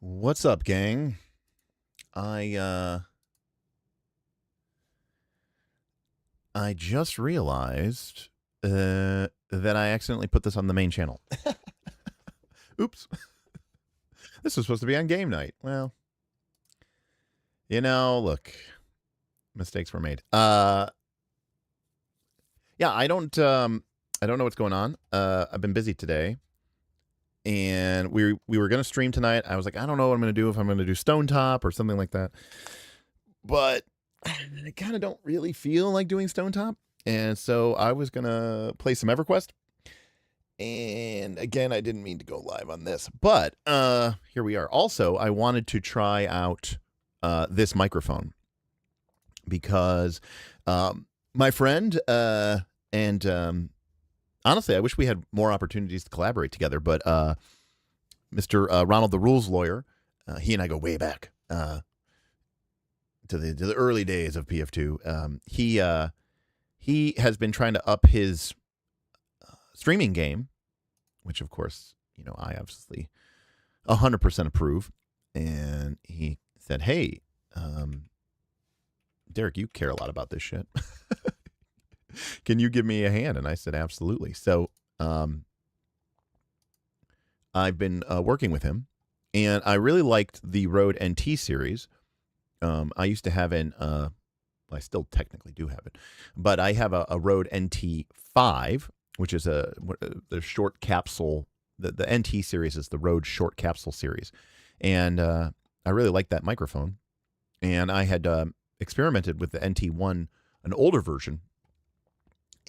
What's up, gang? I I just realized that I accidentally put this on the main channel. Oops. This was supposed to be on game night. Well, look, mistakes were made. Yeah, I don't know what's going on. I've been busy today. And we were going to stream tonight. I was like, I don't know what I'm going to do, if I'm going to do Stone Top or something like that. But I kind of don't really feel like doing Stone Top. And so I was going to play some Everquest. And again, I didn't mean to go live on this. But here we are. Also, I wanted to try out this microphone. Because my friend and... honestly, I wish we had more opportunities to collaborate together, but Mr. Ronald the Rules Lawyer, he and I go way back to the early days of PF2. He has been trying to up his streaming game, which of course, I obviously 100% approve. And he said, "Hey, Derek, you care a lot about this shit. Can you give me a hand?" And I said, absolutely. So I've been working with him, and I really liked the Rode NT series. I used to have I still technically do have it, but I have a Rode NT5, which is the short capsule. The NT series is the Rode short capsule series. And I really liked that microphone. And I had experimented with the NT1, an older version.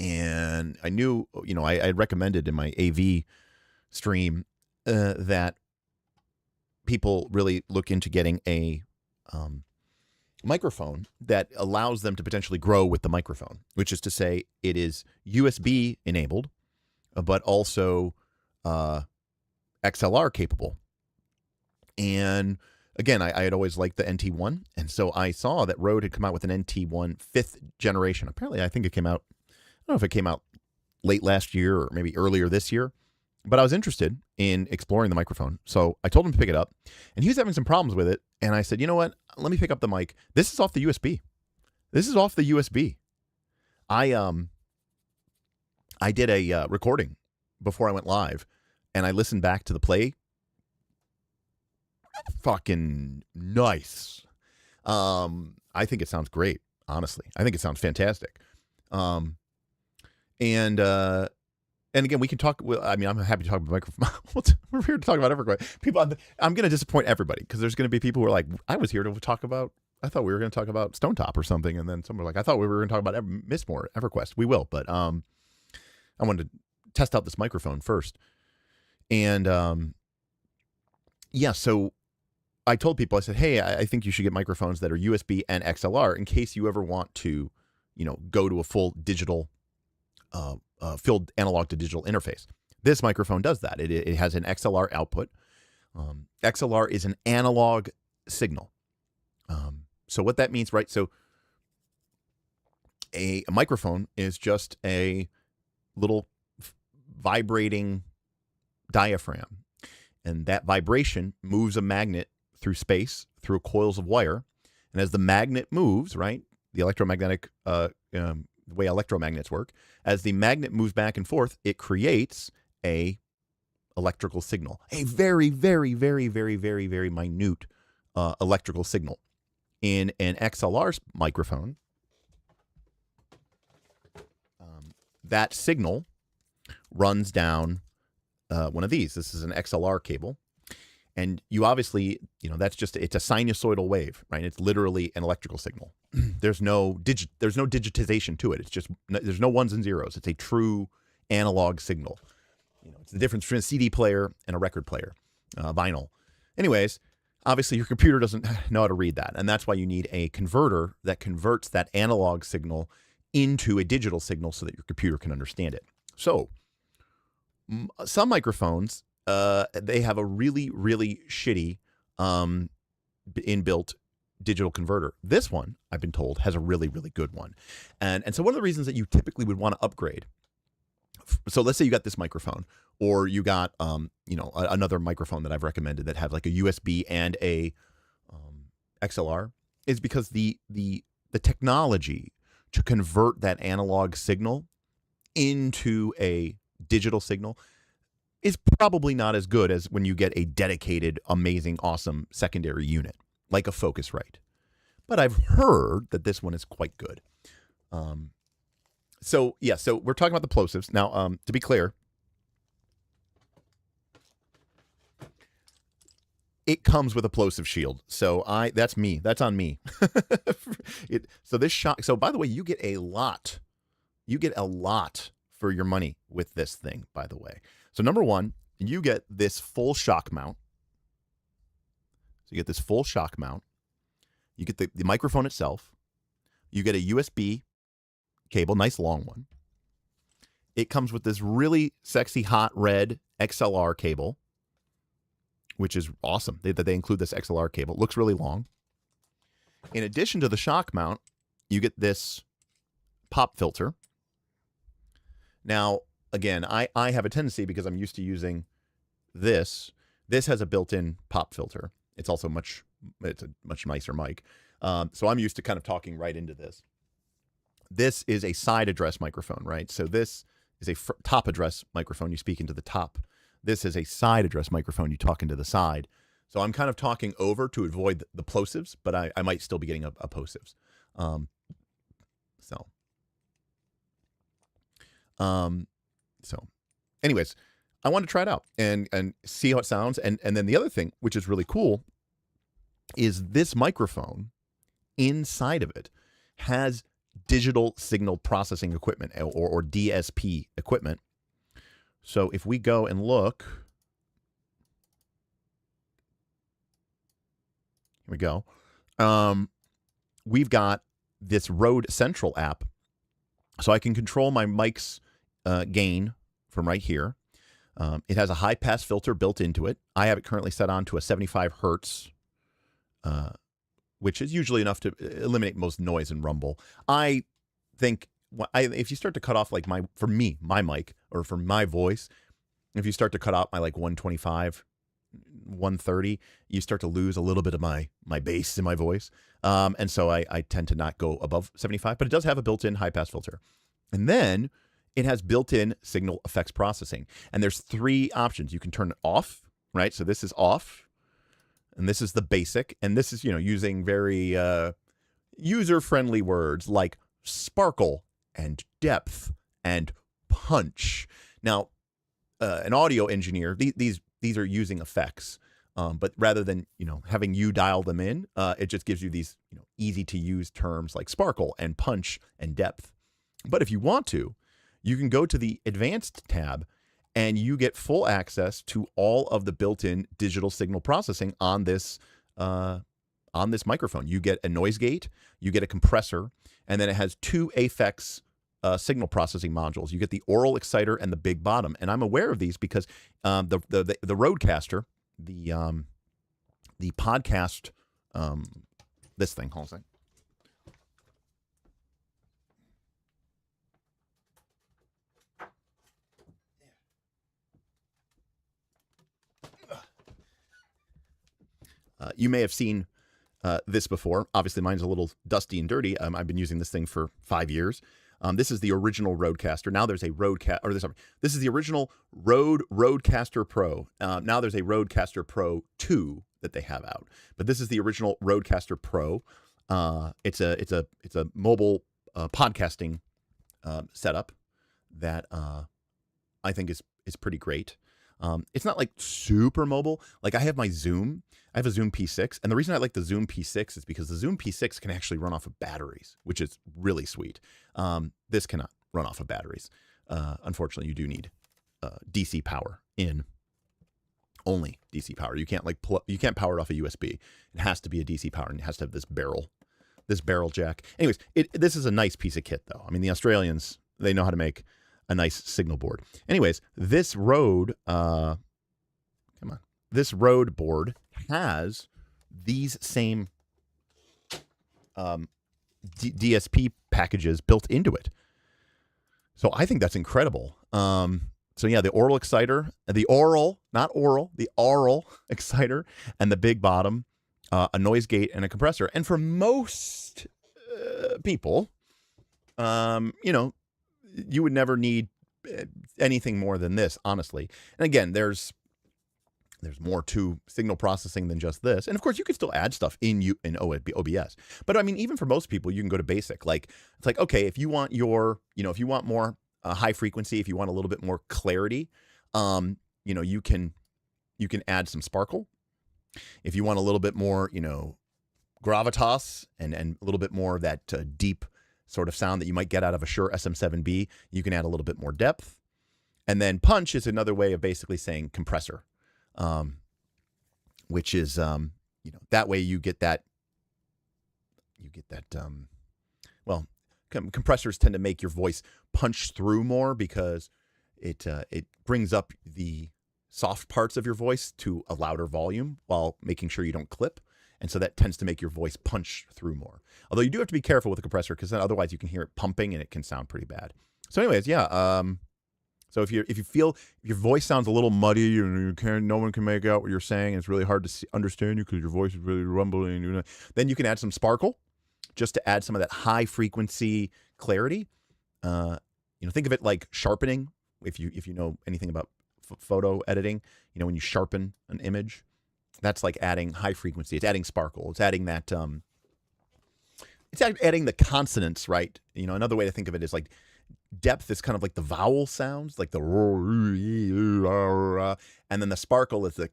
And I knew, I had recommended in my AV stream that people really look into getting a microphone that allows them to potentially grow with the microphone, which is to say it is USB enabled, but also XLR capable. And again, I had always liked the NT1. And so I saw that Rode had come out with an NT1 5th generation. Apparently, I think it came out, I don't know if it came out late last year or maybe earlier this year, but I was interested in exploring the microphone. So I told him to pick it up, and he was having some problems with it. And I said, you know what? Let me pick up the mic. This is off the USB. This is off the USB. I did a recording before I went live, and I listened back to the play. Fucking nice. I think it sounds great, honestly. I think it sounds fantastic. And again, we can talk. I mean, I'm happy to talk about microphone. We're here to talk about Everquest. People, I'm going to disappoint everybody, because there's going to be people who are like, I was here to talk about, I thought we were going to talk about Stone Top or something. And then someone was like, I thought we were going to talk about Mistmoore, Everquest. We will, but I wanted to test out this microphone first. And yeah, so I told people, I said, hey, I think you should get microphones that are USB and XLR in case you ever want to, go to a full digital filled analog to digital interface. This microphone does that. It has an XLR output. XLR is an analog signal. So what that means, right? So a microphone is just a little vibrating diaphragm. And that vibration moves a magnet through space, through coils of wire. And as the magnet moves, right, the electromagnetic, the way electromagnets work, as the magnet moves back and forth, it creates a electrical signal, a very, very, very, very, very, very minute electrical signal. In an XLR microphone, that signal runs down one of these. This is an XLR cable. And you obviously, it's a sinusoidal wave, right? It's literally an electrical signal. There's no digitization to it. It's just, there's no ones and zeros. It's a true analog signal. It's the difference between a CD player and a record player, vinyl. Anyways, obviously your computer doesn't know how to read that. And that's why you need a converter that converts that analog signal into a digital signal so that your computer can understand it. So some microphones, they have a really, really shitty inbuilt digital converter. This one, I've been told, has a really, really good one. And so one of the reasons that you typically would want to upgrade, so let's say you got this microphone, or you got another microphone that I've recommended that have like a USB and a XLR, is because the technology to convert that analog signal into a digital signal is probably not as good as when you get a dedicated, amazing, awesome secondary unit like a Focusrite. But I've heard that this one is quite good. So we're talking about the plosives now. To be clear, it comes with a plosive shield. So that's me. That's on me. So by the way, you get a lot. You get a lot for your money with this thing, by the way. So number one, you get this full shock mount. So you get this full shock mount. You get the microphone itself. You get a USB cable, nice long one. It comes with this really sexy hot red XLR cable, which is awesome that they include this XLR cable. It looks really long. In addition to the shock mount, you get this pop filter. Now, again, I have a tendency, because I'm used to using this. This has a built-in pop filter. It's also it's a much nicer mic. So I'm used to kind of talking right into this. This is a side address microphone, right? So this is a top address microphone. You speak into the top. This is a side address microphone. You talk into the side. So I'm kind of talking over to avoid the plosives, but I might still be getting a plosives. So anyways, I wanted to try it out and see how it sounds. And then the other thing, which is really cool, is this microphone inside of it has digital signal processing equipment, or DSP equipment. So if we go and look, here we go. We've got this Rode Central app, so I can control my mic's gain from right here. It has a high pass filter built into it. I have it currently set on to a 75 hertz, which is usually enough to eliminate most noise and rumble. I think if you start to cut off like my mic, or for my voice, if you start to cut out my like 125, 130, you start to lose a little bit of my bass in my voice. And so I tend to not go above 75, but it does have a built-in high pass filter. And then it has built-in signal effects processing. And there's 3 options. You can turn it off, right? So this is off. And this is the basic. And this is, using very user-friendly words like sparkle and depth and punch. Now, an audio engineer, these are using effects. But rather than, having you dial them in, it just gives you these, easy to use terms like sparkle and punch and depth. But if you want to, you can go to the advanced tab and you get full access to all of the built-in digital signal processing on this microphone. You get a noise gate, you get a compressor, and then it has 2 Aphex signal processing modules. You get the oral exciter and the big bottom. And I'm aware of these because the Rodecaster, the podcast, this thing, hold on a second. You may have seen this before. Obviously, mine's a little dusty and dirty. I've been using this thing for 5 years. This is the original Rodecaster. Now there's a this is the original Rodecaster Pro. Now there's a Rodecaster Pro 2 that they have out. But this is the original Rodecaster Pro. It's a mobile podcasting setup that I think is pretty great. It's not like super mobile. Like I have my Zoom. I have a Zoom P6. And the reason I like the Zoom P6 is because the Zoom P6 can actually run off of batteries, which is really sweet. This cannot run off of batteries. Unfortunately, you do need DC power in. Only DC power. You can't you can't power it off a USB. It has to be a DC power, and it has to have this barrel jack. Anyways, this is a nice piece of kit, though. I mean, the Australians, they know how to make a nice signal board. Anyways, this Rode, this Rode board has these same DSP packages built into it. So I think that's incredible. So yeah, the oral exciter, the oral, not oral, the oral exciter, and the big bottom, a noise gate, and a compressor. And for most people, you know, you would never need anything more than this, honestly. And again, there's more to signal processing than just this. And of course, you can still add stuff in OBS. But I mean, even for most people, you can go to basic. Like, it's like, okay, if you want your, you know, if you want more high frequency, if you want a little bit more clarity, you know, you can add some sparkle. If you want a little bit more, you know, gravitas and a little bit more of that deep sort of sound that you might get out of a Shure SM7B, you can add a little bit more depth. And then punch is another way of basically saying compressor. Which is, you know, that way you get that, well, compressors tend to make your voice punch through more because it brings up the soft parts of your voice to a louder volume while making sure you don't clip. And so that tends to make your voice punch through more. Although you do have to be careful with the compressor because then otherwise you can hear it pumping and it can sound pretty bad. So anyways, yeah, so if you feel your voice sounds a little muddy and no one can make out what you're saying, and it's really hard to understand you because your voice is really rumbling, you know, then you can add some sparkle just to add some of that high frequency clarity. You know, think of it like sharpening. If you know anything about photo editing, you know, when you sharpen an image, that's like adding high frequency. It's adding sparkle. It's adding that. It's adding the consonants, right? You know, another way to think of it is like. Depth is kind of like the vowel sounds, like the and then the sparkle is the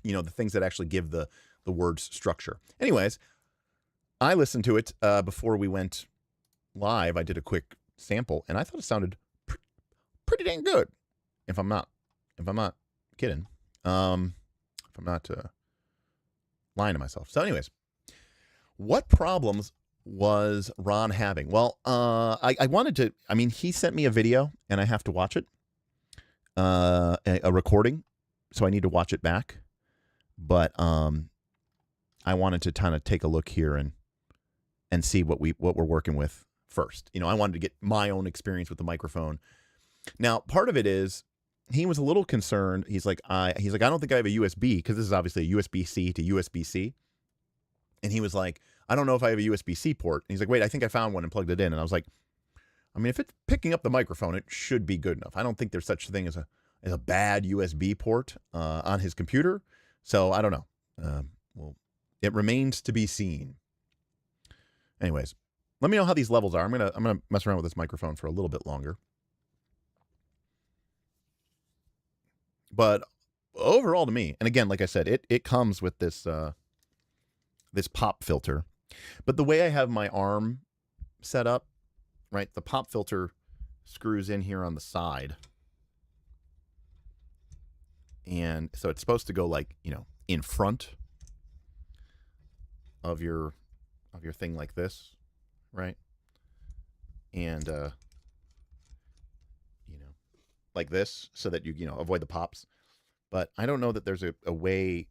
you know, the things that actually give the word's structure. Anyways, I listened to it before we went live. I did a quick sample, and I thought it sounded pretty dang good. If I'm not kidding, if I'm not lying to myself. So, anyways, what problems was Ron having? Well, I wanted to, I mean, he sent me a video and I have to watch it, a recording. So I need to watch it back. But I wanted to kind of take a look here and see what we're working with first. You know, I wanted to get my own experience with the microphone. Now, part of it is he was a little concerned. He's like, I don't think I have a USB because this is obviously a USB-C to USB-C. And he was like, I don't know if I have a USB-C port. And he's like, wait, I think I found one and plugged it in. And I was like, I mean, if it's picking up the microphone, it should be good enough. I don't think there's such a thing as a bad USB port on his computer. So I don't know. Well, it remains to be seen. Anyways, let me know how these levels are. I'm gonna mess around with this microphone for a little bit longer. But overall, to me, and again, like I said, it comes with this this pop filter. But the way I have my arm set up, right, the pop filter screws in here on the side. And so it's supposed to go like, you know, in front of your thing like this, right? And you know, like this, so that you know, avoid the pops. But I don't know that there's a way,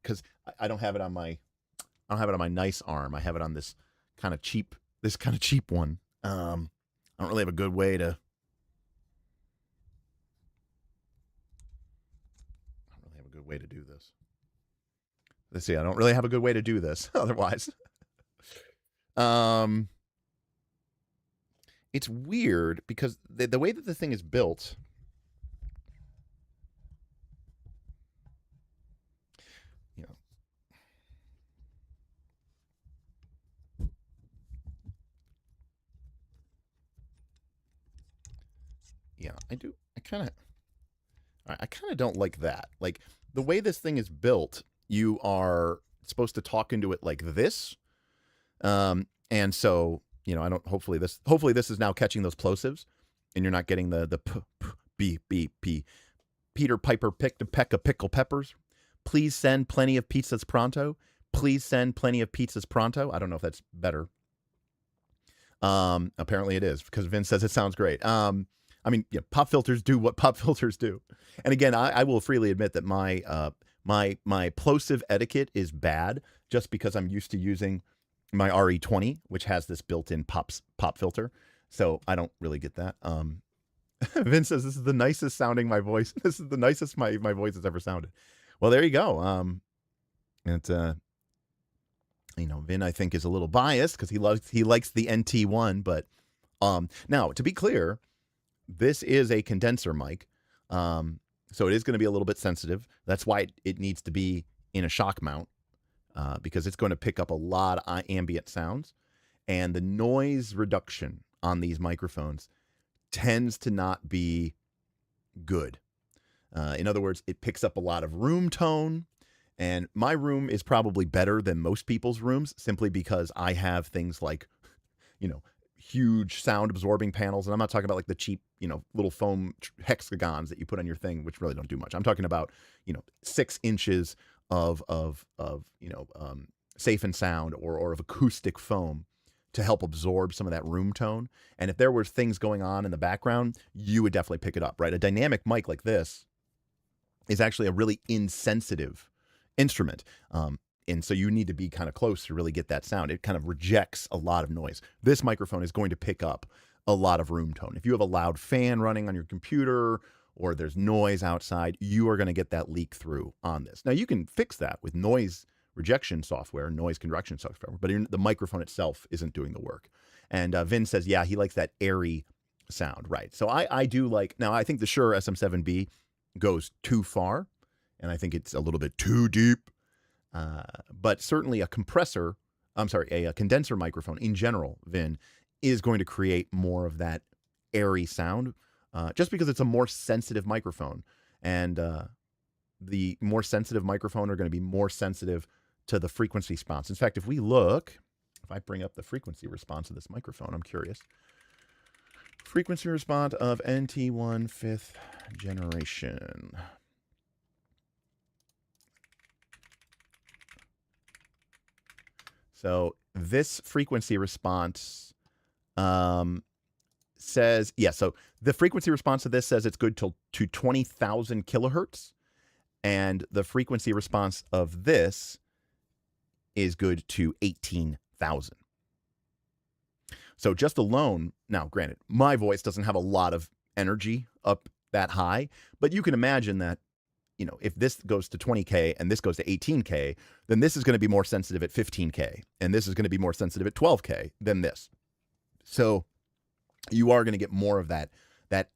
because I don't have it on my nice arm. I have it on this kind of cheap one. I don't really have a good way to. Do this. Let's see. I don't really have a good way to do this. Otherwise, it's weird because the way that the thing is built. Yeah, I do. I kind of don't like that. Like the way this thing is built, you are supposed to talk into it like this. And so, you know, I don't, hopefully this is now catching those plosives and you're not getting the p, b, b, p. Peter Piper picked a peck of pickled peppers. Please send plenty of pizzas pronto. Please send plenty of pizzas pronto. I don't know if that's better. Apparently it is because Vince says it sounds great. I mean, yeah, pop filters do what pop filters do. And again, I will freely admit that my plosive etiquette is bad just because I'm used to using my RE20, which has this built-in pop filter. So I don't really get that. Vince says this is the nicest sounding my voice. This is the nicest my voice has ever sounded. Well, there you go. It's Vin I think is a little biased because he likes the NT1, but now to be clear, this is a condenser mic, so it is going to be a little bit sensitive. That's why it needs to be in a shock mount because it's going to pick up a lot of ambient sounds, and the noise reduction on these microphones tends to not be good. In other words, it picks up a lot of room tone, and my room is probably better than most people's rooms simply because I have things like, huge sound absorbing panels. And I'm not talking about like the cheap, little foam hexagons that you put on your thing, which really don't do much. I'm talking about, 6 inches of safe and sound or of acoustic foam to help absorb some of that room tone. And if there were things going on in the background, you would definitely pick it up, right? A dynamic mic like this is actually a really insensitive instrument. And so you need to be kind of close to really get that sound. It kind of rejects a lot of noise. This microphone is going to pick up a lot of room tone. If you have a loud fan running on your computer or there's noise outside, you are going to get that leak through on this. Now, you can fix that with noise rejection software, noise correction software, but the microphone itself isn't doing the work. And Vin says, yeah, he likes that airy sound, right? So I do like, now I think the Shure SM7B goes too far, and I think it's a little bit too deep. But certainly a condenser microphone in general, Vin, is going to create more of that airy sound just because it's a more sensitive microphone. And the more sensitive microphone are going to be more sensitive to the frequency response. In fact, if I bring up the frequency response of this microphone, I'm curious. Frequency response of NT1 5th generation. So this frequency response says, so the frequency response to this says it's good to 20,000 kilohertz. And the frequency response of this is good to 18,000. So just alone, now granted, my voice doesn't have a lot of energy up that high, but you can imagine that, if this goes to 20K and this goes to 18K, then this is going to be more sensitive at 15K. And this is going to be more sensitive at 12K than this. So you are going to get more of that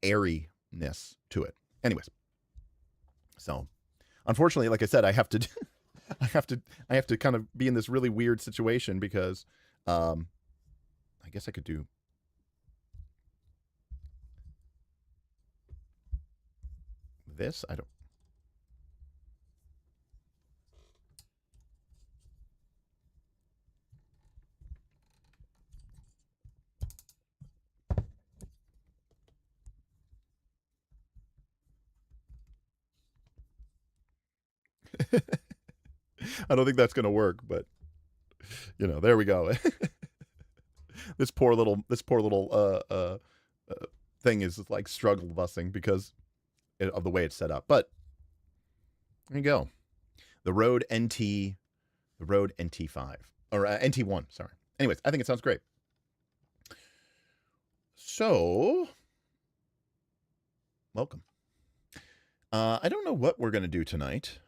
airiness to it. Anyways. So unfortunately, like I said, I have to kind of be in this really weird situation because I guess I could do this. I don't. I don't think that's going to work, but there we go. This poor little thing is like struggle busing because of the way it's set up. But there you go. The Rode NT5 or NT1. Sorry. Anyways, I think it sounds great. So, welcome. I don't know what we're gonna do tonight.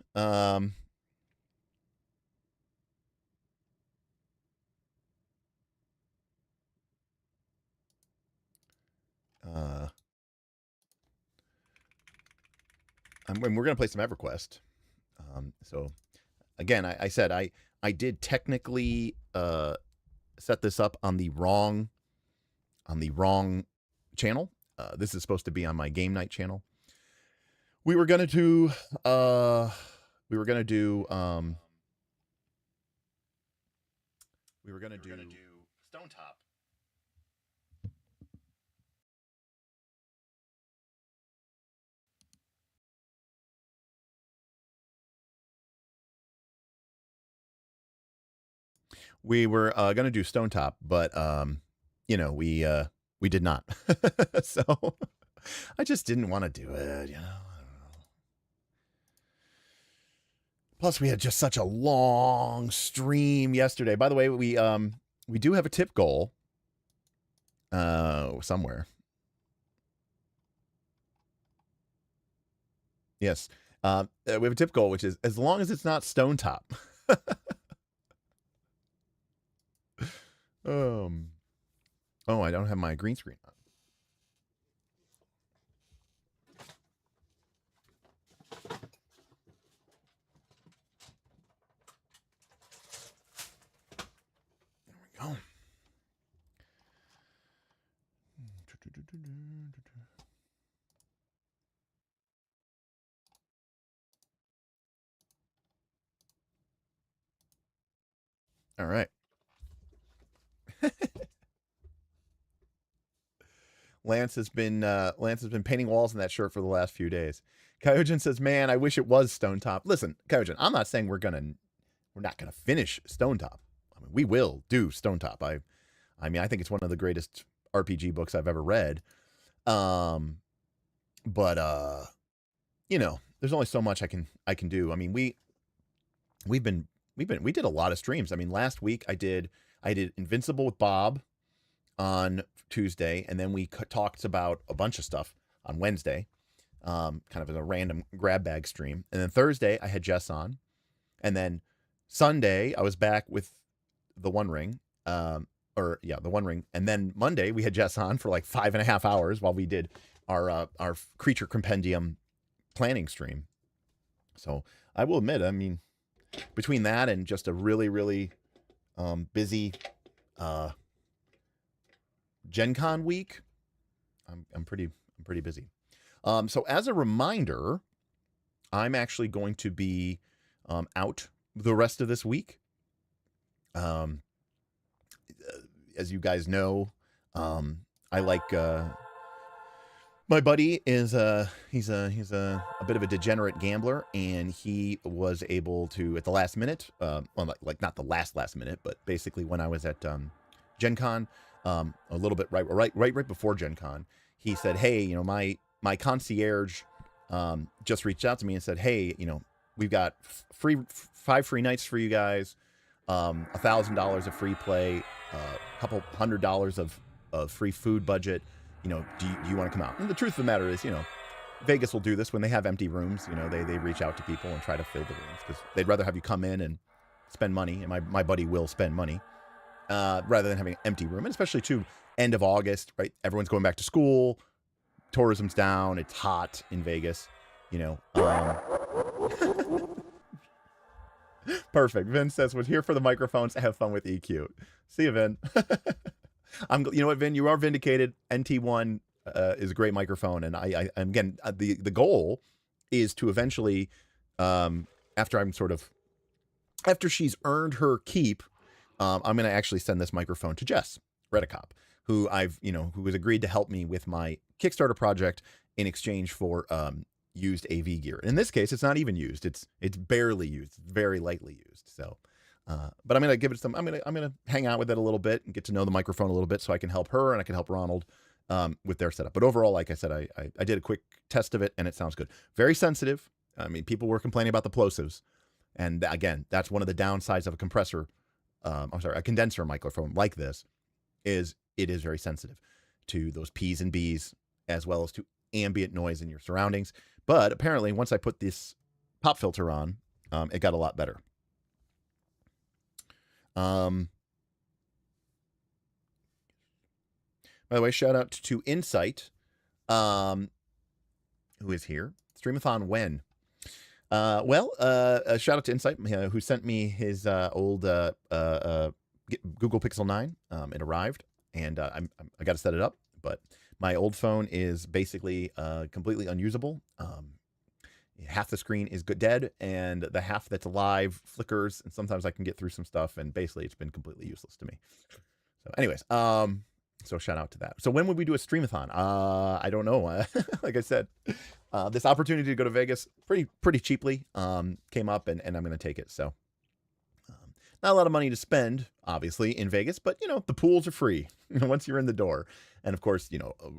We're gonna play some Everquest. So, again, I said I did technically set this up on the wrong channel. This is supposed to be on my game night channel. We were gonna do Stone Top. We were gonna do Stone Top, but we did not. So I just didn't want to do it, I don't know. Plus, we had just such a long stream yesterday. By the way, we do have a tip goal somewhere. Yes. We have a tip goal, which is as long as it's not stone top. Oh, I don't have my green screen on. There we go. All right. Lance has been painting walls in that shirt for the last few days. Kyojin says, "Man, I wish it was Stone Top." Listen, Kyojin, I'm not saying we're not gonna finish Stone Top. I mean, we will do Stone Top. I mean, I think it's one of the greatest RPG books I've ever read. But there's only so much I can do. I mean, we did a lot of streams. I mean, last week I did Invincible with Bob on Tuesday, and then we talked about a bunch of stuff on Wednesday, kind of as a random grab bag stream. And then Thursday I had Jess on, and then Sunday I was back with the One Ring, the One Ring, and then Monday we had Jess on for like 5.5 hours while we did our Creature Compendium planning stream. So I will admit, I mean, between that and just a really, really busy Gen Con week, I'm pretty busy. So as a reminder, I'm actually going to be out the rest of this week. As you guys know, I like my buddy is he's a bit of a degenerate gambler, and he was able to at the last minute, well, like not the last minute, but basically when I was at Gen Con, a little bit right before Gen Con, he said, "Hey, my concierge just reached out to me and said, hey, we've got 5 free nights for you guys, $1,000 of free play, a couple $100 of free food budget. Do you want to come out?" And the truth of the matter is, Vegas will do this when they have empty rooms. They reach out to people and try to fill the rooms because they'd rather have you come in and spend money. And my buddy will spend money rather than having an empty room. And especially to end of August, right? Everyone's going back to school. Tourism's down. It's hot in Vegas. Perfect. Vin says, "Was here for the microphones. Have fun with EQ." See you, Vin. You know what, Vin? You are vindicated. NT1 is a great microphone, and I again, the goal is to eventually, after she's earned her keep, I'm going to actually send this microphone to Jess Redicop, who who has agreed to help me with my Kickstarter project in exchange for used AV gear. In this case, it's not even used. It's barely used. It's very lightly used. So, but I'm gonna give it some. I'm gonna hang out with it a little bit and get to know the microphone a little bit, so I can help her and I can help Ronald with their setup. But overall, like I said, I did a quick test of it and it sounds good. Very sensitive. I mean, people were complaining about the plosives, and again, that's one of the downsides of a compressor. A condenser microphone like this is it is very sensitive to those P's and B's as well as to ambient noise in your surroundings. But apparently, once I put this pop filter on, it got a lot better. By the way, shout out to Insight, who is here. Streamathon when? A shout out to Insight, who sent me his old Google Pixel 9. It arrived, and I got to set it up, but my old phone is basically completely unusable. Half the screen is dead, and the half that's alive flickers, and sometimes I can get through some stuff, and basically it's been completely useless to me. So anyways, so shout out to that. So when would we do a streamathon? I don't know. Like I said, this opportunity to go to Vegas pretty cheaply came up, and I'm going to take it. So not a lot of money to spend, obviously, in Vegas, but the pools are free once you're in the door. And of course,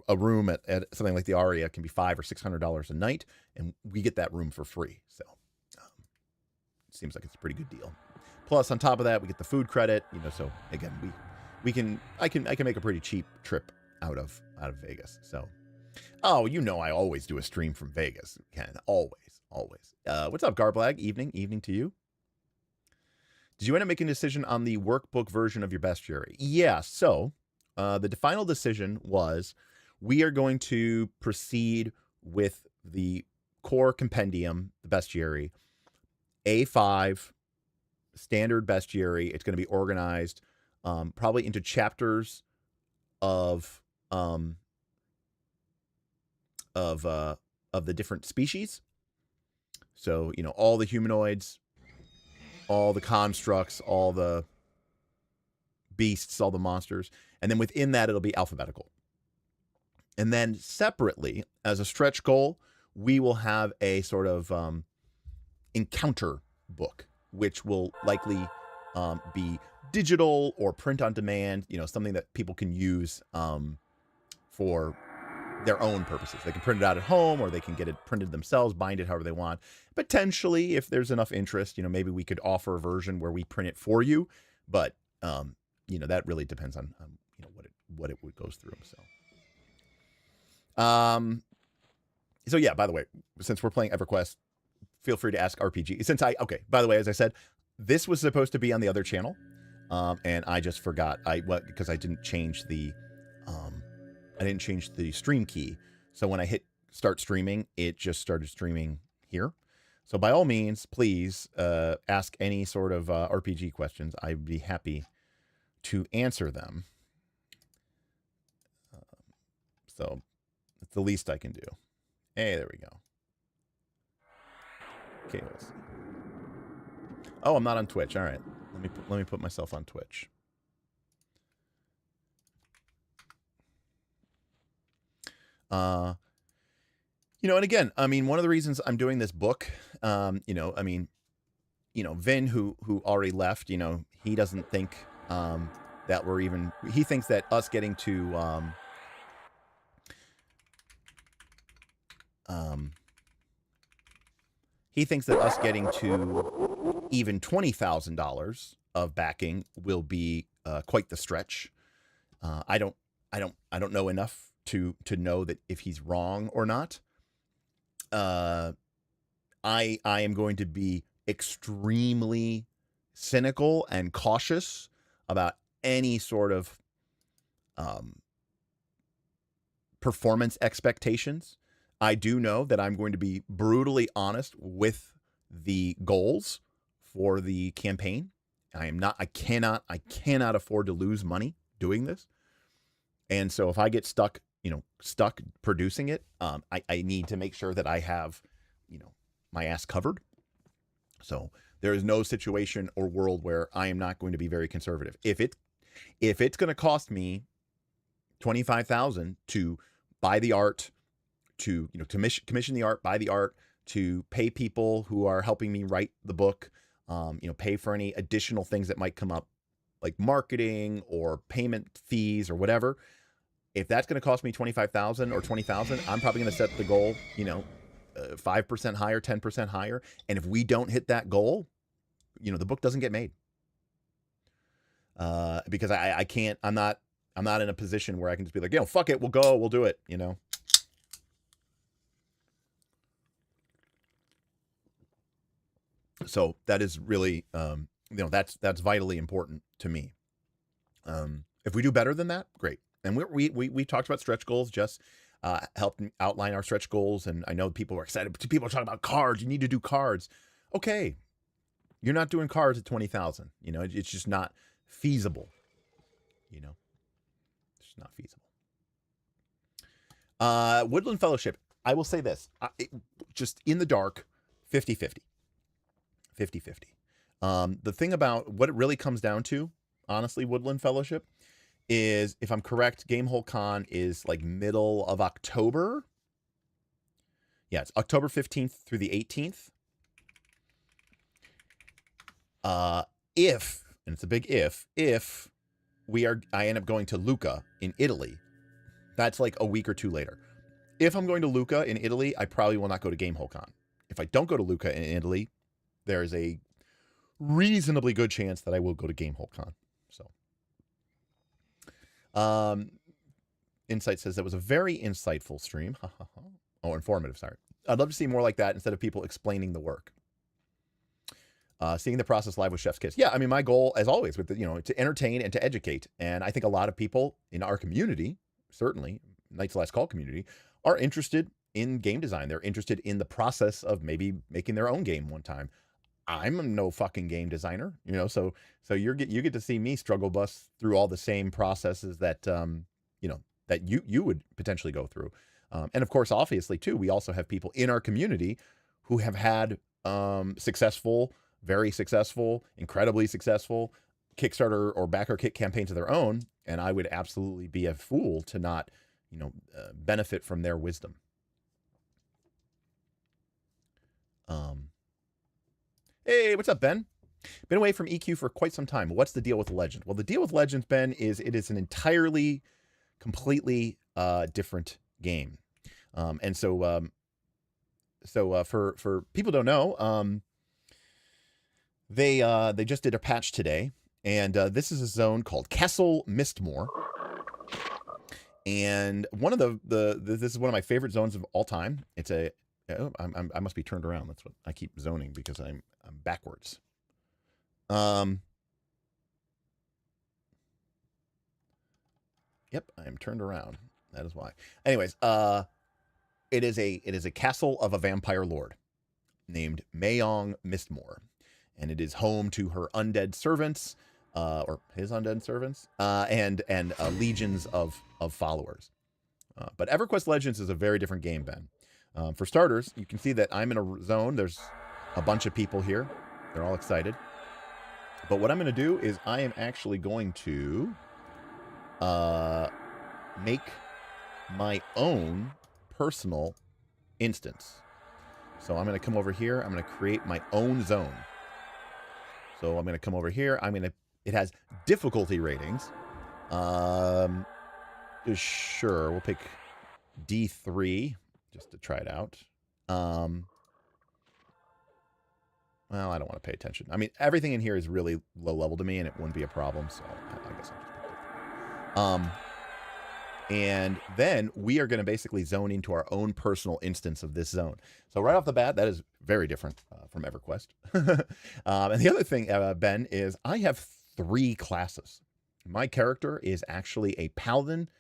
a room at something like the Aria can be $500 or $600 a night, and we get that room for free. So it seems like it's a pretty good deal. Plus, on top of that, we get the food credit. So again, I can make a pretty cheap trip out of Vegas. So, I always do a stream from Vegas. Ken, always. Always. What's up, Garblag? Evening to you. Did you end up making a decision on the workbook version of your bestiary? Yeah, so the final decision was we are going to proceed with the core compendium, the bestiary, A5, standard bestiary. It's going to be organized probably into chapters of the different species. So, you know, all the humanoids, all the constructs, all the beasts, all the monsters. And then within that, it'll be alphabetical. And then separately, as a stretch goal, we will have a sort of encounter book, which will likely be digital or print on demand, you know, something that people can use for their own purposes. They can print it out at home, or they can get it printed themselves, bind it however they want. Potentially, if there's enough interest, you know, maybe we could offer a version where we print it for you. But you know, that really depends on you know, what it goes through. So yeah. By the way, since we're playing EverQuest, feel free to ask RPG. By the way, as I said, this was supposed to be on the other channel, and I just forgot. Because I didn't change the stream key. So when I hit start streaming, it just started streaming here. So by all means, please ask any sort of RPG questions. I'd be happy to answer them. So it's the least I can do. Hey, there we go. Okay, let's see. Oh, I'm not on Twitch. All right. Let me put myself on Twitch. You know, and again, I mean, one of the reasons I'm doing this book, you know, I mean, you know, Vin, who already left, you know, he doesn't think that we're even, he thinks that us getting to, he thinks that us getting to even $20,000 of backing will be quite the stretch. I don't know enough to know that if he's wrong or not. I am going to be extremely cynical and cautious about any sort of performance expectations. I do know that I'm going to be brutally honest with the goals for the campaign. I cannot afford to lose money doing this. And so if I get stuck producing it, I need to make sure that I have, you know, my ass covered. So there is no situation or world where I am not going to be very conservative. If it's going to cost me $25,000 to buy the art, to commission the art, buy the art, to pay people who are helping me write the book, pay for any additional things that might come up, like marketing or payment fees or whatever. If that's going to cost me $25,000 or $20,000, I'm probably going to set the goal, 5% higher, 10% higher. And if we don't hit that goal, the book doesn't get made. Because I can't, I'm not in a position where I can just be like, fuck it, we'll do it, So that is really, that's vitally important to me. If we do better than that, great. And we talked about stretch goals, just helped outline our stretch goals. And I know people are excited. People are talking about cards. You need to do cards. Okay. You're not doing cards at 20,000. It's just not feasible. It's just not feasible. Woodland Fellowship. I will say this, just in the dark, 50-50. 50-50. The thing about what it really comes down to, honestly, Woodland Fellowship, is, if I'm correct, Gamehole Con is like middle of October. Yeah, it's October 15th through the 18th. If, and it's a big if I end up going to Lucca in Italy, that's like a week or two later. If I'm going to Lucca in Italy, I probably will not go to Gamehole Con. If I don't go to Lucca in Italy, there is a reasonably good chance that I will go to Gamehole Con. So, Insight says that was a very insightful stream. Oh, informative, sorry. I'd love to see more like that instead of people explaining the work. Seeing the process live with Chef's Kiss. Yeah, I mean, my goal, as always, with to entertain and to educate. And I think a lot of people in our community, certainly Knights Last Call community, are interested in game design. They're interested in the process of maybe making their own game one time. I'm no fucking game designer, so you get to see me struggle bust through all the same processes that that you would potentially go through. And of course, obviously too, we also have people in our community who have had successful, very successful, incredibly successful Kickstarter or backer kit campaigns of their own, and I would absolutely be a fool to not benefit from their wisdom. Hey, what's up, Ben? Been away from EQ for quite some time. What's the deal with Legend? Well, the deal with Legends, Ben, is it is an entirely, completely different game. And so for people who don't know, they just did a patch today, and this is a zone called Castle Mistmoore. And one of this is one of my favorite zones of all time. It's I must be turned around. That's what I keep zoning, because I'm backwards. Yep, I am turned around. That is why. Anyways, it is a castle of a vampire lord named Mayong Mistmoore, and it is home to her undead servants, or his undead servants, and legions of followers. But Everquest Legends is a very different game, Ben. For starters, you can see that I'm in a zone. There's a bunch of people here. They're all excited. But what I'm going to do is I am actually going to make my own personal instance. So I'm going to come over here. I'm going to create my own zone. So I'm going to come over here. It has difficulty ratings. Sure, we'll pick D3 just to try it out. Well, I don't want to pay attention. I mean, everything in here is really low level to me, and it wouldn't be a problem, so I guess I'll just pick D3. And then we are going to basically zone into our own personal instance of this zone. So right off the bat, that is very different from EverQuest. And the other thing, Ben, is I have 3 classes. My character is actually a paladin,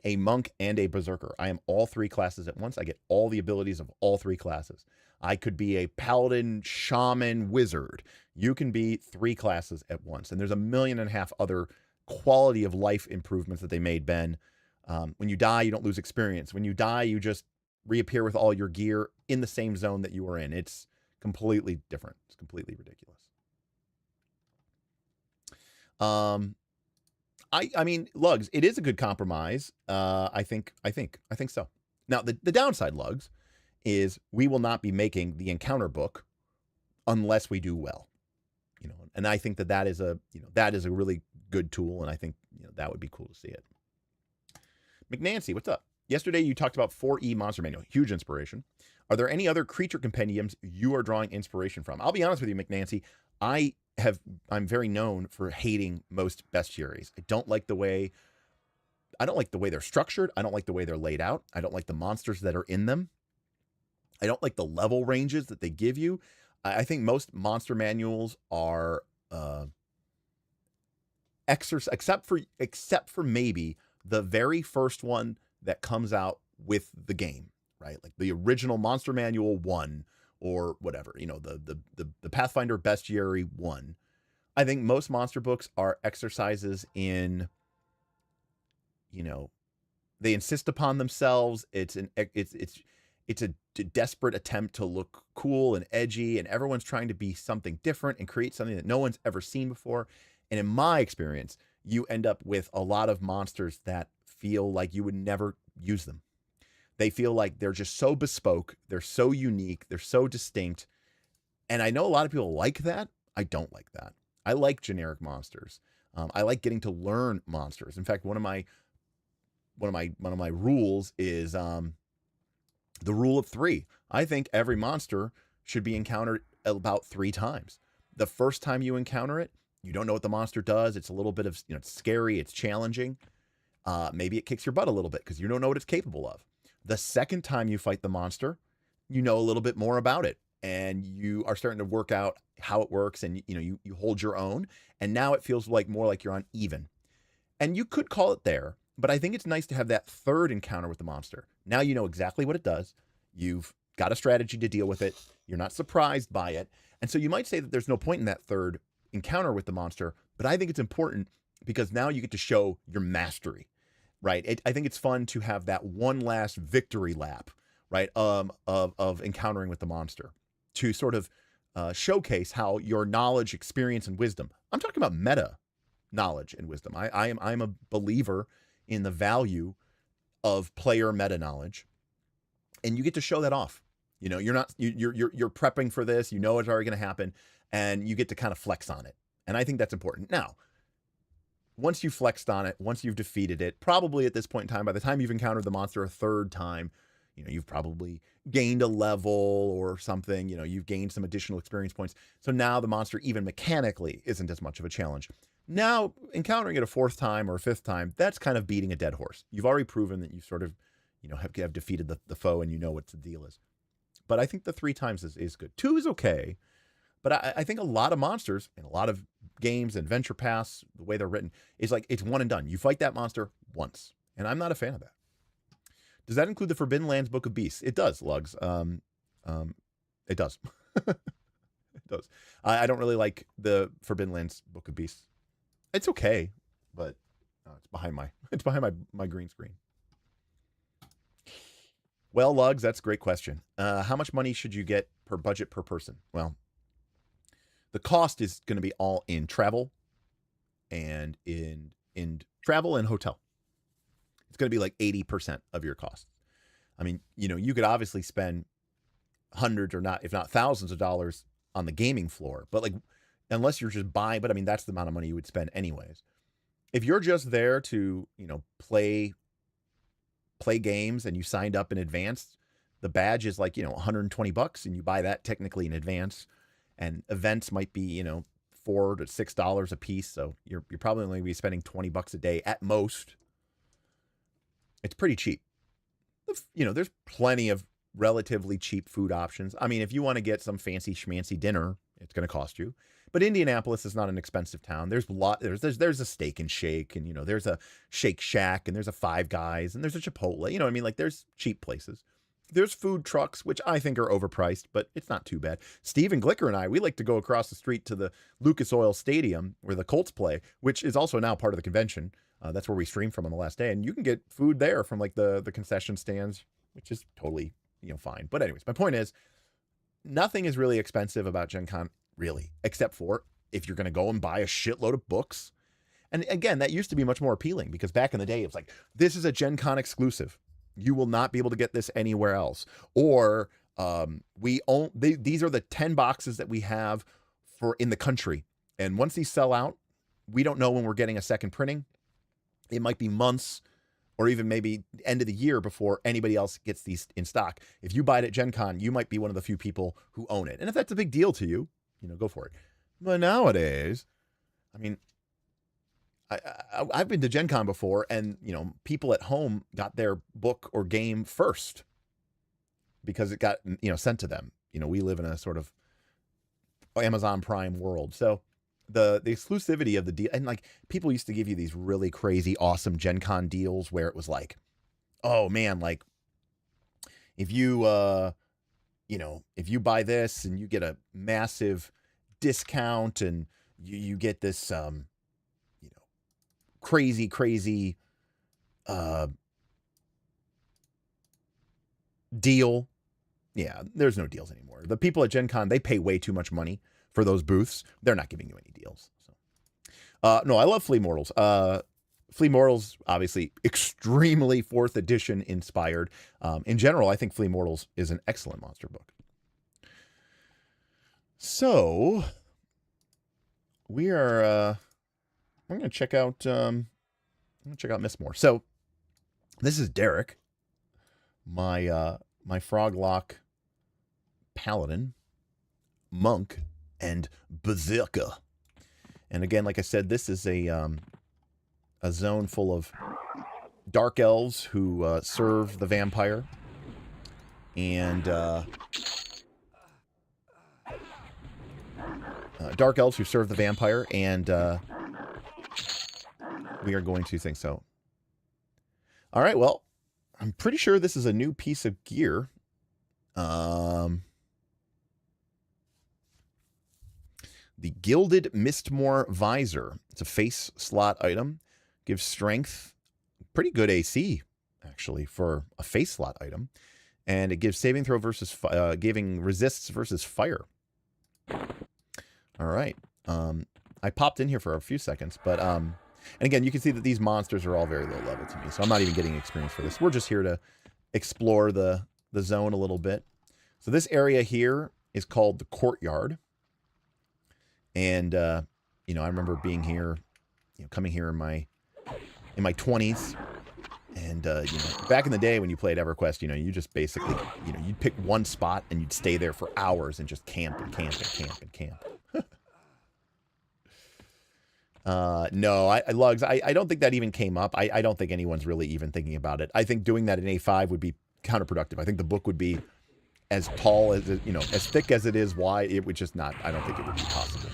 a monk, and a berserker. I am all 3 classes at once. I get all the abilities of all 3 classes. I could be a paladin, shaman, wizard. You can be 3 classes at once. And there's 1.5 million other quality of life improvements that they made, Ben. When you die, you don't lose experience. When you die, you just reappear with all your gear in the same zone that you were in. It's completely different. It's completely ridiculous. I mean, Lugs, it is a good compromise. I think so. Now, the downside, Lugs, is we will not be making the encounter book unless we do well. And I think that is a really good tool, and I think that would be cool to see it. McNancy, what's up? Yesterday you talked about 4E Monster Manual, huge inspiration. Are there any other creature compendiums you are drawing inspiration from? I'll be honest with you, McNancy. I'm very known for hating most bestiaries. I don't like the way they're structured. I don't like the way they're laid out. I don't like the monsters that are in them. I don't like the level ranges that they give you. I think most monster manuals are except for maybe the very first one that comes out with the game, right? Like the original Monster Manual 1 or whatever, the Pathfinder Bestiary 1. I think most monster books are exercises in, they insist upon themselves. It's a desperate attempt to look cool and edgy, and everyone's trying to be something different and create something that no one's ever seen before. And in my experience, you end up with a lot of monsters that feel like you would never use them. They feel like they're just so bespoke. They're so unique. They're so distinct. And I know a lot of people like that. I don't like that. I like generic monsters. I like getting to learn monsters. In fact, one of my rules is the rule of 3. I think every monster should be encountered about 3 times. The first time you encounter it, you don't know what the monster does. It's a little bit of, it's scary. It's challenging. Maybe it kicks your butt a little bit because you don't know what it's capable of. The second time you fight the monster, you know a little bit more about it, and you are starting to work out how it works, and you hold your own, and now it feels like more like you're on even. And you could call it there, but I think it's nice to have that third encounter with the monster. Now you know exactly what it does. You've got a strategy to deal with it. You're not surprised by it. And so you might say that there's no point in that third encounter with the monster, but I think it's important because now you get to show your mastery, right? I think it's fun to have that one last victory lap, right, of encountering with the monster to sort of showcase how your knowledge, experience, and wisdom. I'm talking about meta knowledge and wisdom. I'm a believer in the value of player meta knowledge, and you get to show that off. You're prepping for this. You know it's already going to happen, and you get to kind of flex on it. And I think that's important. Now, once you've flexed on it, once you've defeated it, probably at this point in time, by the time you've encountered the monster a third time, you've probably gained a level or something. You've gained some additional experience points. So now the monster, even mechanically, isn't as much of a challenge. Now, encountering it a fourth time or a fifth time, that's kind of beating a dead horse. You've already proven that you sort of, have defeated the foe, and you know what the deal is. But I think the 3 times is good. 2 is okay. But I think a lot of monsters and a lot of games and Venture Pass, the way they're written, is like it's one and done. You fight that monster once. And I'm not a fan of that. Does that include the Forbidden Lands Book of Beasts? It does, Lugs. It does. It does. I don't really like the Forbidden Lands Book of Beasts. It's okay, but it's behind my green screen. Well, Lugs, that's a great question. How much money should you get per budget per person? Well, the cost is going to be all in travel and in travel and hotel. It's going to be like 80% of your costs. I mean, you could obviously spend hundreds or not, if not thousands of dollars on the gaming floor, but like, unless you're just buying, but I mean, that's the amount of money you would spend anyways. If you're just there to, play games and you signed up in advance, the badge is like, $120 and you buy that technically in advance, and events might be, $4 to $6 a piece. So you're probably only going to be spending $20 a day at most. It's pretty cheap. There's plenty of relatively cheap food options. I mean, if you want to get some fancy schmancy dinner, it's going to cost you. But Indianapolis is not an expensive town. There's a Steak and Shake, and there's a Shake Shack, and there's a Five Guys, and there's a Chipotle. Like there's cheap places. There's food trucks, which I think are overpriced, but it's not too bad. Steven Glicker and I, we like to go across the street to the Lucas Oil Stadium where the Colts play, which is also now part of the convention. That's where we stream from on the last day, and you can get food there from like the concession stands, which is totally fine. But anyways, my point is, nothing is really expensive about Gen Con, really, except for if you're going to go and buy a shitload of books. And again, that used to be much more appealing because back in the day, it was like, this is a Gen Con exclusive. You will not be able to get this anywhere else. Or these are the 10 boxes that we have in the country. And once these sell out, we don't know when we're getting a second printing. It might be months or even maybe end of the year before anybody else gets these in stock. If you buy it at Gen Con, you might be one of the few people who own it. And if that's a big deal to you, go for it. But nowadays, I mean, I've been to Gen Con before, and people at home got their book or game first because it got sent to them. We live in a sort of Amazon Prime world, so the exclusivity of the deal, and like people used to give you these really crazy, awesome Gen Con deals where it was like, oh man, like if you if you buy this and you get a massive discount and you get this crazy deal. Yeah, there's no deals anymore. The people at Gen Con, they pay way too much money for those booths. They're not giving you any deals. So, no, I love Flea Mortals. Flea Mortals, obviously, extremely 4th edition inspired. In general, I think Flea Mortals is an excellent monster book. So, we are... I'm going to check out Mistmoore. So this is Derek, my Froglock Paladin, Monk, and Berserker. And again, like I said, this is a zone full of dark elves who serve the vampire. And dark elves who serve the vampire, and we are going to think so. All right, well, I'm pretty sure this is a new piece of gear. The Gilded Mistmoore Visor. It's a face slot item. Gives strength. Pretty good AC, actually, for a face slot item. And it gives saving throw versus... giving resists versus fire. All right. I popped in here for a few seconds, but... and again, you can see that these monsters are all very low level to me, so I'm not even getting experience for this. We're just here to explore the zone a little bit. So this area here is called the Courtyard. And, you know, I remember being here, you know, coming here in my 20s. And, you know, back in the day when you played Everquest, you know, you just basically, you know, you'd pick one spot and you'd stay there for hours and just camp and camp and camp and camp. No, Lugs, I don't think that even came up. I don't think anyone's really even thinking about it. I think doing that in A5 would be counterproductive. I think the book would be as tall as it, you know, as thick as it is wide. It would just not, I don't think it would be possible.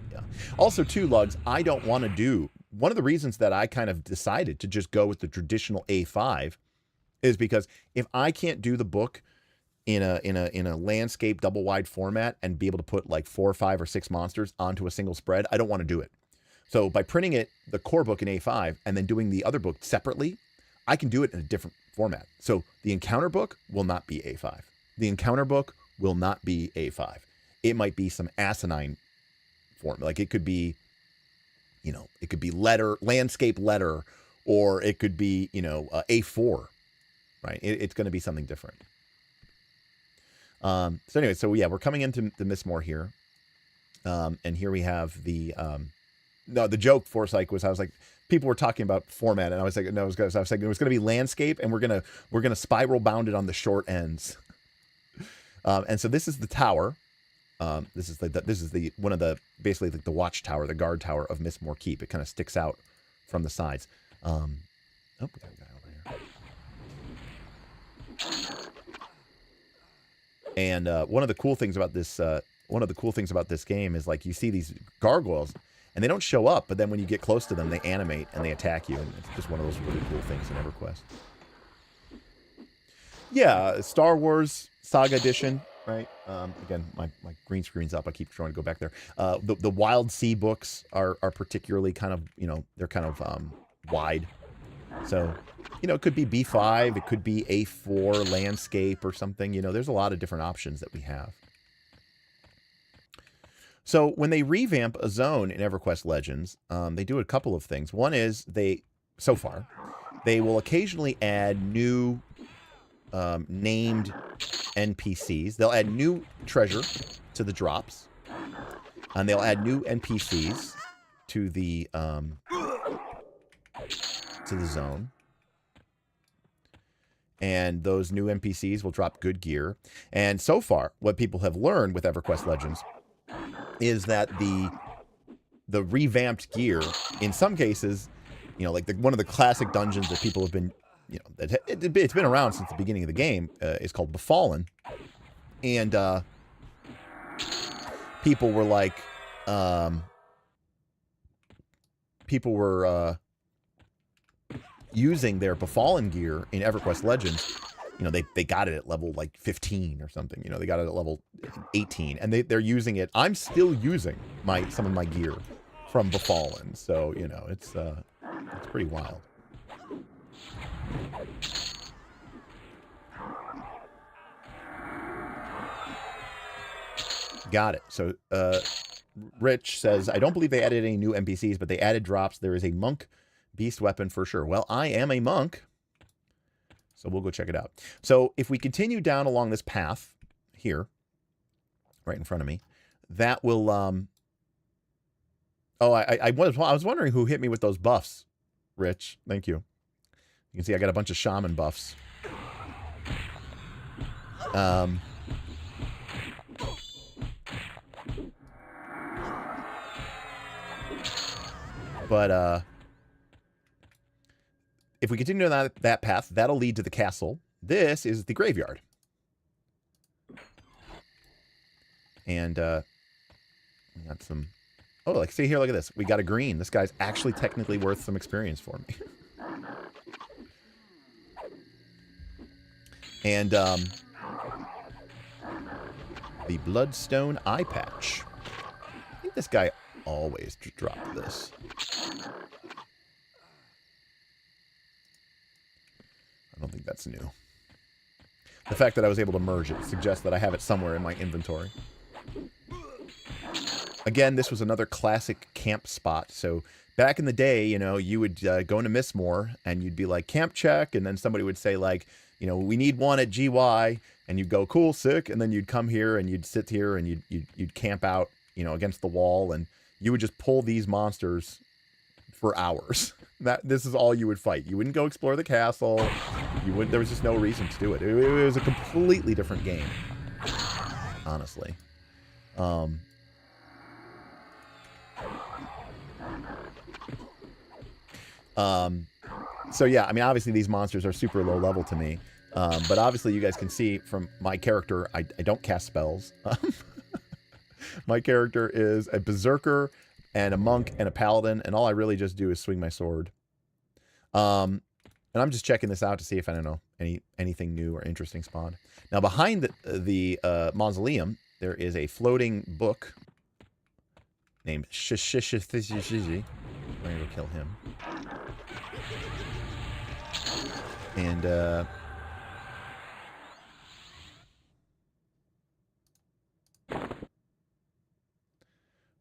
Yeah. Also, too, Lugs, I don't want to do, one of the reasons that I kind of decided to just go with the traditional A5 is because if I can't do the book in a landscape double wide format and be able to put like 4 or 5 or 6 monsters onto a single spread, I don't want to do it. So by printing it, the core book in A5, and then doing the other book separately, I can do it in a different format. So the encounter book will not be A5. The encounter book will not be A5. It might be some asinine form. Like it could be, you know, it could be landscape letter, or it could be, you know, A4, right? It's going to be something different. So anyway, so yeah, we're coming into the Mistmoore here. And here we have the, no, the joke for Psych was, I was like, people were talking about format, and I was like, no, I was like, it was going to be landscape, and we're gonna spiral bound it on the short ends. And so this is the tower. This is the one of the basically like the watchtower, the guard tower of Mistmoore Keep. It kind of sticks out from the sides. Oh, we got a guy over here. And one of the cool things about this game is like you see these gargoyles. And they don't show up, but then when you get close to them, they animate and they attack you. And it's just one of those really cool things in EverQuest. Yeah, Star Wars Saga Edition, right? Again, my green screen's up. I keep trying to go back there. The Wild Sea books are particularly kind of, you know, they're kind of wide. So, you know, it could be B5, it could be A4 landscape or something. You know, there's a lot of different options that we have. So when they revamp a zone in Everquest Legends, they do a couple of things. One is they will occasionally add new named NPCs. They'll add new treasure to the drops, and they'll add new NPCs to the zone. And those new NPCs will drop good gear. And so far, what people have learned with Everquest Legends is that the revamped gear, in some cases, you know, like one of the classic dungeons that people have been, you know, it's been around since the beginning of the game, is called Befallen. And people were like, using their Befallen gear in Everquest Legends. You know, they got it at level like 15 or something. You know, they got it at level 18, and they're using it. I'm still using some of my gear from Befallen, so you know it's pretty wild. Got it. So Rich says, I don't believe they added any new NPCs, but they added drops. There is a monk beast weapon for sure. Well, I am a monk. So we'll go check it out. So if we continue down along this path here, right in front of me, that will, oh, I was wondering who hit me with those buffs, Rich. Thank you. You can see I got a bunch of shaman buffs. But if we continue down that path, that'll lead to the castle. This is the graveyard. And we got some... Oh, like, see here, look at this. We got a green. This guy's actually technically worth some experience for me. And the Bloodstone Eye Patch. I think this guy always dropped this. I don't think that's new. The fact that I was able to merge it suggests that I have it somewhere in my inventory. Again, this was another classic camp spot. So back in the day, you know, you would go into Mistmoore and you'd be like, camp check. And then somebody would say like, you know, we need one at GY. And you'd go, cool, sick. And then you'd come here and you'd sit here and you'd camp out, you know, against the wall. And you would just pull these monsters for hours. This is all you would fight. You wouldn't go explore the castle. You wouldn't. There was just no reason to do it. It was a completely different game, honestly. So yeah, I mean, obviously these monsters are super low level to me, but obviously you guys can see from my character, I don't cast spells. My character is a berserker and a monk and a paladin, and all I really just do is swing my sword. And I'm just checking this out to see if I don't know anything new or interesting spawned. Now behind the mausoleum, there is a floating book named Shishishishishiji. I'm gonna go kill him. And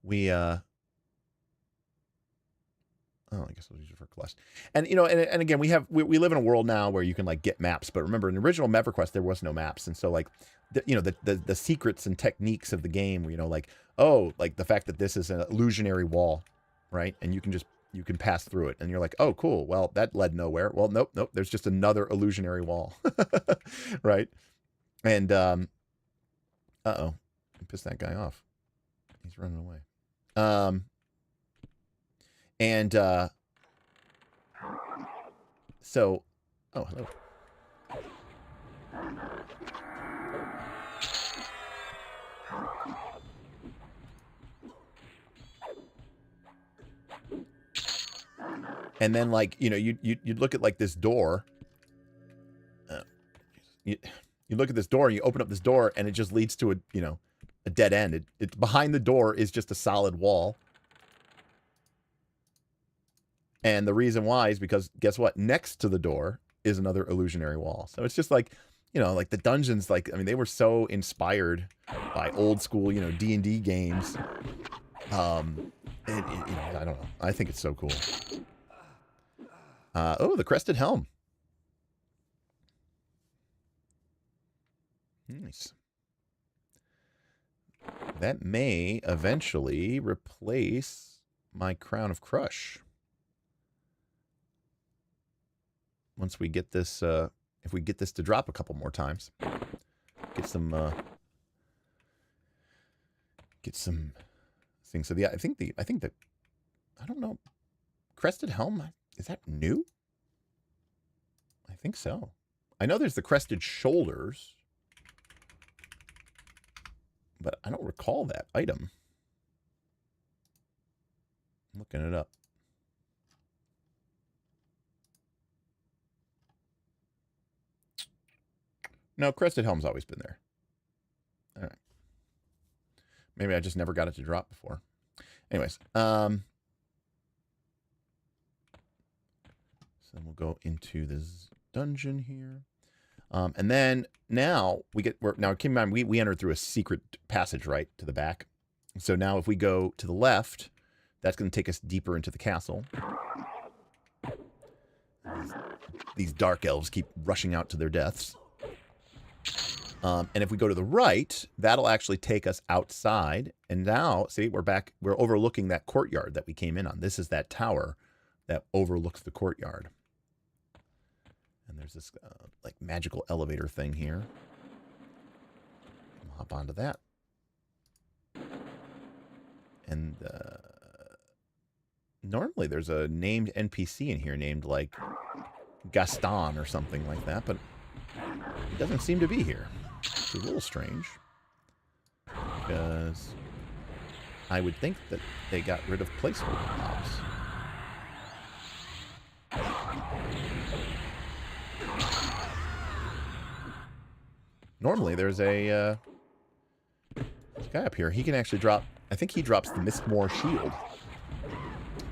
we oh, I guess I'll use it for quest. And you know, and again, we live in a world now where you can like get maps. But remember, in the original Everquest, there was no maps, and so like, you know, the secrets and techniques of the game, you know, like, oh, like the fact that this is an illusionary wall, right? And you can pass through it, and you're like, oh, cool. Well, that led nowhere. Well, nope. There's just another illusionary wall, right? And uh-oh, I pissed that guy off. He's running away. And so, oh, hello. And then, like, you know, you'd look at like this door. You look at this door, and you open up this door, and it just leads to a dead end. It behind the door is just a solid wall. And the reason why is because, guess what? Next to the door is another illusionary wall. So it's just like, you know, like the dungeons, like, I mean, they were so inspired by old school, you know, D&D games. You know, I don't know. I think it's so cool. Oh, the Crested Helm. Nice. That may eventually replace my Crown of Crush. Once we get this, if we get this to drop a couple more times, get some things. So yeah, I think that, I don't know, Crested Helm, is that new? I think so. I know there's the Crested Shoulders, but I don't recall that item. I'm looking it up. No, Crested Helm's always been there. All right. Maybe I just never got it to drop before. Anyways, so then we'll go into this dungeon here. And then now now keep in mind, we entered through a secret passage, right, to the back. So now if we go to the left, that's going to take us deeper into the castle. These dark elves keep rushing out to their deaths. And if we go to the right, that'll actually take us outside. And now, see, we're back. We're overlooking that courtyard that we came in on. This is that tower that overlooks the courtyard. And there's this like magical elevator thing here. I'll hop onto that. And normally there's a named NPC in here named like Gaston or something like that, but it doesn't seem to be here. It's a little strange. because I would think that they got rid of placeholder mobs. Normally, there's a guy up here. He can actually drop... I think he drops the Mistmoore shield.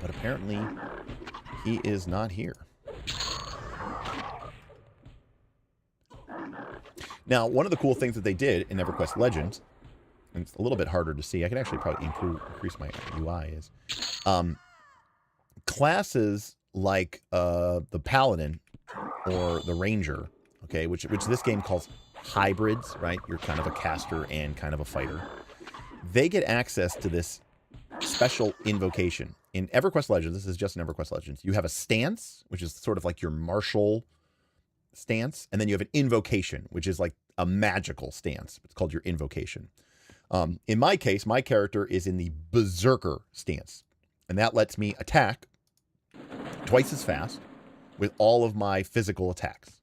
But apparently, he is not here. Now, one of the cool things that they did in Everquest Legends, and it's a little bit harder to see, I can actually probably increase my UI, is classes like the Paladin or the Ranger, okay, which this game calls hybrids, right? You're kind of a caster and kind of a fighter. They get access to this special invocation. In Everquest Legends, this is just in Everquest Legends, you have a stance, which is sort of like your martial stance, and then you have an invocation, which is like a magical stance. It's called your invocation. In my case, my character is in the Berserker stance, and that lets me attack twice as fast with all of my physical attacks.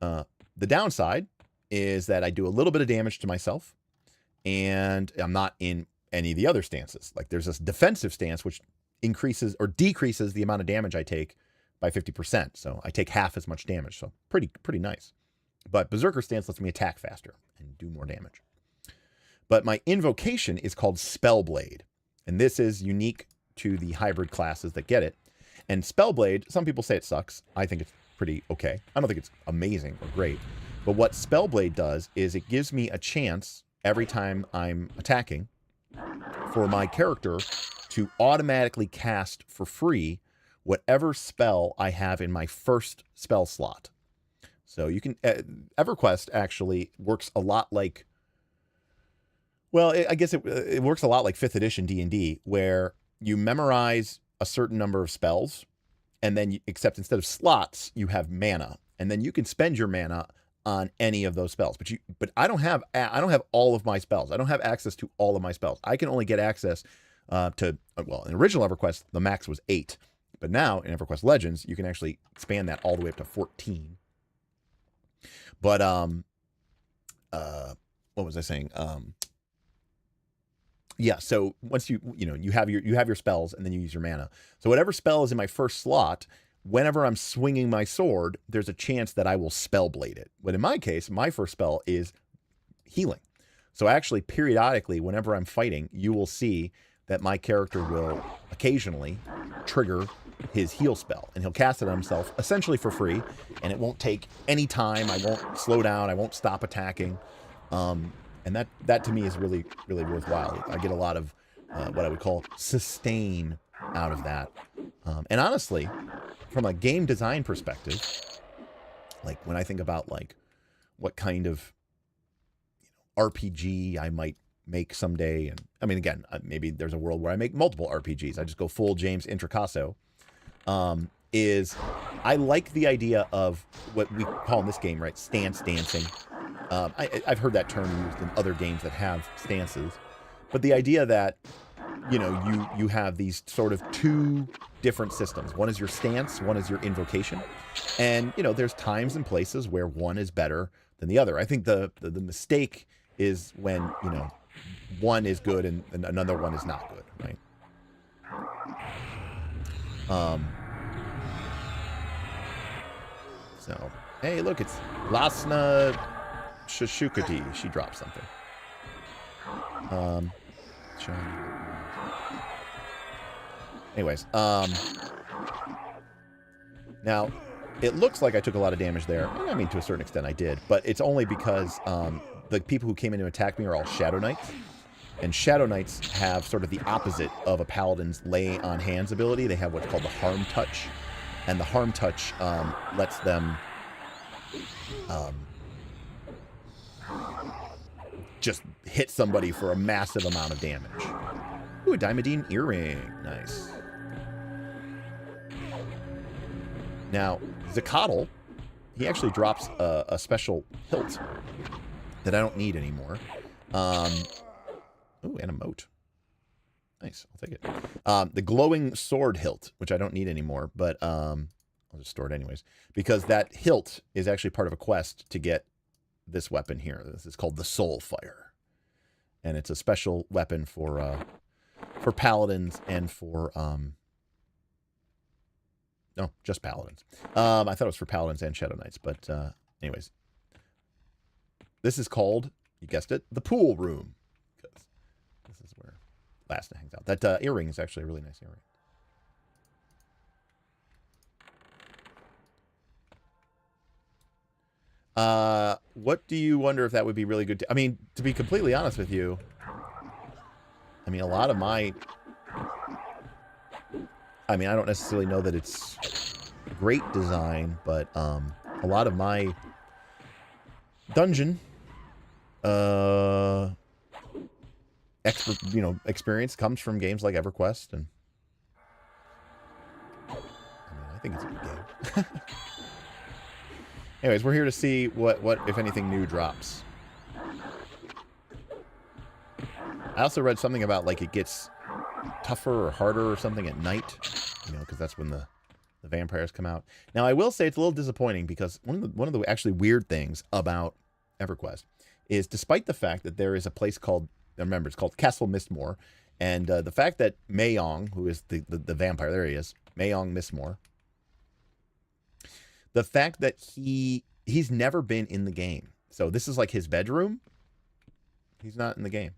The downside is that I do a little bit of damage to myself, and I'm not in any of the other stances. Like there's this defensive stance, which increases or decreases the amount of damage I take by 50%. So I take half as much damage. So pretty nice. But Berserker stance lets me attack faster and do more damage. But my invocation is called Spellblade. And this is unique to the hybrid classes that get it. And Spellblade, some people say it sucks. I think it's pretty okay. I don't think it's amazing or great. But what Spellblade does is it gives me a chance every time I'm attacking for my character to automatically cast for free whatever spell I have in my first spell slot. So you can... EverQuest actually works a lot like... Well, I guess it works a lot like 5th edition D&D, where you memorize a certain number of spells, and then, except instead of slots, you have mana. And then you can spend your mana on any of those spells. But I don't have all of my spells. I don't have access to all of my spells. I can only get access to... Well, in original EverQuest, the max was 8. But now, in EverQuest Legends, you can actually expand that all the way up to 14. But, what was I saying? Yeah, so once you have your spells, and then you use your mana. So whatever spell is in my first slot, whenever I'm swinging my sword, there's a chance that I will Spellblade it. But in my case, my first spell is healing. So actually, periodically, whenever I'm fighting, you will see that my character will occasionally trigger his heal spell, and he'll cast it on himself essentially for free, and it won't take any time. I won't slow down. I won't stop attacking. And that to me is really, really worthwhile. I get a lot of what I would call sustain out of that. And honestly, from a game design perspective, like when I think about like what kind of RPG I might make someday, and I mean, again, maybe there's a world where I make multiple RPGs. I just go full James Intricasso. Is I like the idea of what we call in this game, right? Stance dancing. I've heard that term used in other games that have stances, but the idea that, you have these sort of two different systems. One is your stance, one is your invocation. And, there's times and places where one is better than the other. I think the mistake is when, one is good and another one is not good, right? So, hey, look, it's Lasna Shashukati. She dropped something. Anyways, now, it looks like I took a lot of damage there. I mean, to a certain extent I did, but it's only because the people who came in to attack me are all Shadow Knights. And Shadow Knights have sort of the opposite of a Paladin's Lay on Hands ability. They have what's called the Harm Touch. And the Harm Touch lets them just hit somebody for a massive amount of damage. Ooh, a Diamondine earring. Nice. Now, Zakatl, he actually drops a special hilt that I don't need anymore. Ooh, and a moat. Nice, I'll take it. The glowing sword hilt, which I don't need anymore, but I'll just store it anyways. Because that hilt is actually part of a quest to get this weapon here. This is called the Soul Fire. and it's a special weapon for paladins and for no, just paladins. I thought it was for paladins and shadow knights, but anyways, this is called, you guessed it, the pool room, because this is where Lasna hangs out. That earring is actually a really nice earring. What do you wonder if that would be really good? I mean, to be completely honest with you, I mean, a lot of my, I mean, I don't necessarily know that it's great design, but a lot of my dungeon experience comes from games like Everquest, and I mean, I think it's a good game. Anyways, we're here to see what if anything new drops. I also read something about like it gets tougher or harder or something at night, you know, because that's when the vampires come out. Now, I will say it's a little disappointing because one of the actually weird things about Everquest is, despite the fact that there is a place called, remember, it's called Castle Mistmoore, and the fact that Mayong, who is the vampire, there he is, Mayong Mistmoore, the fact that he's never been in the game. So this is like his bedroom. He's not in the game.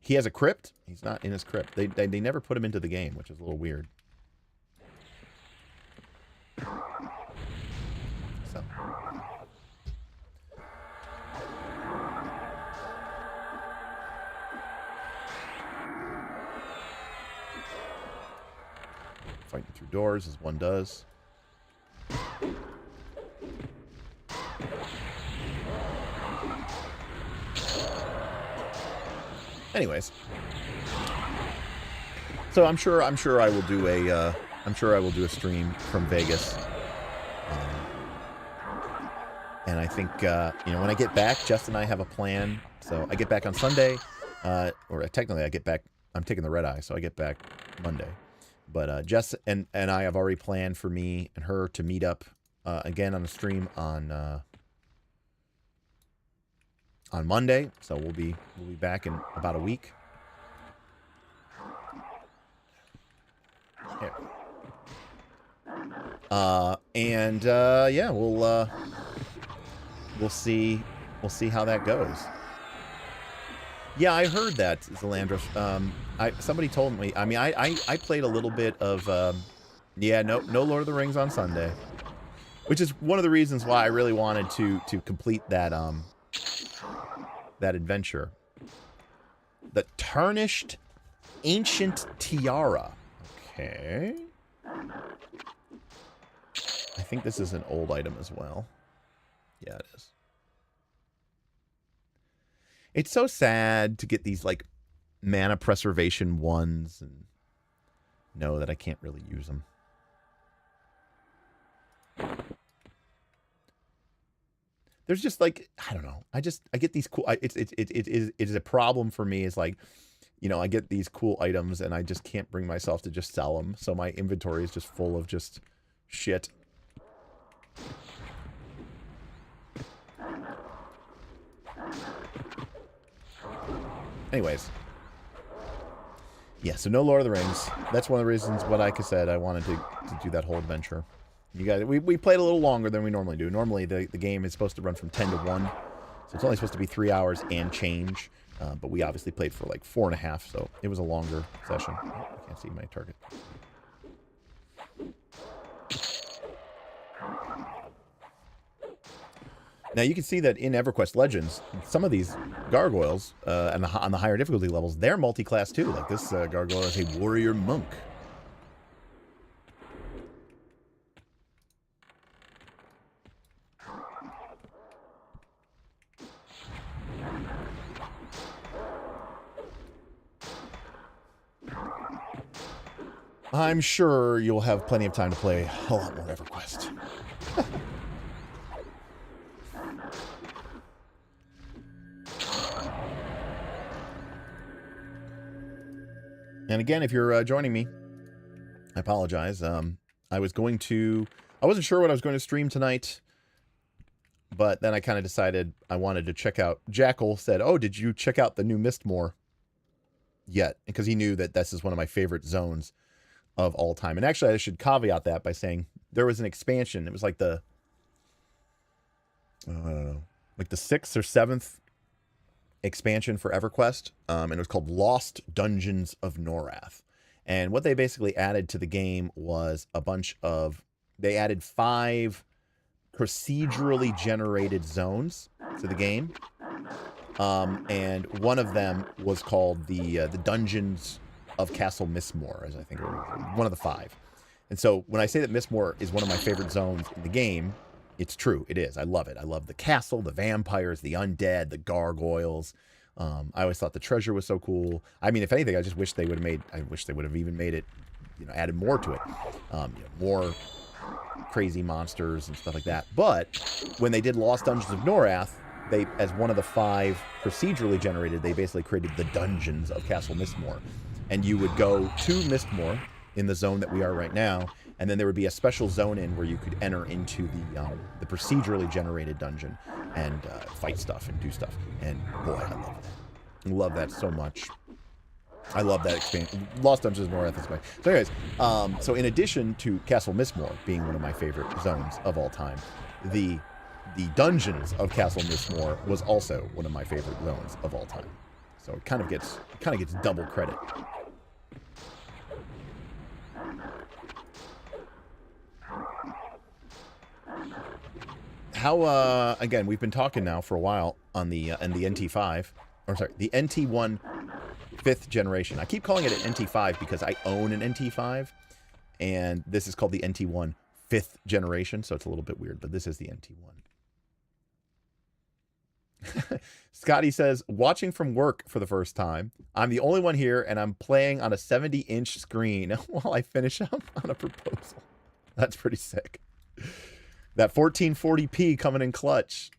He has a crypt. He's not in his crypt. They never put him into the game, which is a little weird. So. Fighting through doors as one does. Anyways, so I'm sure I will do a stream from Vegas, and I think you know, when I get back, Jess and I have a plan. So I get back on Sunday, or technically I get back. I'm taking the red eye, so I get back Monday. But Jess and I have already planned for me and her to meet up again on a stream on Monday. So we'll be back in about a week. Here. Yeah, we'll see how that goes. Yeah, I heard that, Zalandros. Somebody told me. I mean, I played a little bit of yeah, no Lord of the Rings on Sunday, which is one of the reasons why I really wanted to complete that that adventure. The Tarnished Ancient Tiara. Okay. I think this is an old item as well. Yeah, it is. It's so sad to get these, like, mana preservation ones and know that I can't really use them. There's just, like, I don't know. I get these cool, it is a problem for me. It's like, you know, I get these cool items and I just can't bring myself to just sell them. So my inventory is just full of just shit. Anyways. Yeah, so no Lord of the Rings. That's one of the reasons, like I said, I wanted to do that whole adventure. You guys, we played a little longer than we normally do. Normally, the game is supposed to run from 10 to 1. So it's only supposed to be 3 hours and change. But we obviously played for like 4.5, so it was a longer session. Oh, I can't see my target. Now you can see that in Everquest Legends, some of these gargoyles on the higher difficulty levels, they're multi-class too. Like this gargoyle is a warrior monk. I'm sure you'll have plenty of time to play a lot more Everquest. And again, if you're joining me, I apologize. I wasn't sure what I was going to stream tonight. But then I kind of decided I wanted to check out. Jackal said, "Oh, did you check out the new Mistmoore yet?" Because he knew that this is one of my favorite zones of all time. And actually, I should caveat that by saying there was an expansion. It was like the, I don't know, like the 6th or 7th expansion for Everquest, and it was called Lost Dungeons of Norath. And what they basically added to the game was a bunch of, they added 5 procedurally generated zones to the game. And one of them was called the Dungeons of Castle Mistmoore, as I think it was, one of the 5. And so when I say that Mistmoore is one of my favorite zones in the game, it's true. It is. I love it. I love the castle, the vampires, the undead, the gargoyles. I always thought the treasure was so cool. I mean, if anything, I just wish they would have made, I wish they would have even made it, added more to it. More crazy monsters and stuff like that. But when they did Lost Dungeons of Norath, they, as one of the 5 procedurally generated, they basically created the Dungeons of Castle Mistmoore. And you would go to Mistmoore in the zone that we are right now, and then there would be a special zone in where you could enter into the procedurally generated dungeon and fight stuff and do stuff. And boy, I love that. I love that so much. I love that expansion. Lost Dungeons of Norath is my... So anyways, so in addition to Castle Mistmoore being one of my favorite zones of all time, the Dungeons of Castle Mistmoore was also one of my favorite zones of all time. So it kind of gets double credit. How again, we've been talking now for a while on the NT5, or sorry, the NT1 5th generation. I keep calling it an NT5 because I own an NT5, and this is called the NT1 5th generation, so it's a little bit weird, but this is the NT1. Scotty says, watching from work for the first time. I'm the only one here, and I'm playing on a 70-inch screen while I finish up on a proposal. That's pretty sick. That 1440p coming in clutch.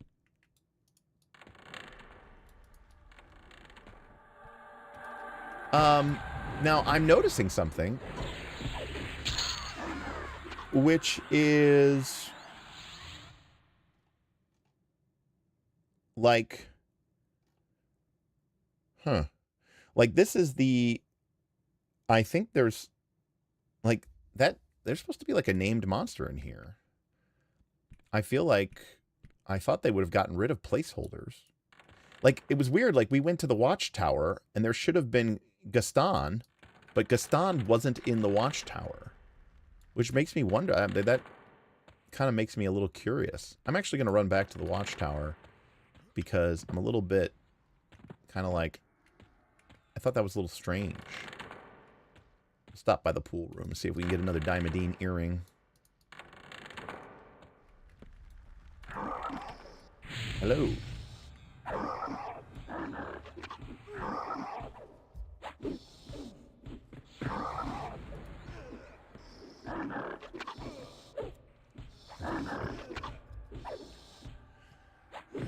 Now I'm noticing something, which is like, like this is the, I think there's like that, there's supposed to be like a named monster in here. I feel like I thought they would have gotten rid of placeholders. Like, it was weird. Like, we went to the watchtower, and there should have been Gaston, but Gaston wasn't in the watchtower, which makes me wonder. That kind of makes me a little curious. I'm actually going to run back to the watchtower because I'm a little bit kind of like, I thought that was a little strange. Stop by the pool room and see if we can get another Diamondine earring. Hello. I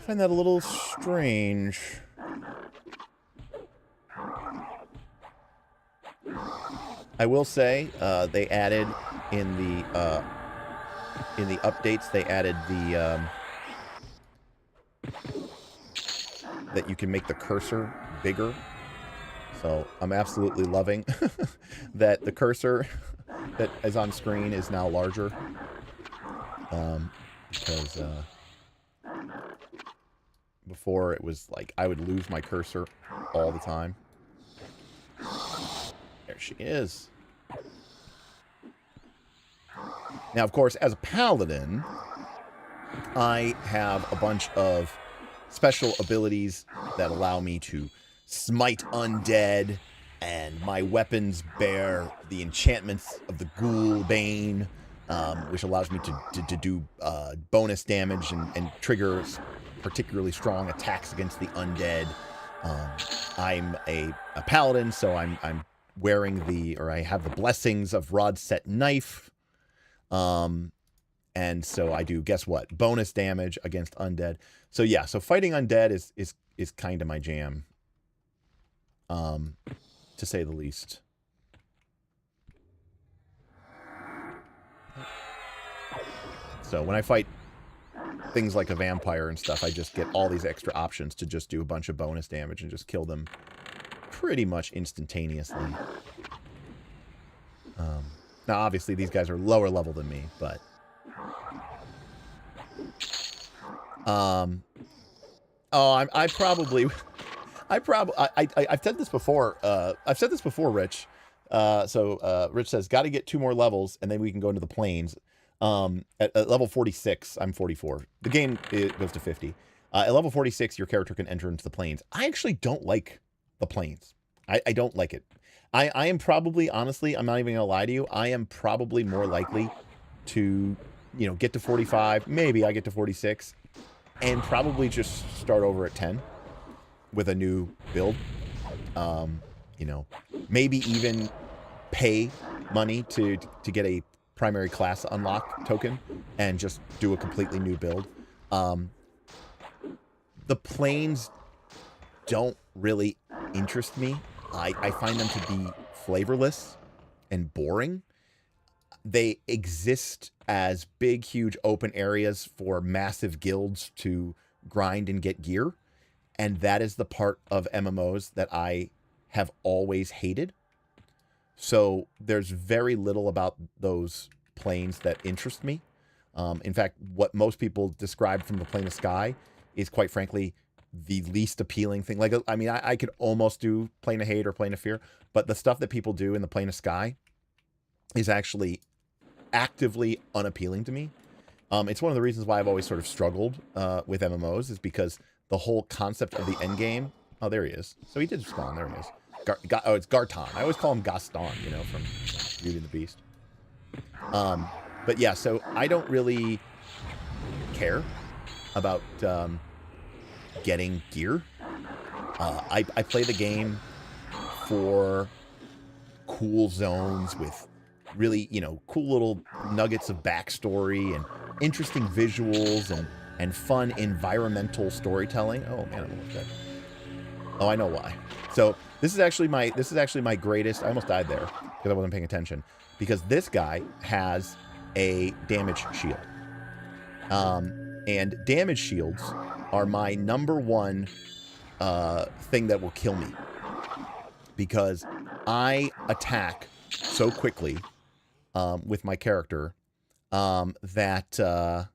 find that a little strange. I will say they added in the updates, they added the that you can make the cursor bigger. So I'm absolutely loving that the cursor that is on screen is now larger. Because before it was like I would lose my cursor all the time. There she is. Now, of course, as a paladin, I have a bunch of special abilities that allow me to smite undead, and my weapons bear the enchantments of the Ghoul Bane, which allows me to do bonus damage and trigger particularly strong attacks against the undead. I'm a paladin, so I'm wearing I have the blessings of Rod Set Knife. And so I do, guess what? Bonus damage against undead. So yeah, so fighting undead is kind of my jam. To say the least. So when I fight things like a vampire and stuff, I just get all these extra options to just do a bunch of bonus damage and just kill them pretty much instantaneously. Now, obviously, these guys are lower level than me, but... I've said this before. I've said this before, Rich. Rich says, got to get 2 more levels, and then we can go into the plains. At level 46, I'm 44. The game, it goes to 50. At level 46, your character can enter into the plains. I actually don't like the plains. I don't like it. I am probably, honestly, I'm not even going to lie to you, I am probably more likely to, you know, get to 45. Maybe I get to 46. And probably just start over at 10 with a new build. You know, maybe even pay money to get a primary class unlock token and just do a completely new build. The planes don't really interest me. I find them to be flavorless and boring. They exist as big, huge open areas for massive guilds to grind and get gear. And that is the part of MMOs that I have always hated. So there's very little about those planes that interest me. In fact, what most people describe from the Plane of Sky is, quite frankly, the least appealing thing. Like, I mean, I could almost do Plane of Hate or Plane of Fear, but the stuff that people do in the Plane of Sky is actually actively unappealing to me. It's one of the reasons why I've always sort of struggled with MMOs, is because the whole concept of the end game. Oh, there he is. So he did spawn. There he is. It's Garton. I always call him Gaston, you know, from Beauty and the Beast. But yeah, so I don't really care about getting gear. I play the game for cool zones with really, you know, cool little nuggets of backstory and interesting visuals and fun environmental storytelling. Oh man, I'm almost dead. Oh, I know why. So this is actually my greatest. I almost died there because I wasn't paying attention, because this guy has a damage shield. And damage shields are my #1 thing that will kill me, because I attack so quickly with my character that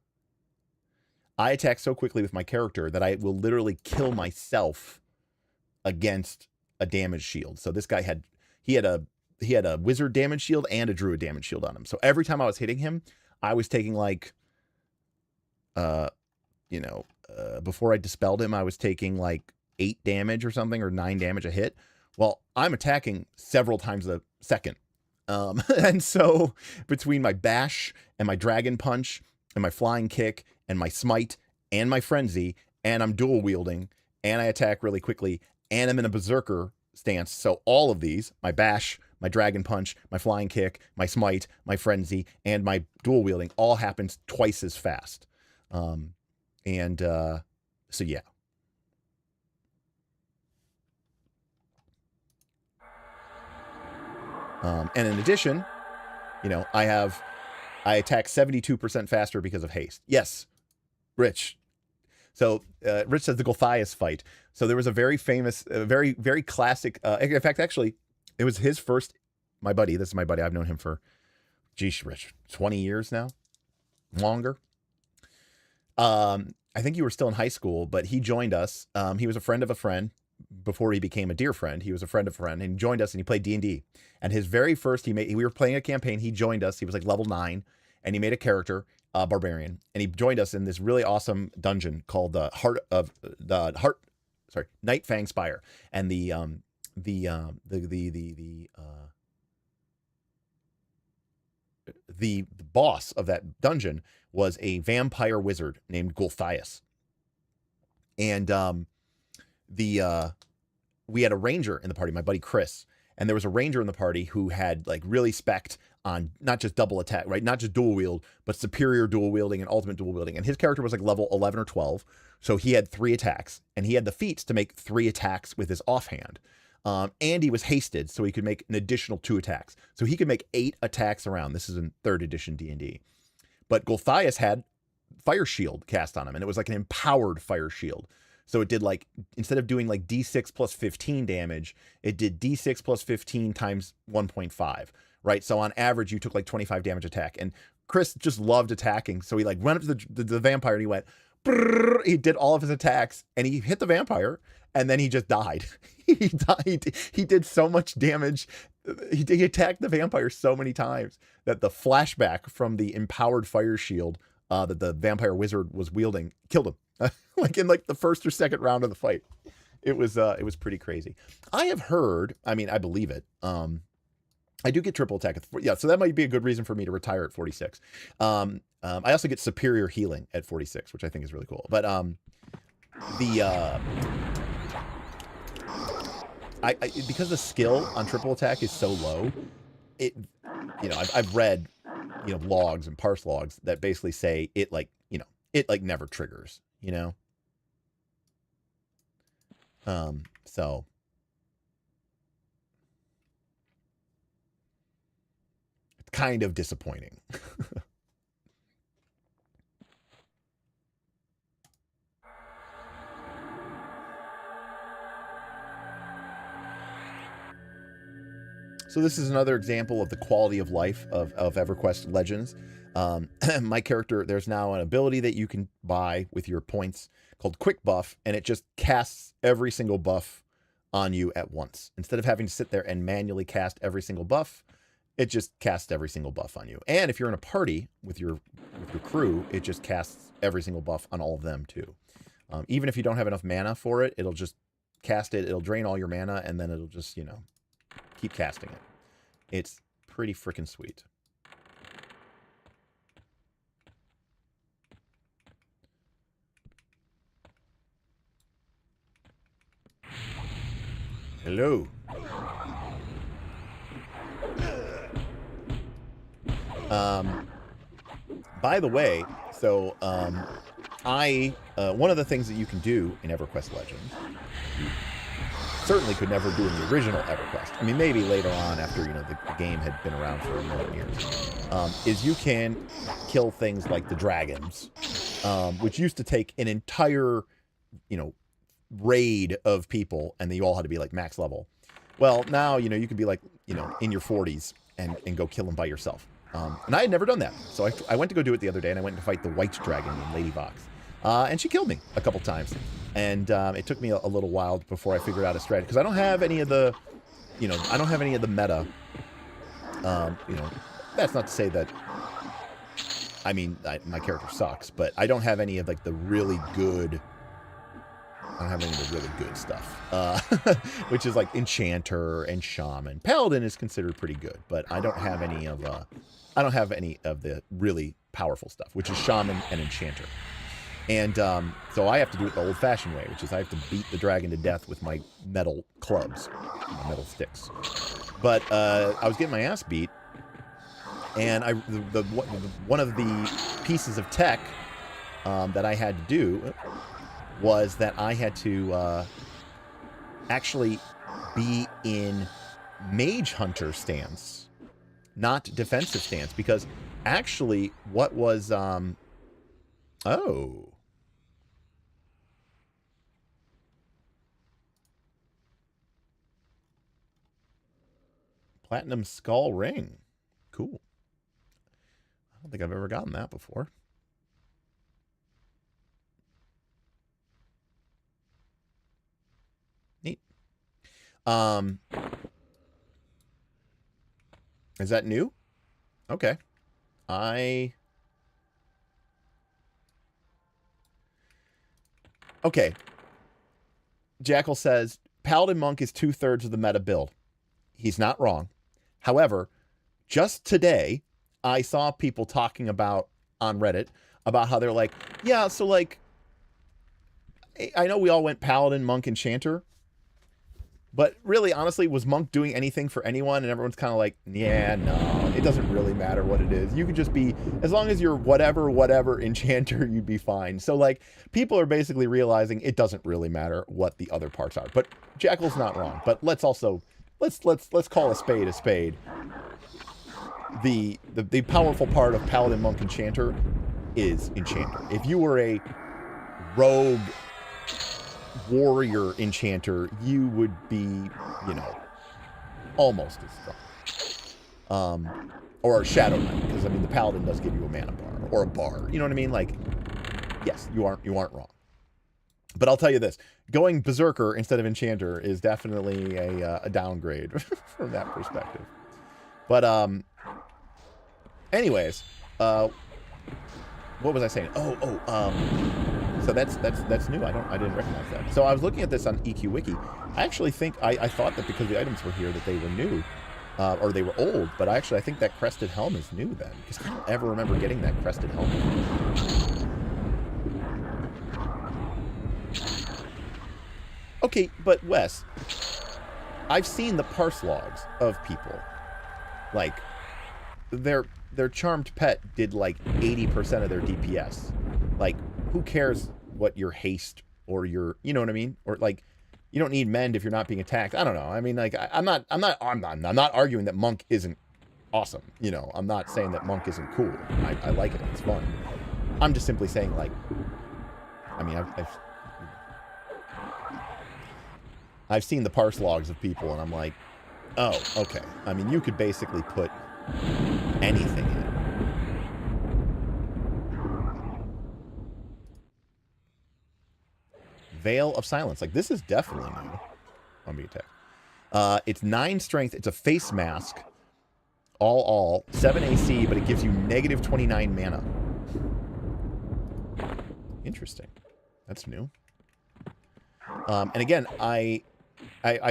I will literally kill myself against a damage shield. So this guy had a wizard damage shield and a druid damage shield on him. So every time I was hitting him, I was taking like before I dispelled him, I was taking like 8 damage or something, or 9 damage a hit. Well, I'm attacking several times a second. And so between my bash and my dragon punch and my flying kick and my smite and my frenzy, and I'm dual wielding, and I attack really quickly, and I'm in a berserker stance. So all of these, my bash, my dragon punch, my flying kick, my smite, my frenzy, and my dual wielding, all happens twice as fast. So yeah. And in addition, you know, I attack 72% faster because of haste. Yes, Rich. So Rich says the Gulthias fight. So there was a very famous, very, very classic. In fact, actually, it was his first. My buddy. This is my buddy. I've known him for, geez, Rich, 20 years now, longer. I think you were still in high school, but he joined us. He was a friend of a friend before he became a dear friend. He was a friend of a friend, and he joined us, and he played D&D. And his very first, we were playing a campaign. He joined us. He was like level 9, and he made a character, barbarian, and he joined us in this really awesome dungeon called the Night Fang Spire. And the boss of that dungeon was a vampire wizard named Gulthias. And we had a ranger in the party, my buddy Chris, and there was a ranger in the party who had like really spec'd on not just double attack, right? Not just dual wield, but superior dual wielding and ultimate dual wielding. And his character was like level 11 or 12. So he had 3 attacks, and he had the feats to make 3 attacks with his offhand. And he was hasted, so he could make an additional 2 attacks. So he could make 8 attacks around. This is in 3rd edition D&D. But Gulthias had fire shield cast on him, and it was like an empowered fire shield. So it did like, instead of doing like D6 plus 15 damage, it did D6 plus 15 times 1.5, right? So on average, you took like 25 damage attack. And Chris just loved attacking. So he like went up to the vampire and he went, brrr, he did all of his attacks and he hit the vampire and then he just died. He died. He did so much damage. He attacked the vampire so many times that the flashback from the empowered fire shield that the vampire wizard was wielding killed him. Like in like the first or second round of the fight. It was pretty crazy. I have heard, I mean, I believe it. I do get triple attack. Yeah, so that might be a good reason for me to retire at 46. I also get superior healing at 46, which I think is really cool. But because the skill on triple attack is so low, it, you know, I've read, you know, logs and parse logs that basically say it like, you know, it like never triggers, you know? So it's kind of disappointing. So this is another example of the quality of life of Everquest Legends. My character, there's now an ability that you can buy with your points called Quick Buff, and it just casts every single buff on you at once. Instead of having to sit there and manually cast every single buff, it just casts every single buff on you. And if you're in a party with your crew, it just casts every single buff on all of them too. Even if you don't have enough mana for it, it'll just cast it, it'll drain all your mana, and then it'll just, you know, keep casting it. It's pretty freaking sweet. Hello. By the way, so one of the things that you can do in Everquest Legends, you certainly could never do in the original Everquest. I mean, maybe later on after, you know, the game had been around for a million years, is you can kill things like the dragons, which used to take an entire, you know, raid of people, and you all had to be like max level. Well, now, you know, you could be like, you know, in your 40s and go kill them by yourself. And I had never done that. So I went to go do it the other day, and I went to fight the white dragon in Lady Vox. And she killed me a couple times. And it took me a little while before I figured out a strategy. Because I don't have any of the, you know, I don't have any of the meta. You know, that's not to say that, I mean, my character sucks, but I don't have any of like the really good, I don't have any of the really good stuff, which is like Enchanter and Shaman. Paladin is considered pretty good, but I don't have any of the really powerful stuff, which is Shaman and Enchanter. And so I have to do it the old-fashioned way, which is I have to beat the dragon to death with my metal clubs, my metal sticks. But I was getting my ass beat, and one of the pieces of tech that I had to do was that I had to actually be in Mage Hunter stance, not defensive stance, because actually what was... Oh. Platinum Skull Ring. Cool. I don't think I've ever gotten that before. Neat. Is that new? Okay. Okay. Jackal says, Paladin Monk is 2/3 of the meta build. He's not wrong. However, just today, I saw people talking about, on Reddit, about how they're like, yeah, so like, I know we all went Paladin, Monk, Enchanter, but really, honestly, was Monk doing anything for anyone? And everyone's kind of like, yeah, no, it doesn't really matter what it is. You could just be, as long as you're whatever Enchanter, you'd be fine. So like, people are basically realizing it doesn't really matter what the other parts are. But Jackal's not wrong. But let's also, let's call a spade a spade. The powerful part of Paladin, Monk, Enchanter is enchanter. If you were a rogue warrior enchanter, you would be, you know, almost as strong. Or a shadow knight, because I mean the paladin does give you a mana bar or a bar. You know what I mean? Like, yes, you aren't wrong. But I'll tell you this: going berserker instead of enchanter is definitely a downgrade from that perspective. But anyways, what was I saying? So that's new. I didn't recognize that. So I was looking at this on EQ Wiki. I actually think I thought that because the items were here that they were new, or they were old. But I think that crested helm is new then, because I don't ever remember getting that crested helm. Okay, but Wes, I've seen the parse logs of people. Like, their charmed pet did like 80% of their DPS. Like, who cares what your haste or your, you know what I mean? Or like, you don't need mend if you're not being attacked. I don't know. I mean, like, I'm not arguing that monk isn't awesome. You know, I'm not saying that monk isn't cool. I like it. It's fun. I'm just simply saying, like, I mean, I've seen the parse logs of people, and I'm like, oh, okay. I mean, you could basically put anything in. Veil of Silence. Like, this is definitely new on being attacked. It's 9 strength. It's a face mask. All. 7 AC, but it gives you negative 29 mana. Interesting. That's new. And again, I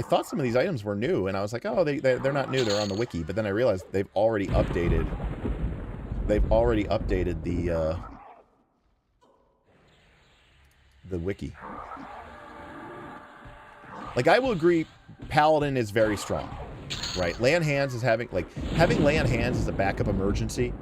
thought some of these items were new, and I was like, oh, they're not new. They're on the wiki. But then I realized they've already updated. They've already updated the wiki. Like, I will agree, Paladin is very strong, right? Lay on Hands is having Lay on Hands as a backup emergency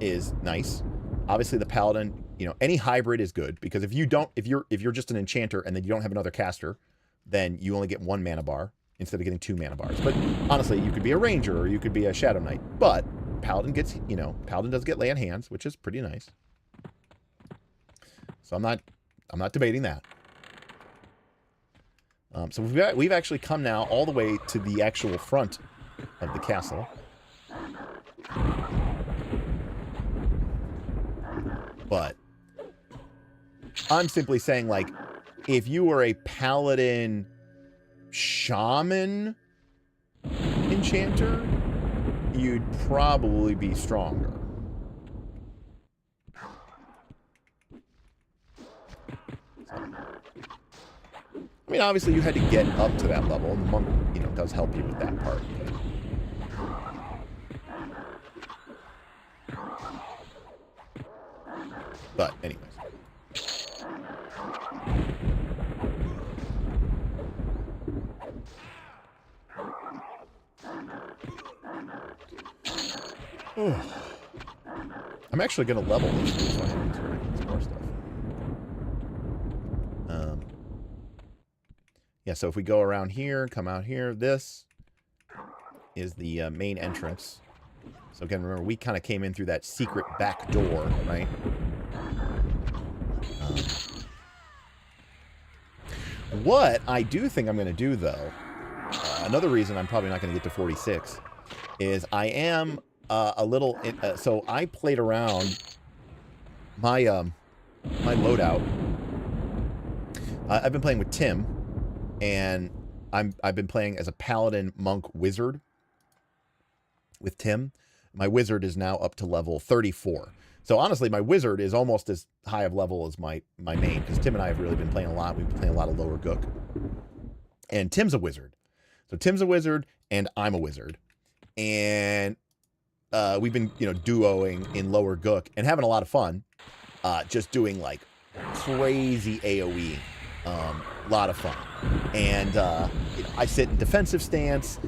is nice. Obviously, the Paladin, you know, any hybrid is good, because if you're just an enchanter and then you don't have another caster, then you only get 1 mana bar instead of getting 2 mana bars. But honestly, you could be a ranger or you could be a shadow knight. But Paladin gets, you know, Paladin does get Lay on Hands, which is pretty nice. So I'm not debating that. So we've actually come now all the way to the actual front of the castle. But I'm simply saying, like, if you were a paladin shaman enchanter, you'd probably be stronger. I mean, obviously, you had to get up to that level, and the monk, you know, does help you with that part. But anyways. I'm actually going to level this so I have some more stuff. Yeah, so if we go around here, come out here, this is the main entrance. So again, remember, we kind of came in through that secret back door, right? What I do think I'm going to do, though, another reason I'm probably not going to get to 46, is I am a little... so I played around my my loadout. I've been playing with Tim, and I've been playing as a paladin monk wizard with Tim. My wizard is now up to level 34. So honestly, my wizard is almost as high of level as my main, because Tim and I have really been playing a lot. We've been playing a lot of lower gook. And Tim's a wizard. So Tim's a wizard, and I'm a wizard. And we've been, you know, duoing in lower gook and having a lot of fun. Just doing, like, crazy AoE. A lot of fun. And you know, I sit in defensive stance,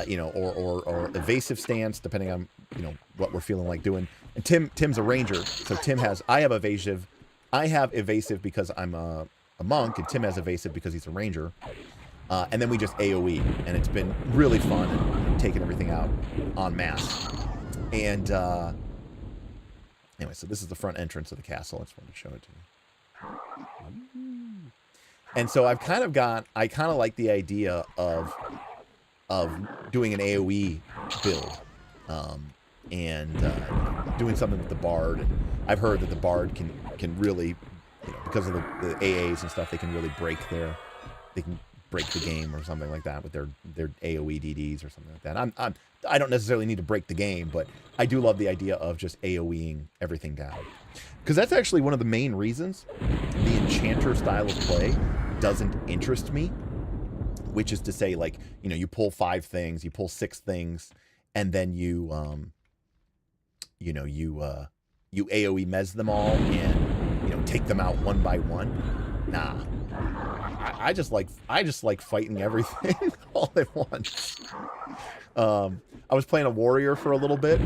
you know, or evasive stance, depending on, you know, what we're feeling like doing. And Tim's a ranger, so I have evasive because I'm a monk, and Tim has evasive because he's a ranger. And then we just AoE, and it's been really fun and taking everything out en masse. And Anyway, so this is the front entrance of the castle. I just wanted to show it to you. And so I kind of like the idea of doing an AoE build, and doing something with the bard. I've heard that the bard can really, because of the AAs and stuff, they can really break the game or something like that with their AoE DDs or something like that. I don't necessarily need to break the game, but I do love the idea of just AoEing everything down, because that's actually one of the main reasons the enchanter style of play doesn't interest me. Which is to say, like, you pull 5 things, you pull 6 things, and then you AoE mez them all and take them out one by one. Nah, I just like fighting everything all at once. I was playing a warrior for a little bit,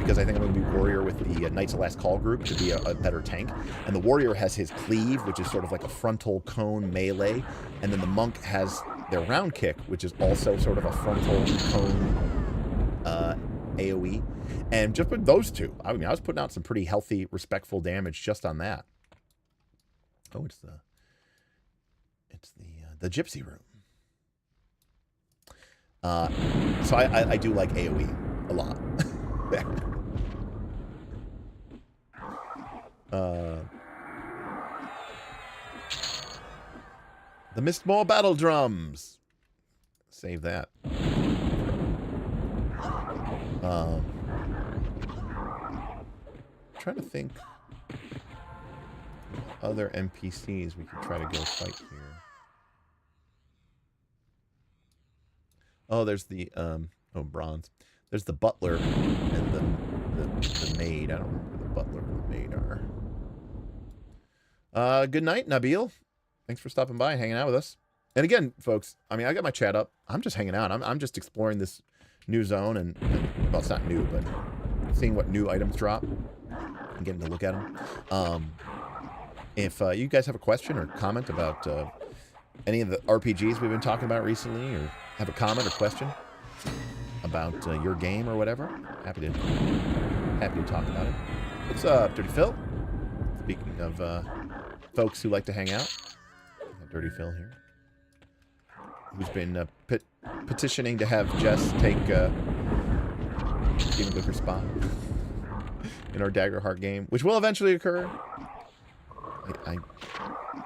because I think I'm going to be warrior with the Knights of Last Call group to be a better tank. And the warrior has his cleave, which is sort of like a frontal cone melee, and then the monk has their round kick, which is also sort of a frontal cone AoE. And just with those two, I was putting out some pretty healthy, respectful damage just on that. Oh, it's the gypsy room. So I do like AoE a lot. The Mistmoore battle drums. Save that. Trying to think other NPCs we could try to go fight here. Oh, there's the bronze. There's the butler and the maid. I don't remember who the butler and the maid are. Good night, Nabil. Thanks for stopping by and hanging out with us. And again, folks, I got my chat up. I'm just hanging out. I'm just exploring this new zone and well, it's not new, but seeing what new items drop and getting to look at them. If you guys have a question or comment about any of the RPGs we've been talking about recently, or have a comment or question about your game or whatever, happy to talk about it. What's up, Dirty Phil? Speaking of folks who like to hang out, Dirty Phil here, who's been petitioning to have Jess take Steven Booker's spot in our Daggerheart game, which will eventually occur.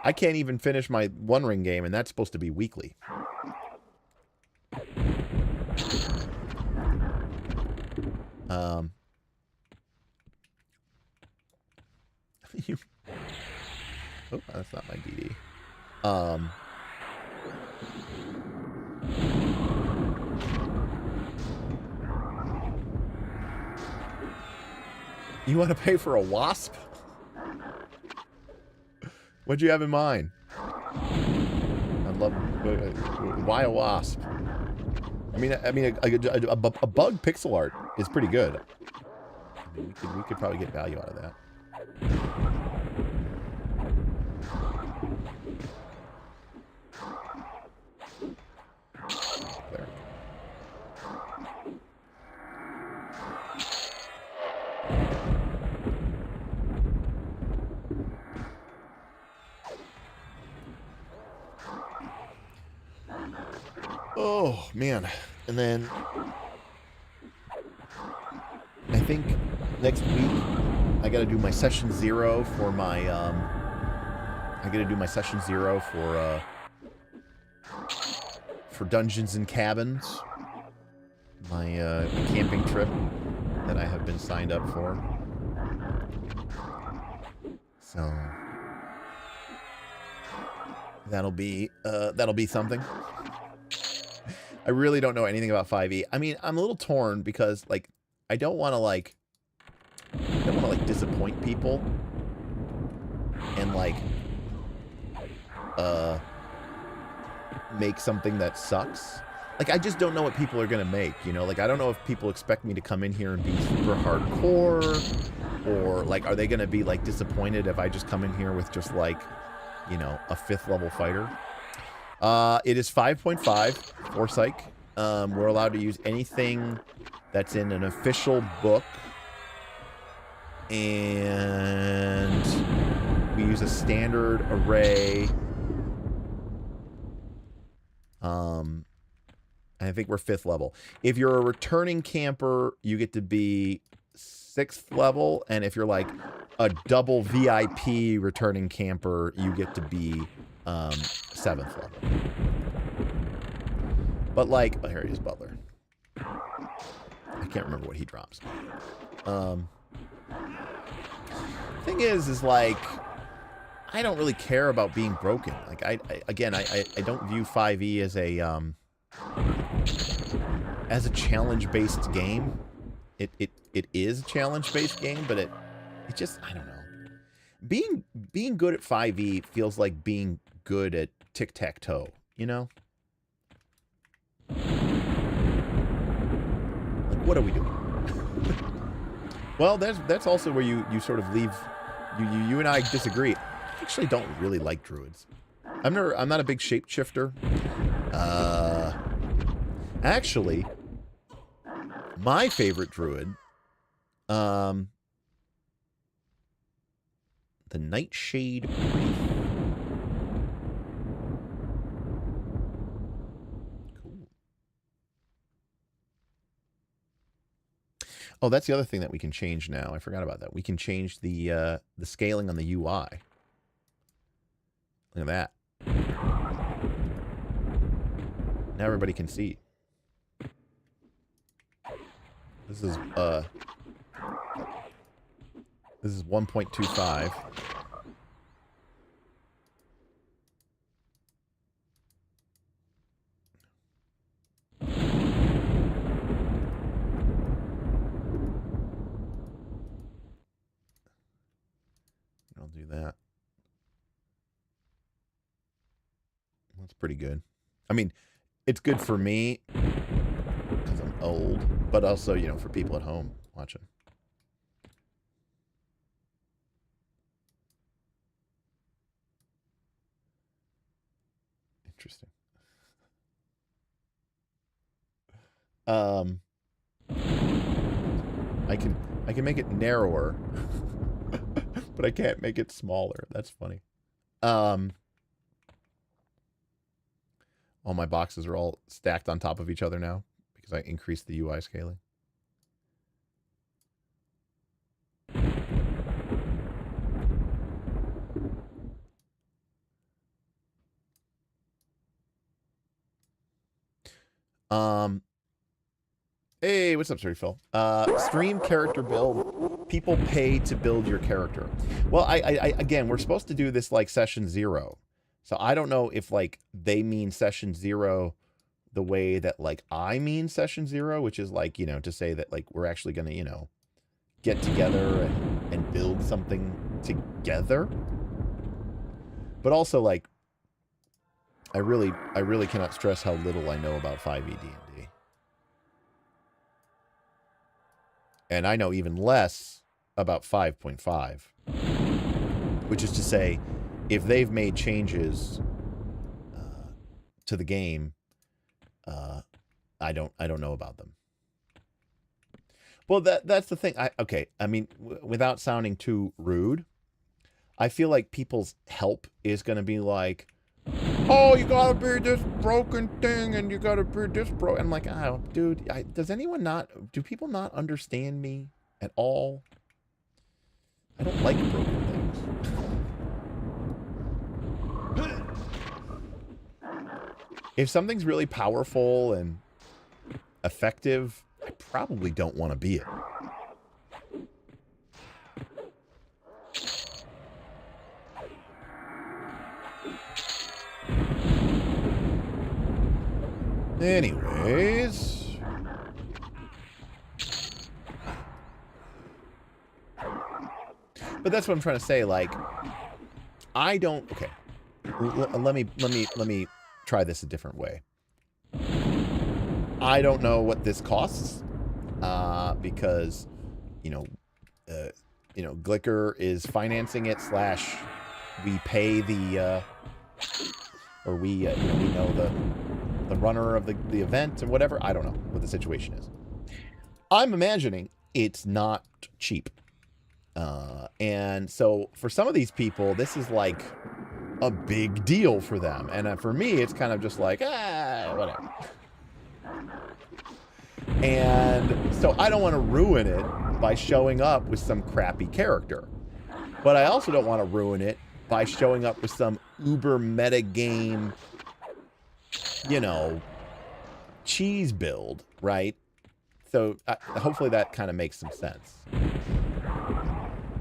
I can't even finish my One Ring game, and that's supposed to be weekly. Oh, that's not my DD. You want to pay for a wasp? What'd you have in mind? I love. Why a wasp? I mean, a bug pixel art is pretty good. I mean, we could probably get value out of that. There. Oh, man. And then I think next week I got to do my session 0 for my I got to do my session 0 for Dungeons and Cabins. My camping trip that I have been signed up for. So that'll be something. I really don't know anything about 5e. I mean, I'm a little torn because, like, I don't want to disappoint people and make something that sucks. Like, I just don't know what people are gonna make, you know? Like, I don't know if people expect me to come in here and be super hardcore, or like, are they gonna be like disappointed if I just come in here with just like, you know, a 5th level fighter? It is 5.5 for Psych. We're allowed to use anything that's in an official book And we use a standard array. I think we're 5th level. If you're a returning camper, you get to be 6th level. And if you're like a double VIP returning camper, you get to be 7th level. But like, oh, here it is, Butler. I can't remember what he drops. Thing is like, I don't really care about being broken. Like, I don't view 5e as a challenge-based game. It is a challenge-based game, but it just, I don't know. Being good at 5e feels like being good at tic-tac-toe, you know? Like, what are we doing? Well, that's also where you sort of leave. You and I disagree. I actually don't really like druids. I'm not a big shapeshifter. Actually, my favorite druid, the Nightshade Wraith. Cool. Oh, that's the other thing that we can change now. I forgot about that. We can change the scaling on the UI. Look at that. Now everybody can see. This is 1.25. I'll do that. That's pretty good. I mean, it's good for me because I'm old, but also, you know, for people at home watching. Interesting. I can make it narrower, but I can't make it smaller. That's funny. All my boxes are all stacked on top of each other now because I increased the UI scaling. Hey, what's up, sorry, Phil? Stream character build. People pay to build your character. Well, again, we're supposed to do this like session 0. So I don't know if like they mean session 0 the way that like I mean session 0, which is like, you know, to say that like we're actually going to, you know, get together and build something together. But also like I really cannot stress how little I know about 5e D&D. And I know even less about 5.5, which is to say, if they've made changes to the game, I don't know about them. Well, that's the thing. I mean, without sounding too rude, I feel like people's help is going to be like, oh, you gotta be this broken thing, and you gotta be this broken. I'm like, oh, dude, do people not understand me at all? I don't like broken things. If something's really powerful and effective, I probably don't want to be it. Anyways. But that's what I'm trying to say, like, I don't, okay. Let me try this a different way. I don't know what this costs, because, you know, Glicker is financing it / we pay the, or we know the runner of the event and whatever. I don't know what the situation is. I'm imagining it's not cheap. And so for some of these people, this is like a big deal for them. And for me, it's kind of just like, whatever. And so I don't want to ruin it by showing up with some crappy character. But I also don't want to ruin it by showing up with some uber meta game, you know, cheese build, right? So hopefully that kind of makes some sense.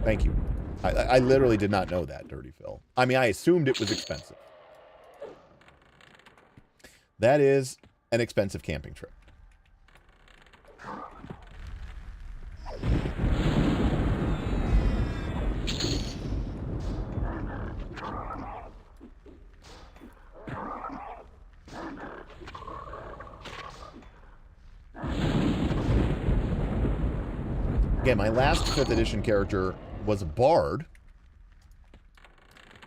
Thank you. I literally did not know that, Dirty Phil. I mean, I assumed it was expensive. That is an expensive camping trip. Again, my last 5th edition character was a bard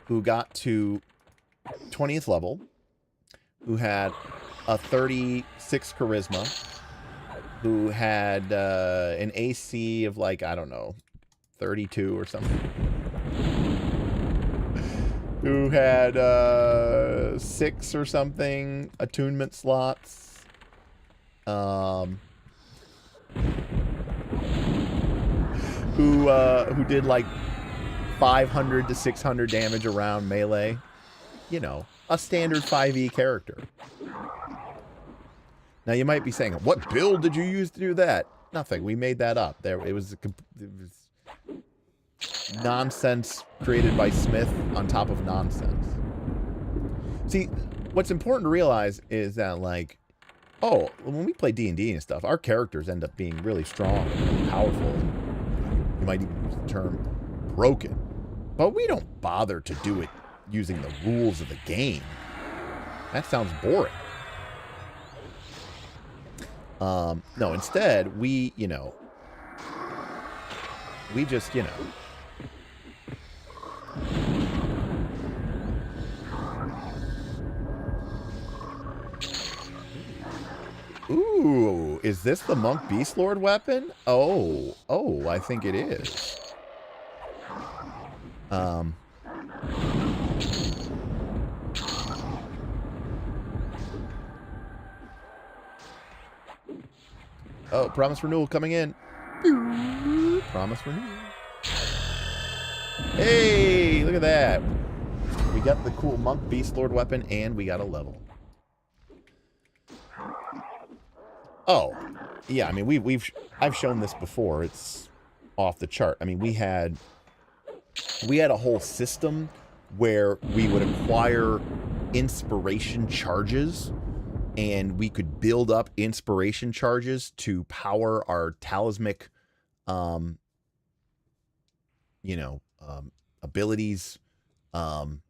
who got to 20th level, who had a 36 charisma, who had an AC of like, I don't know, 32 or something. Who had 6 or something attunement slots. Who did like 500 to 600 damage around melee. You know, a standard 5e character. Now you might be saying, what build did you use to do that? Nothing. We made that up. It was nonsense created by Smith on top of nonsense. See, what's important to realize is that, like, oh, when we play D&D and stuff, our characters end up being really strong and really powerful. You might even use the term broken. But we don't bother to do it using the rules of the game. That sounds boring. No, instead, we just, Ooh, is this the Monk Beast Lord weapon? Oh, I think it is. Oh, promise renewal coming in. Promise renewal. Hey, look at that. We got the cool Monk Beast Lord weapon, and we got a level. Oh, yeah. I mean, I've shown this before. It's off the chart. I mean, we had a whole system where we would acquire inspiration charges, and we could build up inspiration charges to power our talismanic, abilities, and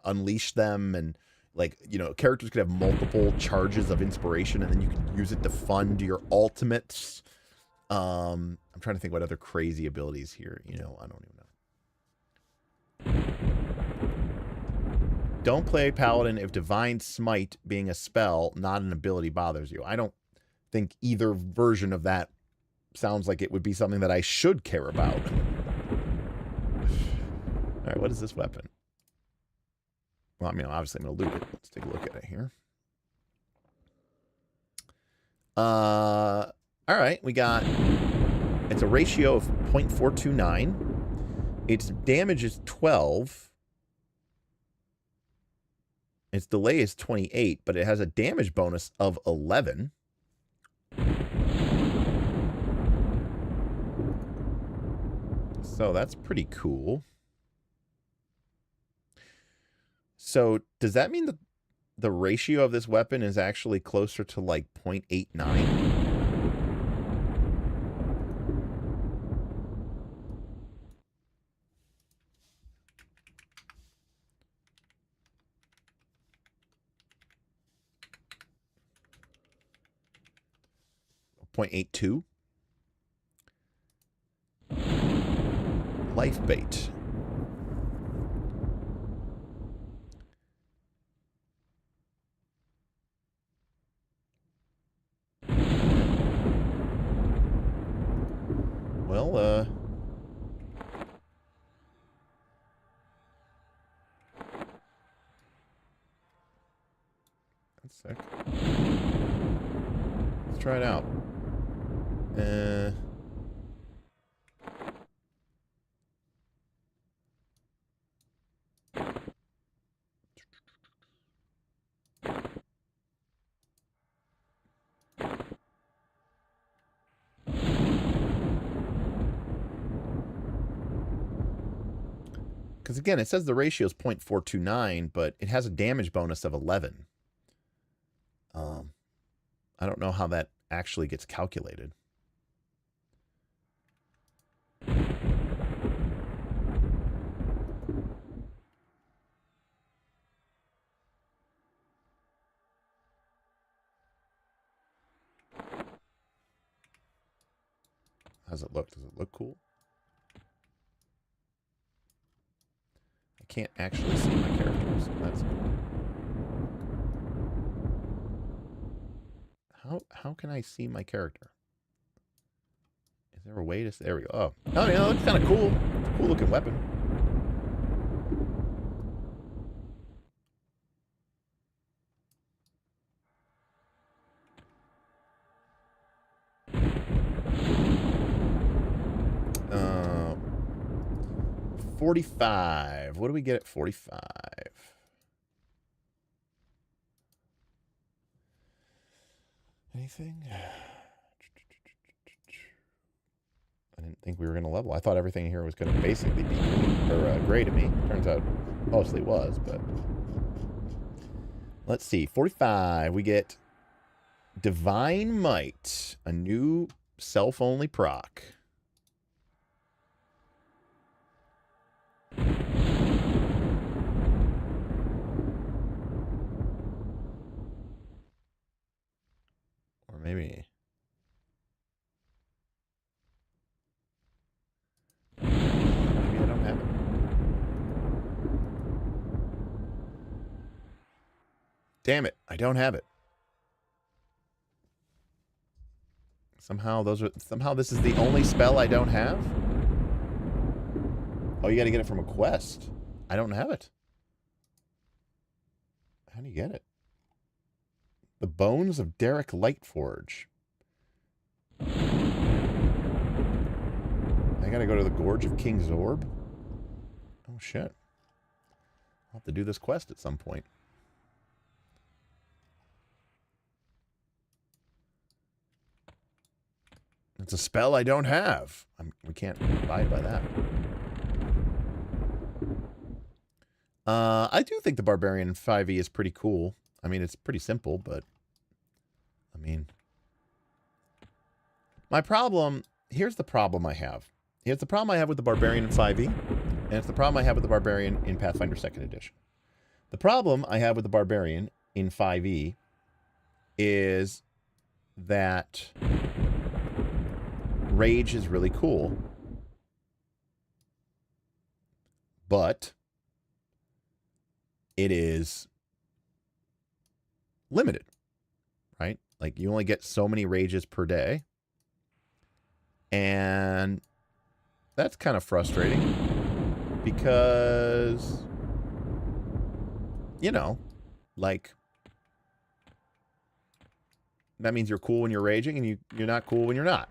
unleash them. And, like, characters could have multiple charges of inspiration, and then you could use it to fund your ultimates. I'm trying to think what other crazy abilities here. I don't even know. Don't play Paladin if Divine Smite being a spell, not an ability, bothers you. I don't think either version of that sounds like it would be something that I should care about. All right, what is this weapon? Well, I mean, obviously I'm going to loot it. Let's take a look at it here. All right, we got... It's a ratio of 0.429. Its damage is 12. Its delay is 28, but it has a damage bonus of 11. So that's pretty cool. So does that mean that the ratio of this weapon is actually closer to like 0.89? .82. Life bait. Well, Sick. Let's try it out. Because again, it says the ratio is 0.429, but it has a damage bonus of 11. I don't know how that actually gets calculated. How's it look? Does it look cool? I can't actually see my characters. That's cool. How can I see my character? Is there a way to... There we go. Oh, yeah, that looks kind of cool. It's a cool looking weapon. Uh, 45. What do we get at 45? Anything? I didn't think we were going to level. I thought everything here was going to basically be gray to me. Turns out mostly was, but... Let's see. 45. We get Divine Might. A new self-only proc. Or maybe... Maybe I don't have it. Damn it, I don't have it. Somehow this is the only spell I don't have? Oh, you gotta get it from a quest. I don't have it. How do you get it? The Bones of Derek Lightforge. I gotta go to the Gorge of King Zorb? Oh, shit. I'll have to do this quest at some point. It's a spell I don't have. We can't abide by that. I do think the Barbarian in 5e is pretty cool. I mean, it's pretty simple, but... I mean... My problem... Here's the problem I have. Here's the problem I have with the Barbarian in 5e, and it's the problem I have with the Barbarian in Pathfinder 2nd Edition. The problem I have with the Barbarian in 5e is that Rage is really cool, but it is limited, right? Like, you only get so many rages per day, and that's kind of frustrating because, you know, like, that means you're cool when you're raging and you're not cool when you're not.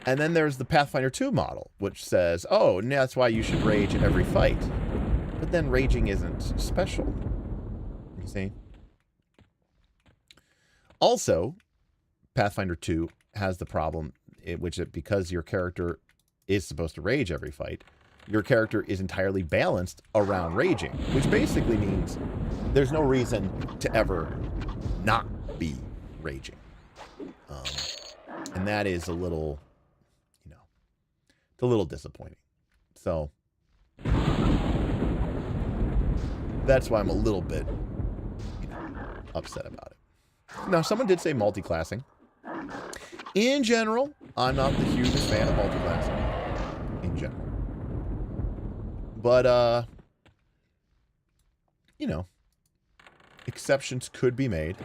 And then there's the Pathfinder 2 model, which says, oh, that's why you should rage in every fight. But then raging isn't special. You see? Also, Pathfinder 2 has the problem, because your character is supposed to rage every fight, your character is entirely balanced around raging, which basically means there's no reason to ever not be raging. And that is a little, you know, it's a little disappointing. So that's why I'm a little bit, you know, upset about it. Now, someone did say multi-classing. In general, I'm not the hugest fan of multi-classing. In general. But, you know, exceptions could be made.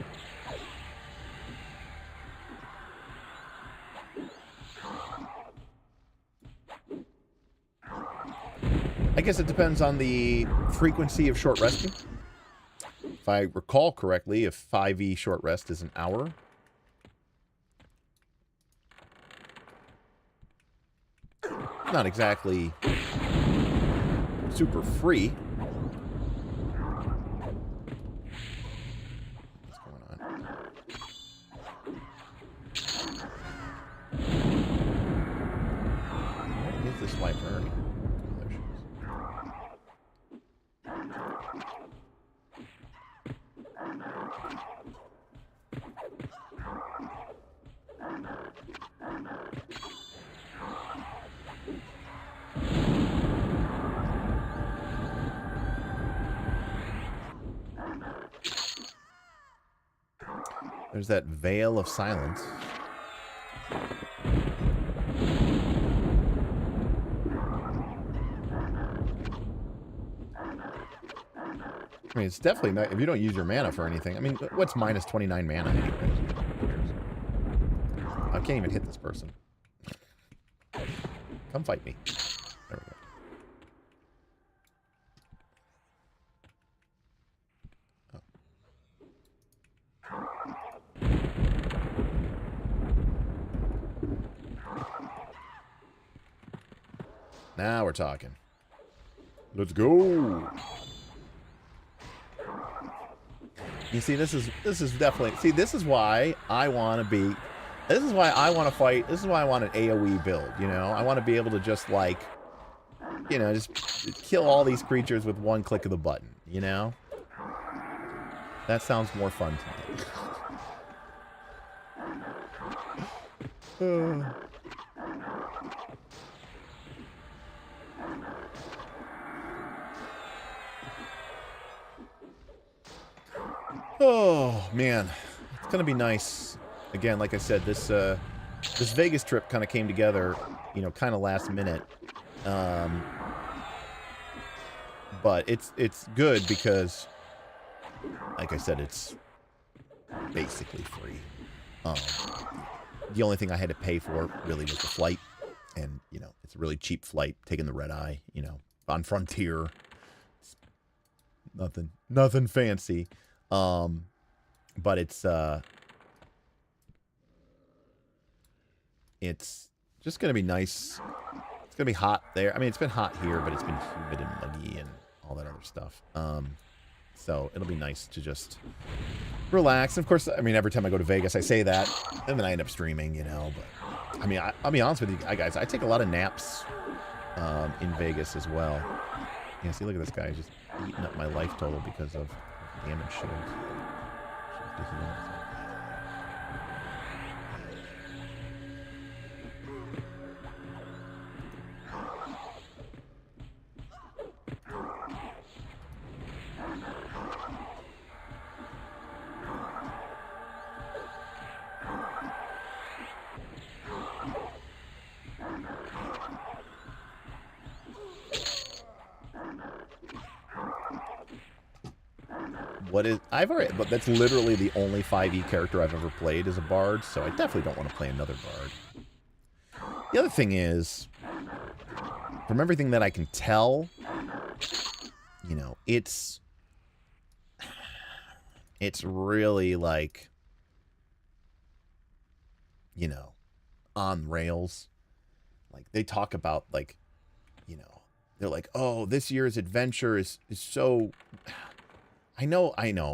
I guess it depends on the frequency of short resting. If I recall correctly, if 5e short rest is an hour. Not exactly super free. What's going on? What is this librarian? Oh, there she is. There's that veil of silence. I mean, it's definitely not, if you don't use your mana for anything. I mean, what's minus 29 mana anyways? I can't even hit this person. Come fight me. There we go. Now we're talking. Let's go. You see, this is definitely, see, this is why I want to be, this is why I want to fight, this is why I want an AoE build, you know? I want to be able to just, like, you know, just kill all these creatures with one click of the button, you know? That sounds more fun to me. Oh, man. It's going to be nice. Again, like I said, this Vegas trip kind of came together, you know, kind of last minute. But it's good because, like I said, it's basically free. The only thing I had to pay for really was the flight. And, you know, it's a really cheap flight, taking the red eye, you know, on Frontier. It's nothing fancy. But it's just going to be nice. It's going to be hot there. I mean, it's been hot here, but it's been humid and muggy and all that other stuff. So it'll be nice to just relax. And of course, I mean, every time I go to Vegas, I say that, and then I end up streaming, you know. But I mean, I'll be honest with you guys. I take a lot of naps in Vegas as well. Yeah, see, look at this guy just eating up my life total because of damage shields. But that's literally the only 5e character I've ever played as a bard, so I definitely don't want to play another bard. The other thing is, from everything that I can tell, you know, it's really like, you know, on rails. Like, they talk about, like, you know, they're like, oh, this year's adventure is so... I know. I know.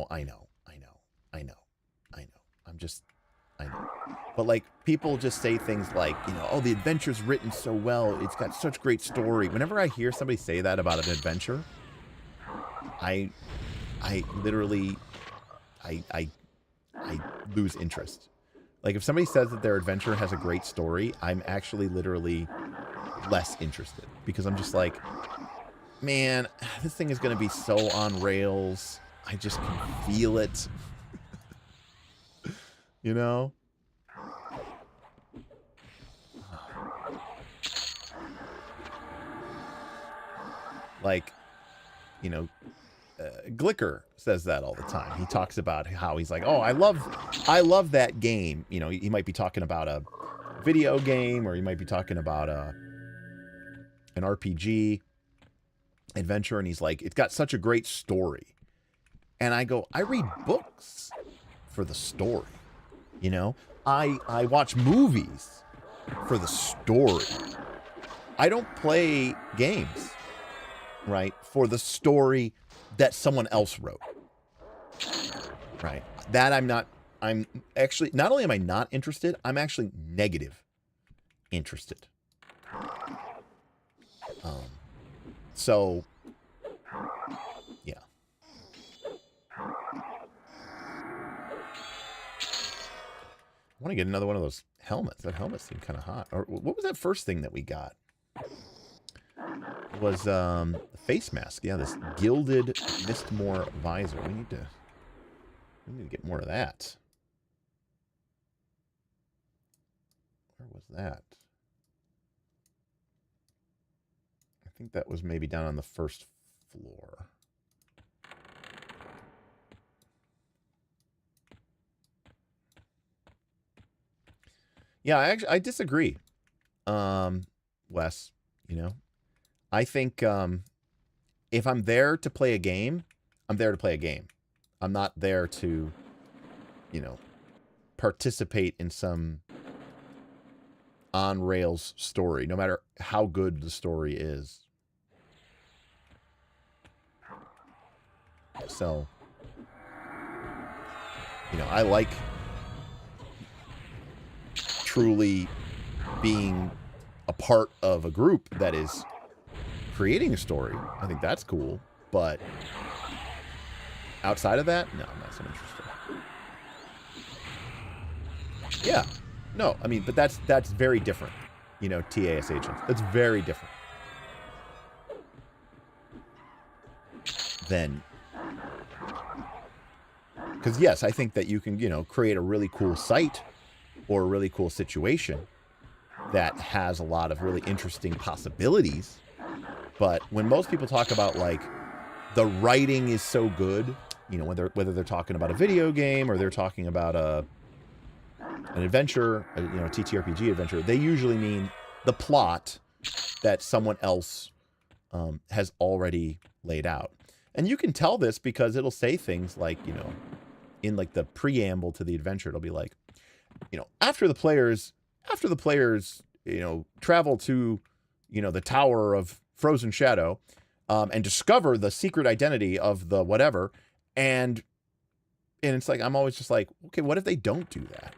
But, like, people just say things like, you know, oh, the adventure's written so well. It's got such great story. Whenever I hear somebody say that about an adventure, I literally, I lose interest. Like, if somebody says that their adventure has a great story, I'm actually literally less interested. Because I'm just like, man, this thing is going to be so on rails. I just can feel it. You know? Like, you know, Glicker says that all the time. He talks about how he's like, oh, I love that game. You know, he might be talking about a video game, or he might be talking about an RPG adventure, and he's like, it's got such a great story. And I go, I read books for the story. You know, I watch movies for the story. I don't play games, right, for the story that someone else wrote. Right. That I'm actually, not only am I not interested, I'm actually negative interested. So, yeah. I want to get another one of those helmets. That helmet seemed kind of hot. Or what was that first thing that we got? It was the face mask. Yeah, this gilded Mistmoore visor. We need to get more of that. Where was that? I think that was maybe down on the first floor. Yeah, I disagree, Wes. You know, I think if I'm there to play a game, I'm there to play a game. I'm not there to, you know, participate in some on-rails story, no matter how good the story is. So, you know, I like truly being a part of a group that is creating a story. I think that's cool, but outside of that, no, I'm not so interested. Yeah, no, I mean, but that's very different, you know, TAS agents. That's very different than, because yes, I think that you can, you know, create a really cool site or a really cool situation that has a lot of really interesting possibilities. But when most people talk about, like, the writing is so good, you know, whether they're talking about a video game or they're talking about an adventure, you know, a TTRPG adventure, they usually mean the plot that someone else has already laid out. And you can tell this because it'll say things like, you know, in like the preamble to the adventure, it'll be like, you know, after the players, you know, travel to, you know, the Tower of Frozen Shadow, and discover the secret identity of the whatever, and it's like, I'm always just like, okay, what if they don't do that?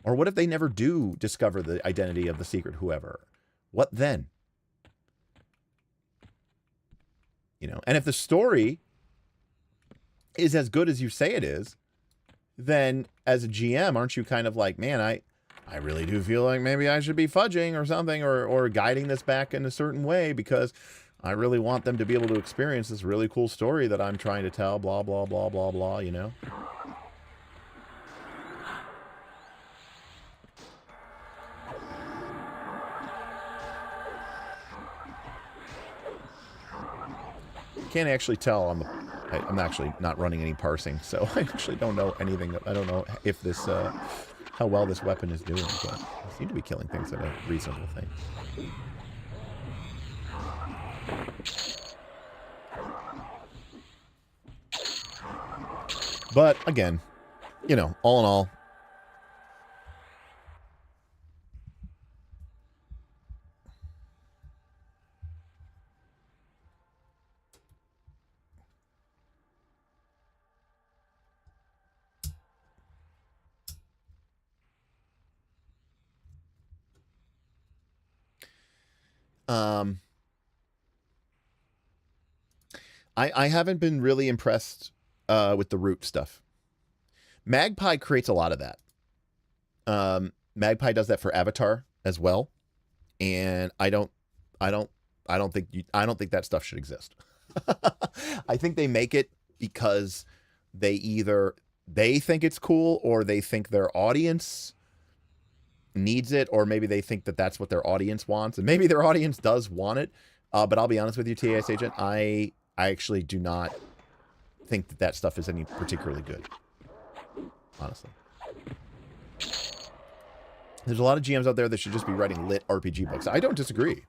Or what if they never do discover the identity of the secret whoever? What then? You know, and if the story is as good as you say it is, then as a GM, aren't you kind of like, man, I really do feel like maybe I should be fudging or something, or guiding this back in a certain way because I really want them to be able to experience this really cool story that I'm trying to tell, blah, blah, blah, blah, blah, you know? Can't actually tell on the... I'm actually not running any parsing, so I actually don't know anything. I don't know if this... how well this weapon is doing, but I seem to be killing things at a reasonable thing. But again, you know, all in all, I haven't been really impressed with the root stuff. Magpie creates a lot of that. Magpie does that for Avatar as well, and I don't think that stuff should exist. I think they make it because they think it's cool, or they think their audience needs it, or maybe they think that that's what their audience wants, and maybe their audience does want it. But I'll be honest with you, TAS agent, I actually do not think that stuff is any particularly good, honestly. There's a lot of GMs out there that should just be writing lit RPG books. I don't disagree.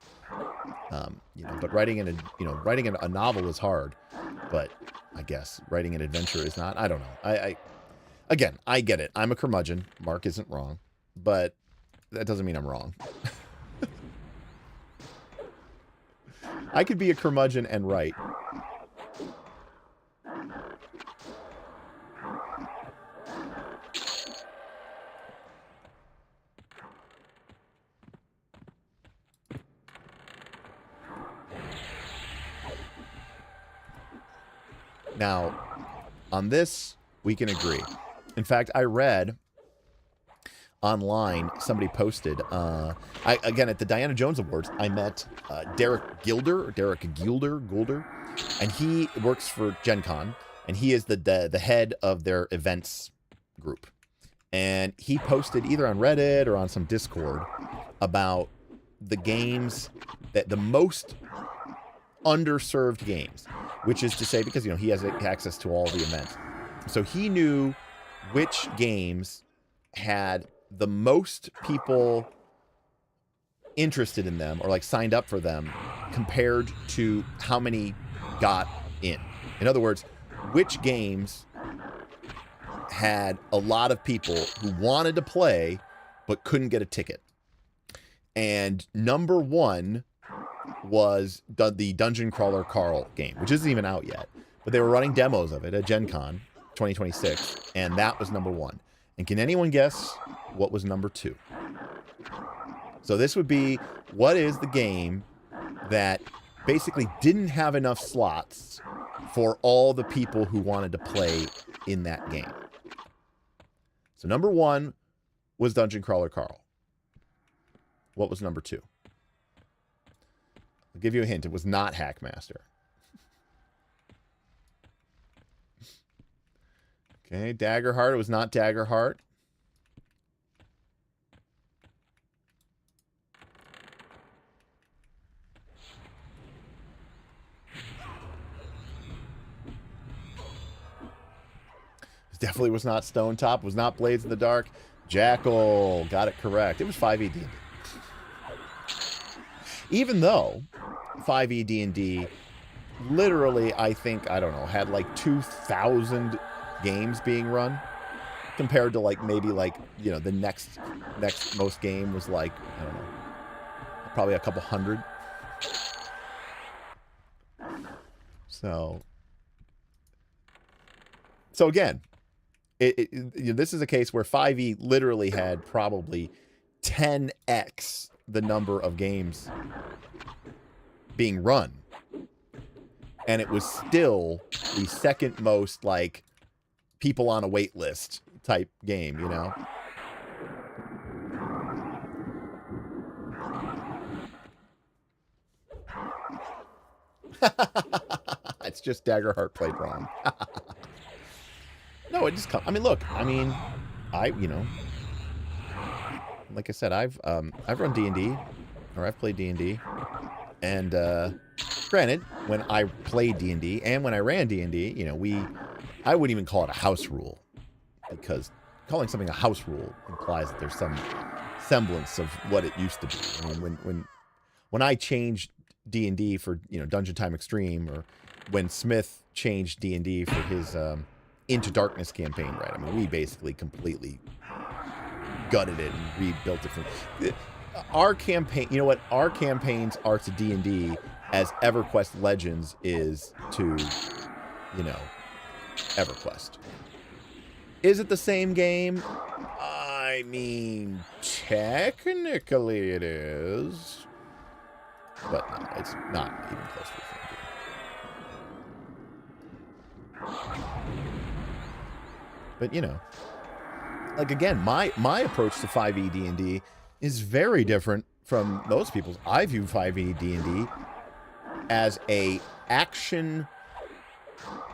You know, but writing a novel is hard. But I guess. Writing an adventure is not. I don't know. Again, I get it. I'm a curmudgeon. Mark isn't wrong. But that doesn't mean I'm wrong. I could be a curmudgeon and right. Now, on this, we can agree. In fact, I read online, somebody posted, again, at the Diana Jones Awards, I met Derek Gilder, and he works for Gen Con, and he is the head of their events group. And he posted either on Reddit or on some Discord about the games, that the most underserved games, which is to say, because, he has access to all the events. So he knew which games had the most people interested in them or like signed up for them compared to how many got in. In other words, which games had a lot of people who wanted to play but couldn't get a ticket. And number one was the Dungeon Crawler Carl game, which isn't even out yet. But they were running demos of it at Gen Con 2026, and that was number one. And can anyone guess what was number two? So this would be, what is the game that basically didn't have enough slots for all the people who wanted to play in that game? So number one was Dungeon Crawler Carl. What was number two? I'll give you a hint. It was not Hackmaster. Okay, Daggerheart. It was not Daggerheart. It definitely was not Stone Top. It was not Blades in the Dark. Jackal. Got it correct. It was 5e D&D. Even though 5e D&D literally, I think, I don't know, had like 2,000 games being run compared to like maybe like, the next most game was like, I don't know, probably a couple hundred. So again, this is a case where 5e literally had probably 10x the number of games being run, and it was still the second most like people on a wait list type game, It's just Daggerheart played wrong. No, it just comes. I mean, look. I mean, like I said, I've run D&D, or I've played D&D, and granted, when I played D&D and when I ran D&D, I wouldn't even call it a house rule, because calling something a house rule implies that there's some semblance of what it used to be. I mean, when I changed D&D for Dungeon Time Extreme, or when Smith changed D&D for his Into Darkness campaign, right? I mean, we basically completely gutted it and rebuilt it from our campaign. You know what? Our campaigns are to D&D as Everquest Legends is to, Everquest. Is it the same game? I mean, technically it is, but no, it's not even close to the same game. But like, again, my approach to 5e D&D is very different from most people's. I view 5e D&D as a action,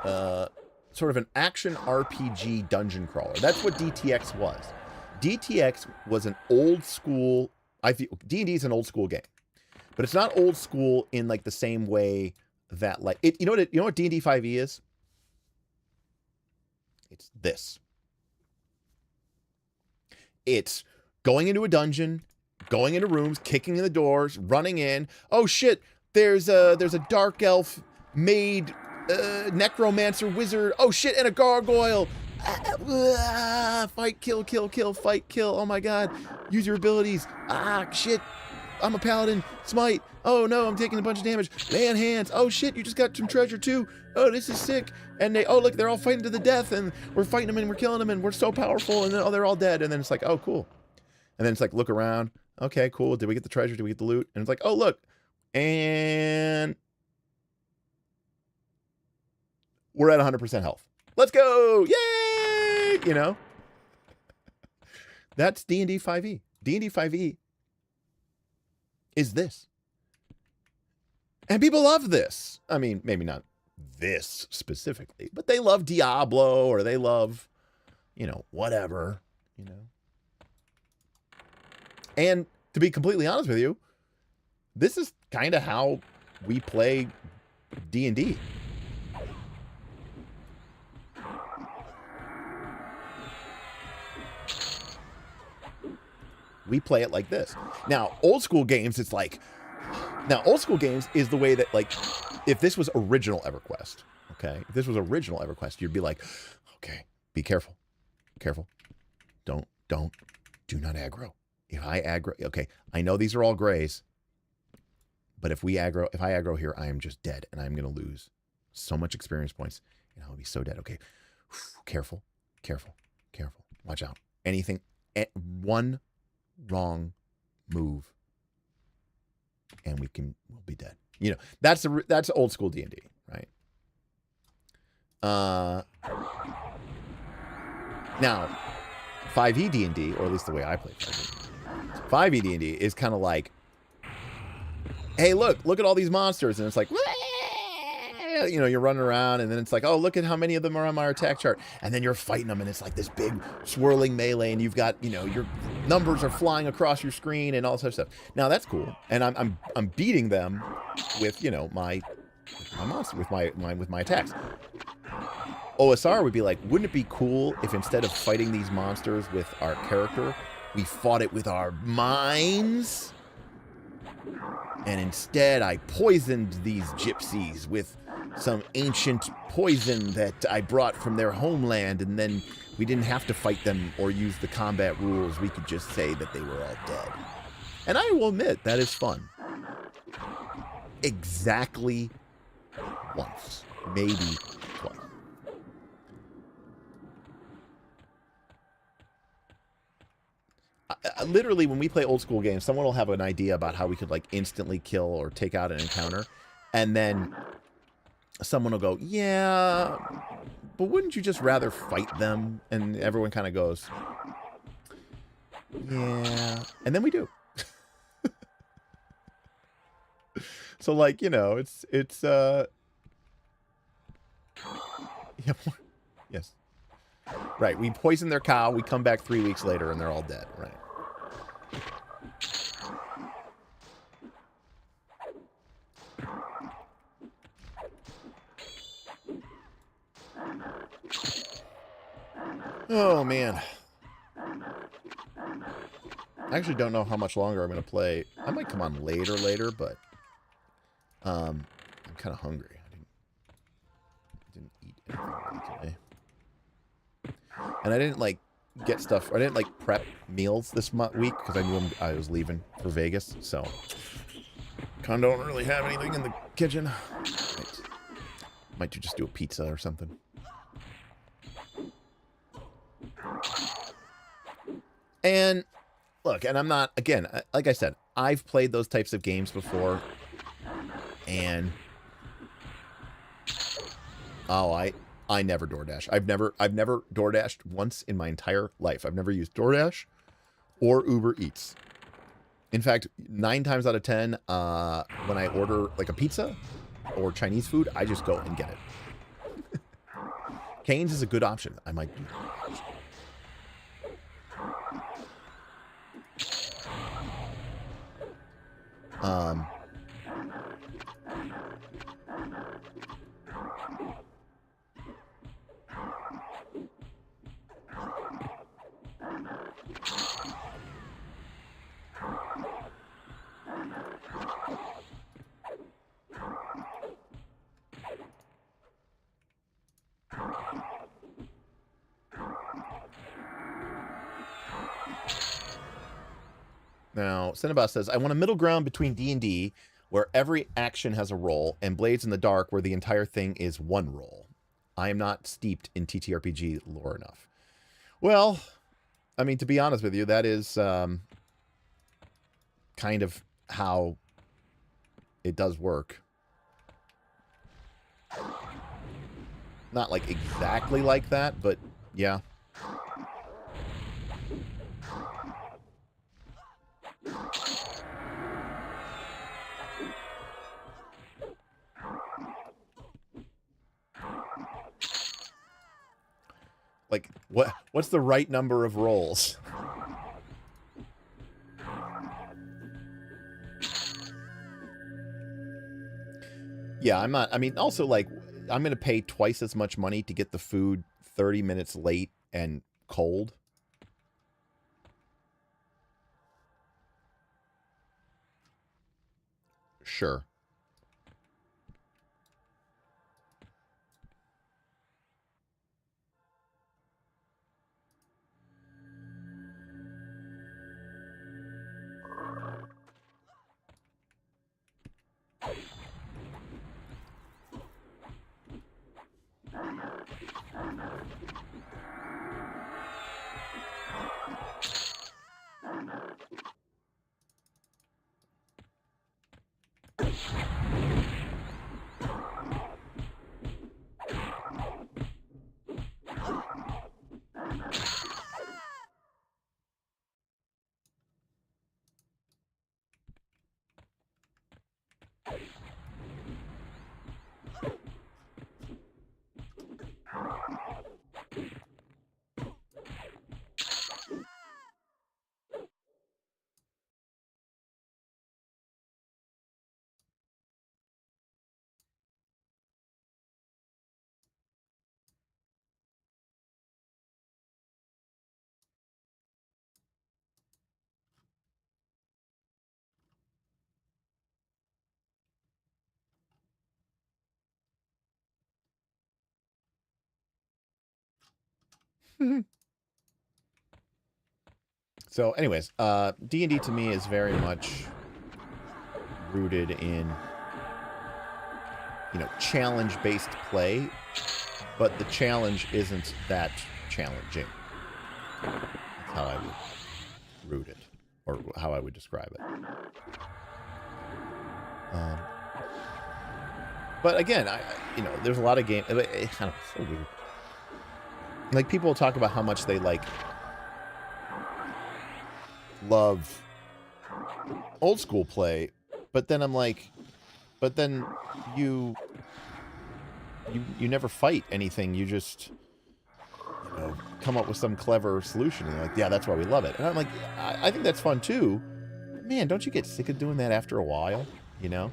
sort of an action RPG dungeon crawler. That's what DTX was. DTX was an old school. I feel D&D is an old school game, but it's not old school in like the same way that like it. You know what D&D 5e is? It's this. It's going into a dungeon, going into rooms, kicking in the doors, running in. Oh shit! There's a dark elf maid necromancer wizard. Oh shit, and a gargoyle. Fight, kill, kill, kill, fight, kill. Oh my god. Use your abilities. Shit. I'm a paladin. Smite. Oh no, I'm taking a bunch of damage. Lay on hands. Oh shit, you just got some treasure too. Oh, this is sick. And look, they're all fighting to the death, and we're fighting them, and we're killing them, and we're so powerful, and then, oh, they're all dead. And then it's like, oh, cool. And then it's like, look around. Okay, cool. Did we get the treasure? Did we get the loot? And it's like, oh, look. And we're at 100% health. Let's go. Yay! You know? That's D&D 5e. D&D 5e is this. And people love this. I mean, maybe not this specifically, but they love Diablo, or they love, whatever, And to be completely honest with you, this is kind of how we play D&D. We play it like this. Now, old school games, it's like... Now, old school games is the way that, like, if this was original EverQuest, okay? If this was original EverQuest, you'd be like, okay, be careful. Careful. Do not aggro. If I aggro... Okay, I know these are all grays, but if I aggro here, I am just dead, and I'm going to lose so much experience points, and I'll be so dead. Okay, careful, careful, careful. Watch out. Anything... One wrong move, and we'll be dead. That's old school D&D, right? Now 5e D&D, or at least the way I play 5e D&D is kind of like, hey, look at all these monsters, and it's like, you're running around, and then it's like, oh, look at how many of them are on my attack chart, and then you're fighting them, and it's like this big swirling melee, and you've got, your numbers are flying across your screen and all this other stuff. Now that's cool, and I'm beating them with my monster, with my attacks. OSR would be like, wouldn't it be cool if instead of fighting these monsters with our character, we fought it with our minds? And instead, I poisoned these gypsies with some ancient poison that I brought from their homeland, and then we didn't have to fight them or use the combat rules. We could just say that they were all dead. And I will admit, that is fun. Exactly once. Maybe twice. Literally, when we play old school games, someone will have an idea about how we could like instantly kill or take out an encounter, and then someone will go, yeah, but wouldn't you just rather fight them? And everyone kind of goes, yeah, and then we do. So like, it's yeah, yes, right. We poison their cow. We come back 3 weeks later, and they're all dead. Right. Oh, man. I actually don't know how much longer I'm going to play. I might come on later, but I'm kind of hungry. I didn't eat anything really today. And I didn't, like, get stuff. I didn't, like, prep meals this week because I knew I was leaving for Vegas, so kind of don't really have anything in the kitchen. Might just do a pizza or something. And look, and I'm not, again, like I said, I've played those types of games before, and I never DoorDash. I've never DoorDashed once in my entire life. I've never used DoorDash or Uber Eats. In fact, 9 times out of 10, when I order like a pizza or Chinese food, I just go and get it. Cane's is a good option. I might do that. Now, Cinnabot says, I want a middle ground between D&D, where every action has a role, and Blades in the Dark, where the entire thing is one role. I am not steeped in TTRPG lore enough. Well, I mean, to be honest with you, that is kind of how it does work. Not like exactly like that, but yeah. Like, what's the right number of rolls? Yeah, I'm not... I mean, also, like, I'm going to pay twice as much money to get the food 30 minutes late and cold. Sure. So, anyways, D&D to me is very much rooted in, you know, challenge-based play, but the challenge isn't that challenging. That's how I would root it, or how I would describe it. But again, you know, there's a lot of games. I don't know, so weird. Like, people talk about how much they, like, love old school play, but then I'm like, but then you never fight anything. You just, you know, come up with some clever solution. And you're like, yeah, that's why we love it. And I'm like, I think that's fun too. Man, don't you get sick of doing that after a while? You know?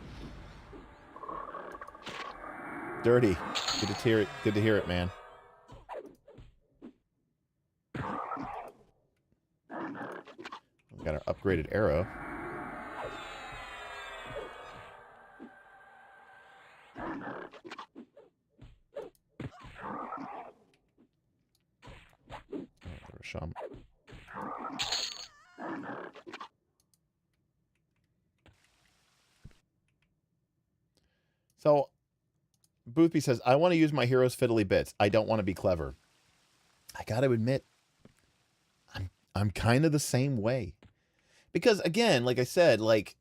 Dirty. Good to hear it. Good to hear it, man. We got our upgraded arrow. Shaman. So, Boothby says, I want to use my hero's fiddly bits. I don't want to be clever. I gotta admit, I'm kind of the same way. Because, again, like I said, like,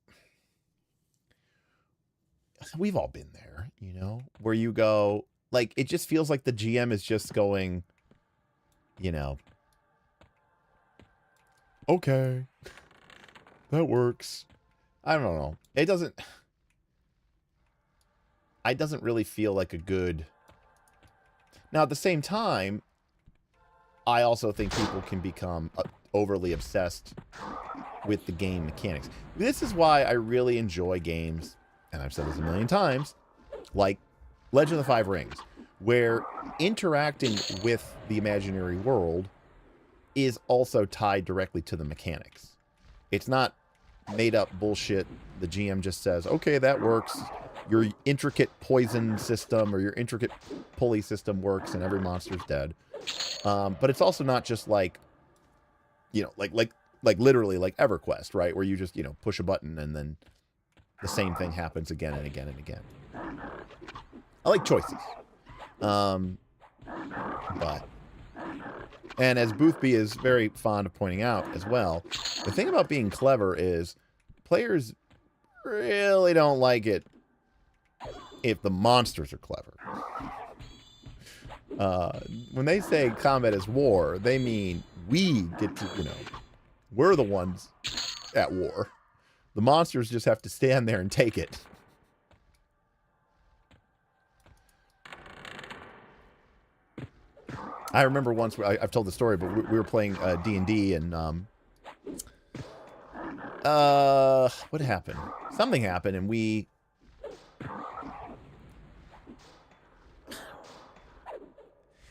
we've all been there, you know? Where you go, like, it just feels like the GM is just going, you know, okay, that works. I don't know. It doesn't really feel like a good... Now, at the same time, I also think people can become overly obsessed with the game mechanics. This is why I really enjoy games, and I've said this a million times, like Legend of the Five Rings, where interacting with the imaginary world is also tied directly to the mechanics. It's not made up bullshit. The GM just says, okay, that works. Your intricate poison system or your intricate pulley system works and every monster's dead. But it's also not just like, you know, like like literally like EverQuest, right? Where you just, push a button and then the same thing happens again and again and again. I like choices. But, and as Boothby is very fond of pointing out as well, the thing about being clever is players really don't like it if the monsters are clever. When they say combat is war, they mean we get to, we're the ones at war. The monsters just have to stand there and take it. I remember once, I've told the story, but we were playing D&D and, what happened? Something happened and we...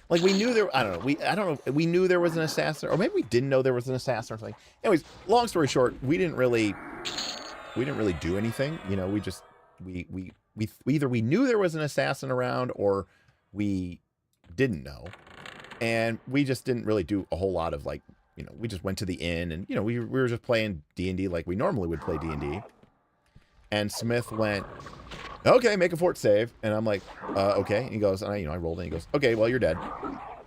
Like, we knew there... I don't know. We knew there was an assassin, or maybe we didn't know there was an assassin or something. Anyways, long story short, we didn't really do anything. We just... We either we knew there was an assassin around, or we didn't know. And we just didn't really do a whole lot of, like, we just went to the inn, and, we were just playing D&D like we normally would play D&D. And Smith went, okay, make a fort save. And I'm like, okay. And he goes, and I rolled it, and he goes, okay, well, you're dead.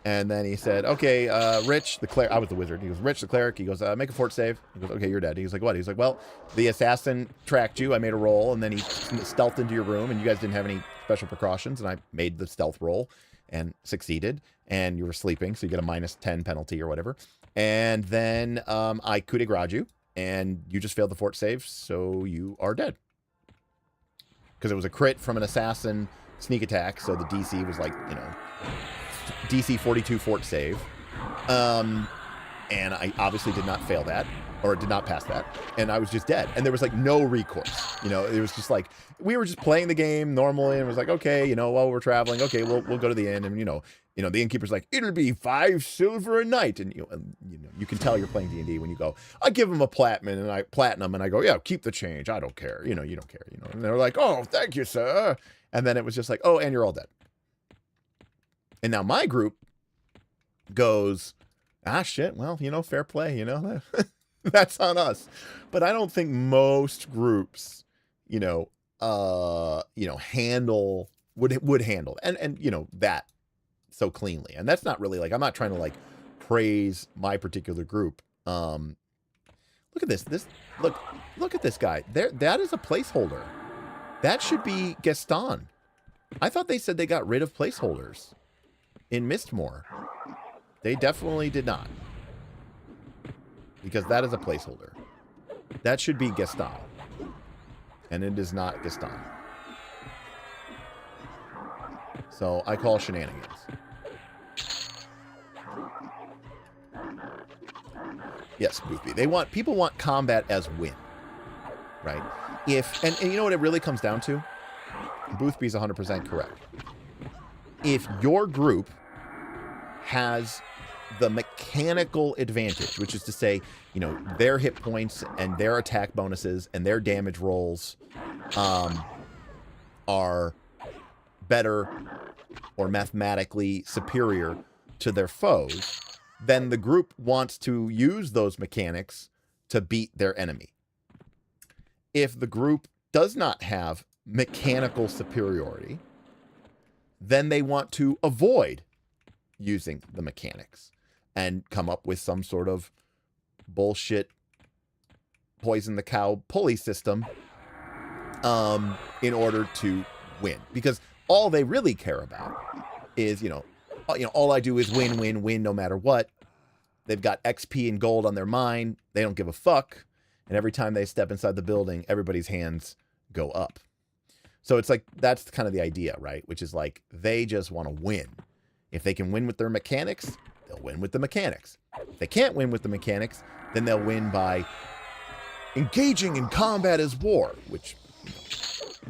And then he said, okay, Rich, the cleric, I was the wizard. He goes, Rich, the cleric. He goes, make a fort save. He goes, okay, you're dead. He's like, what? He's like, well, the assassin tracked you. I made a roll, and then he stealthed into your room, and you guys didn't have any special precautions, and I made the stealth roll and succeeded, and you were sleeping, so you get a -10 penalty or whatever. And then I coup de grace you, and you just failed the fort save, so you are dead. Because it was a crit from an assassin sneak attack, so the DC was like, DC 42 fort save. And I obviously did not fail that, or did not pass that, and I was just dead. And there was like no recourse. It was just like, we were just playing the game normally, and it was like, okay, while we're traveling, okay, we'll go to the inn, and the innkeeper's like, it'll be 5 silver a night, and you can tell you're playing D&D when you go, I give him a platinum, and I go, yeah, keep the change, I don't care, you don't care, and they're like, oh, thank you, sir, and then it was just like, oh, and you're all dead. And now my group goes, ah, shit, well, fair play, that's on us. But I don't think most groups, handle would handle and that so cleanly. And that's not really like, I'm not trying to like praise my particular group. Look at this. Look at this guy. That is a placeholder. That should be Gaston. I thought they said they got rid of placeholders in Mistmoore. They definitely did not. Because that is a placeholder. That should be Gaston. And it is not Gaston. So I call shenanigans. Yes, Boothby. People want combat as win. Right? And you know what it really comes down to? Boothby's 100% correct. If your group has the mechanical advantage, which is to say, their hit points and their attack bonuses and their damage rolls are better or mathematically superior to their foes, then the group wants to use those mechanics to beat their enemy. If the group does not have mechanical superiority, then they want to avoid using the mechanics and come up with some sort of bullshit poison the cow pulley system in order to win. Because all they really care about is, all I do is win, win, win no matter what. They've got XP and gold on their mind. They don't give a fuck. And every time they step inside the building, everybody's hands go up. So it's like, that's kind of the idea, right? Which is like, they just want to win. If they can win with their mechanics, they'll win with the mechanics. If they can't win with the mechanics, then they'll win by engaging in combat as war, which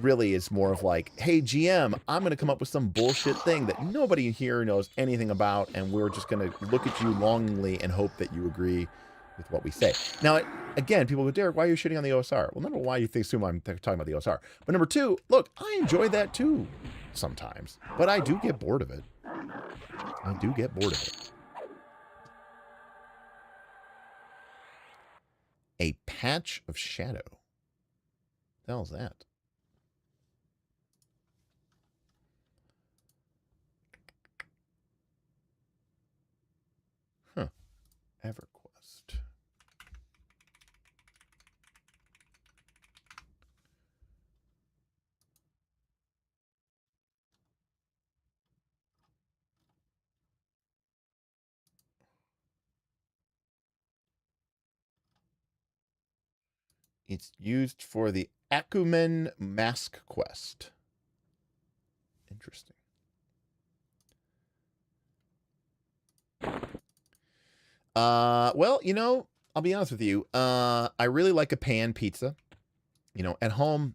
really is more of like, hey, GM, I'm going to come up with some bullshit thing that nobody here knows anything about, and we're just going to look at you longingly and hope that you agree with what we say. Now, again, people go, Derek, why are you shitting on the OSR? Well, number one, you assume I'm talking about the OSR. But number two, look, I enjoy that too sometimes. But I do get bored of it. I do get bored of it. A patch of shadow. What the hell is that? Huh. Everquest. It's used for the Acumen Mask Quest. Interesting. Well, you know, I'll be honest with you. I really like a pan pizza. You know, at home.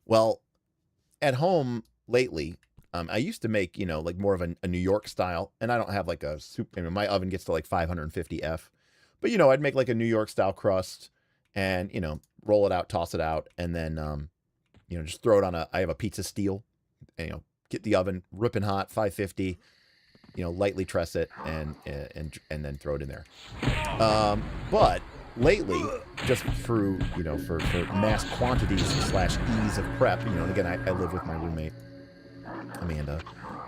Well, at home lately, I used to make, you know, like more of a New York style, and I don't have like a super. I mean, my oven gets to like 550 F, but you know, I'd make like a New York style crust, and you know, roll it out, toss it out, and then you know, just throw it on a. I have a pizza steel, and, you know, get the oven ripping hot, 550. You know, lightly truss it and then throw it in there. But lately, just through, you know, for mass quantities slash ease of prep, you know, and again, I live with my roommate Amanda.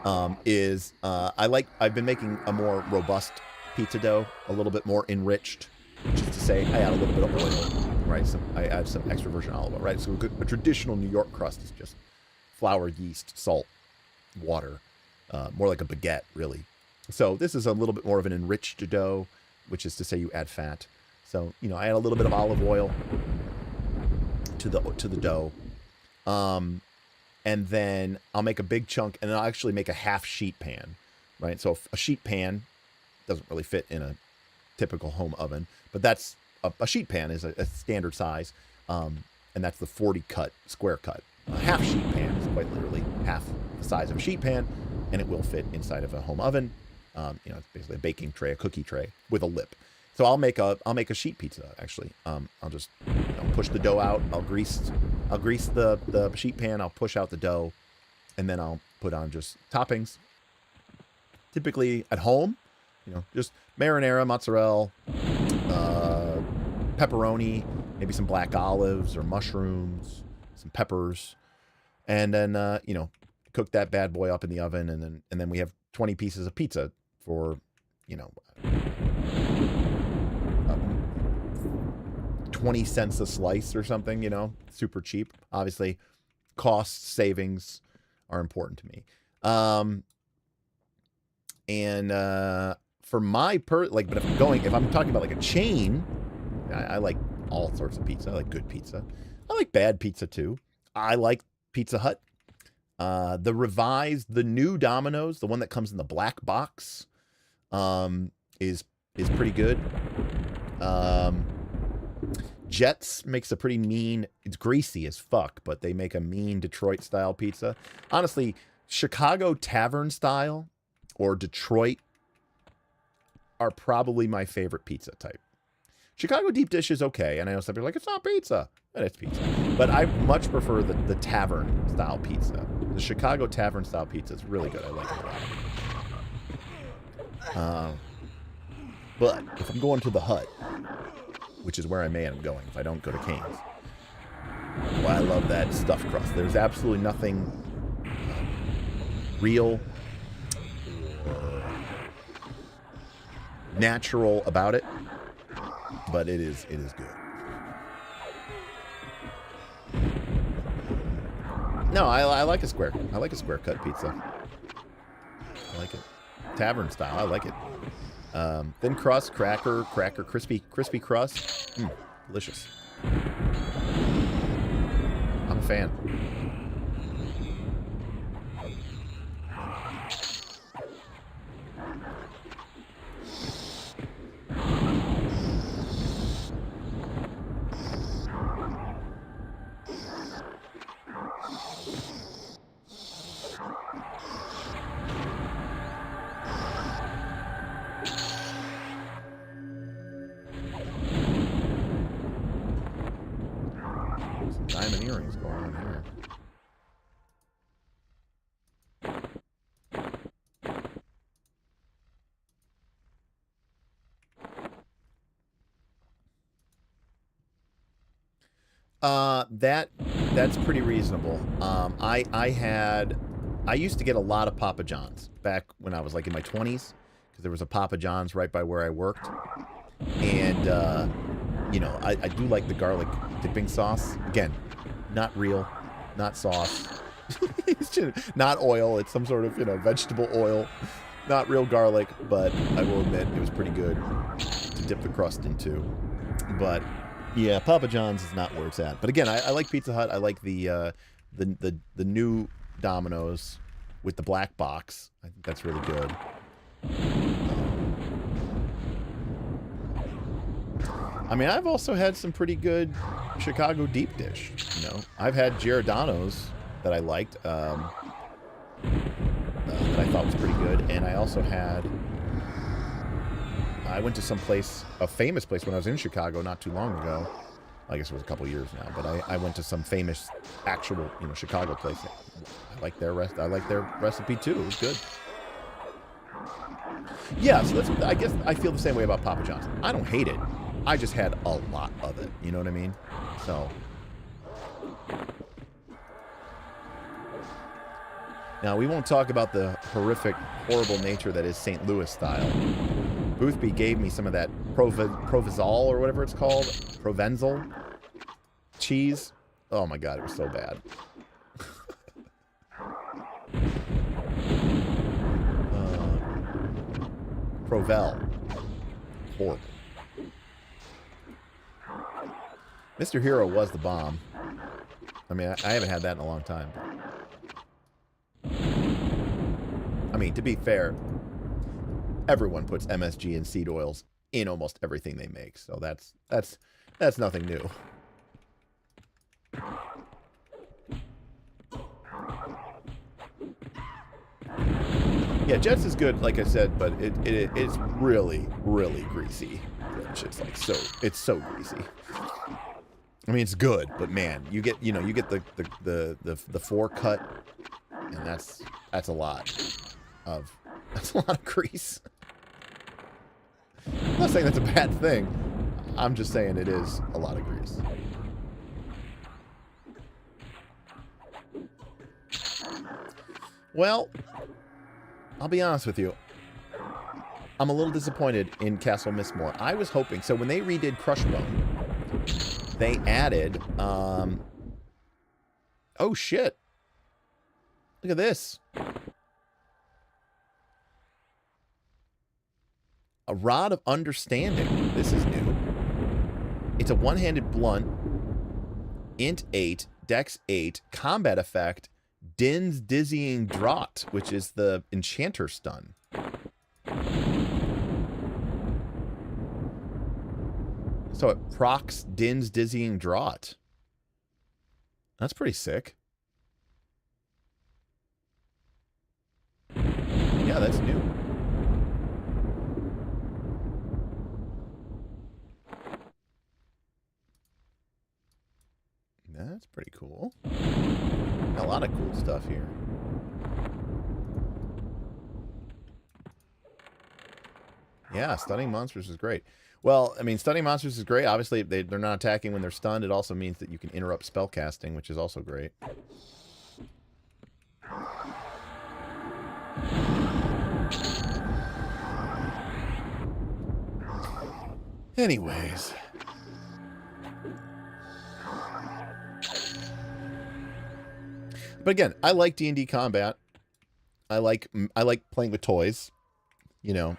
I've been making a more robust pizza dough, a little bit more enriched, which is to say, I add a little bit of oil, right? I add some extra virgin olive oil, right? So a traditional New York crust is just flour, yeast, salt, water, more like a baguette, really. So this is a little bit more of an enriched dough, which is to say you add fat. So, you know, I add a little bit of olive oil to the dough. And then I'll make a big chunk, and then I'll actually make a half sheet pan, right? So a sheet pan doesn't really fit in a typical home oven, but that's a sheet pan is a standard size, and that's the 40 cut, square cut. A half sheet pan is quite literally half the size of a sheet pan, and it will fit inside of a home oven. You know, it's basically a baking tray, a cookie tray with a lip. So I'll make a sheet pizza actually. I'll just, you know, push the dough out. I'll grease the sheet pan. I'll push out the dough, and then I'll put on just toppings. Typically at home, you know, just marinara, mozzarella, pepperoni, maybe some black olives or mushrooms, some peppers, and then you know, cook that bad boy up in the oven, and then we have 20 pieces of pizza for, you know, 20 cents a slice or something, you know, super cheap. Obviously, cost savings are important to me. For my but if I'm talking about like a chain, I like all sorts of pizza. I like good pizza. I like bad pizza too. I like Pizza Hut. The new Domino's, the one that comes in the black box, is pretty good. Jets makes a pretty mean, it's greasy as fuck, but they make a mean Detroit style pizza. Honestly, Chicago tavern style or Detroit are probably my favorite pizza type. Chicago deep dish is okay, and I know some people are like, it's not pizza. But it's pizza. But I much prefer the tavern style pizza. The Chicago tavern style pizza is really good. I like it a lot. But if I'm going to the Hut, which is where I may end up going if I don't go to Cane's, well, I love that stuffed crust. There's absolutely nothing real or natural about it, but it is good. No, I like a square. I like a square cut pizza. I like it. Tavern style. I like it. Thin crust, cracker, crispy crust. Delicious. I'm a fan. Diamond earrings going on here. That's pretty reasonable. I used to get a lot of Papa John's back when I was like in my 20s, because there was a Papa John's right by where I worked, and you know, I do like the garlic dipping sauce. Again, not real, not sauce, not oil. It's some sort of, you know, vegetable oil, not real garlic. But I will admit it was pretty good to dip the crust into. But yeah, Papa John's is not where it's at. But again, I like Pizza Hut. I like the new Domino's with the black box. I think that's really good. I mean, I've also had some pretty good Chicago deep dish. You know, I've had Giordano's that I liked, that I thought was pretty good, and I also had. I went to some place, a famous place, when I was in Chicago not too long ago. I guess it was a couple years now, but I went to some famous, actual, you know, Chicago place. I like their recipe too. It was good. Yeah, so that's, I guess I feel the same way about Papa John's. I don't hate it. I just had a lot of it. You know what I mean? So. Now, we won't talk about the horrific, horrible nature that is St. Louis style. Boothby gave me some of that Provençal or whatever it's called. Provençal cheese. Oh my god, it was so bad. Provel. Horrible. Mr. Hero was the bomb. I mean, I haven't had that in a long time. I mean, to be fair, everyone puts MSG and seed oils in almost everything they make, so that's nothing new. Yeah, Jets is good, like I said, but it's really, really greasy. It's like it's so greasy. I mean, it's good, but man, you get the four cut, and that's a lot of grease. I'm not saying that's a bad thing. I'm just saying it is a lot of grease. Well, I'll be honest with you. I'm a little disappointed in Castle Mistmoore. I was hoping, so when they redid Crushbone, they added, oh shit. Look at this. A Rod of Understanding. This is new. It's a one-handed blunt. Int 8, Dex 8, combat effect, Din's Dizzying Draught, which is the Enchanter stun. So it procs Din's Dizzying Draught. That's pretty sick. Yeah, that's new. That's pretty cool. Got a lot of cool stuff here. Yeah, Stunning Monsters is great. Well, I mean, Stunning Monsters is great. Obviously, they're not attacking when they're stunned. It also means that you can interrupt spell casting, which is also great. Anyways. But again, I like D&D combat. I like playing with toys, you know,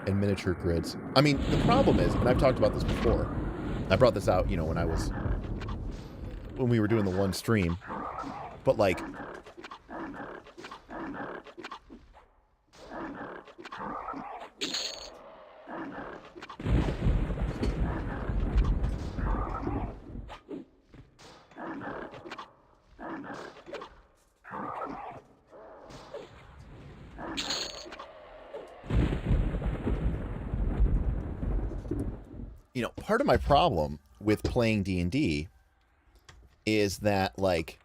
and miniature grids. I mean, the problem is, and I've talked about this before. I brought this out, you know, when we were doing the one stream. But like, you know, part of my problem with playing D&D is that like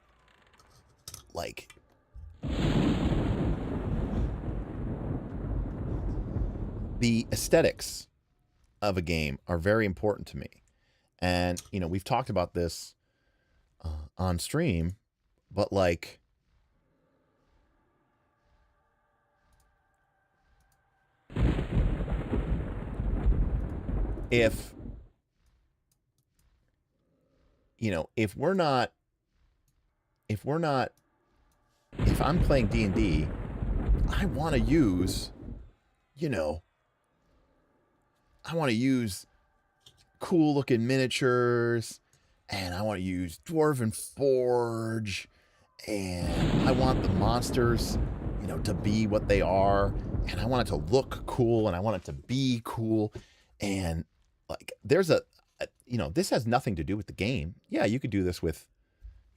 the aesthetics of a game are very important to me. And, you know, we've talked about this on stream, but like, if, you know, if I'm playing D&D, I want to use, you know, I want to use cool looking miniatures, and I want to use Dwarven Forge, and I want the monsters, you know, to be what they are, and I want it to look cool, and I want it to be cool. And like, there's you know, this has nothing to do with the game. Yeah, you could do this with,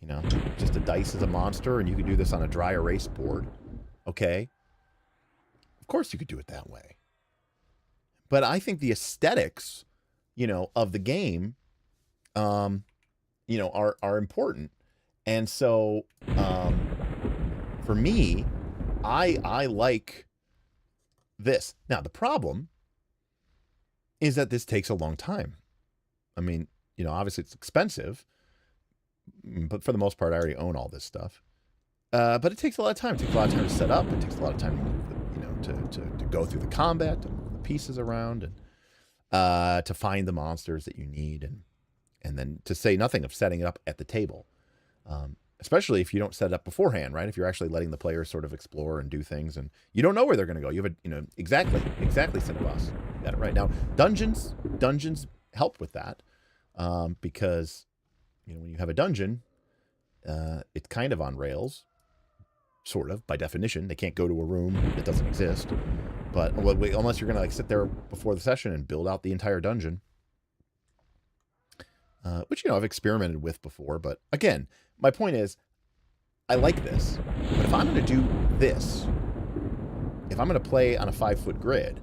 you know, just a dice as a monster, and you could do this on a dry erase board. Okay. Of course you could do it that way. But I think the aesthetics, you know, of the game, you know, are important. And so, for me, I like this. Now, the problem is that this takes a long time. I mean, you know, obviously it's expensive, but for the most part, I already own all this stuff. But it takes a lot of time. It takes a lot of time to set up. It takes a lot of time to move the, you know, to go through the combat, to move the pieces around, and to find the monsters that you need, and then to say nothing of setting it up at the table. Especially if you don't set it up beforehand, right? If you're actually letting the players sort of explore and do things, and you don't know where they're going to go. You have a, you know, exactly, Cinnabos. You got it right. Now, dungeons help with that, because, you know, when you have a dungeon, it's kind of on rails, sort of, by definition. They can't go to a room that doesn't exist. But unless you're going to like sit there before the session and build out the entire dungeon, which, you know, I've experimented with before. But again, my point is, I like this. But if I'm going to do this, if I'm going to play on a 5-foot grid,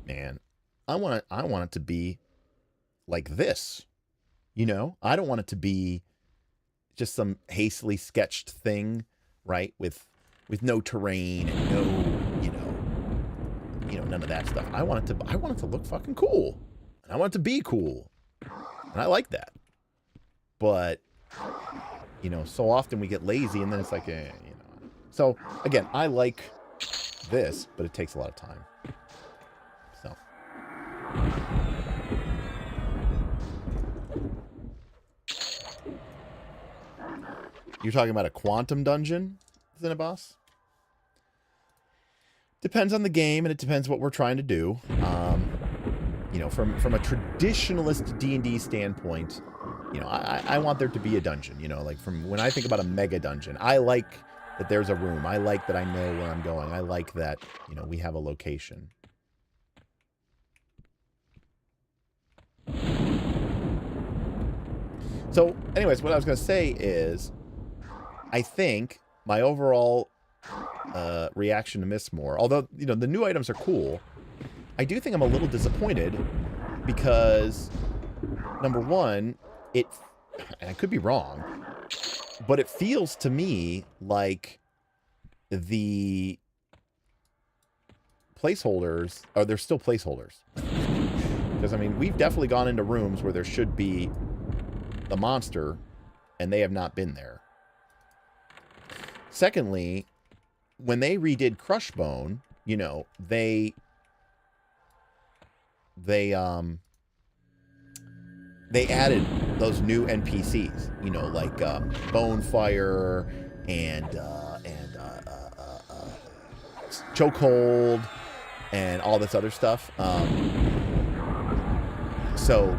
man, I want it to be like this. You know, I don't want it to be just some hastily sketched thing, right? With no terrain and no, you know, none of that stuff. I want it to look fucking cool. And I want it to be cool. And I like that. But, you know, so often we get lazy, and then it's like, you know. So again, I like this, but it takes a lot of time. So. You're talking about a quantum dungeon, Cinnabos? Depends on the game, and it depends what we're trying to do. You know, from a traditionalist D&D standpoint, you know, I want there to be a dungeon. You know, like from when I think about a mega dungeon, I like that there's a room. I like that I know where I'm going. I like that, you know, we have a location. So, anyways, what I was going to say is, I think my overall reaction to Mistmoore, although, you know, the new items are cool, I do think I'm a little disappointed because, number one, and I could be wrong, but it feels to me like the placeholders, they're still placeholders. Because, I mean, we've definitely gone into rooms where there should be the monster, and they have not been there. Secondly, when they redid Crushbone, you know, they added those new NPCs, you know, like Bonefire and Chokehold and all this other stuff. So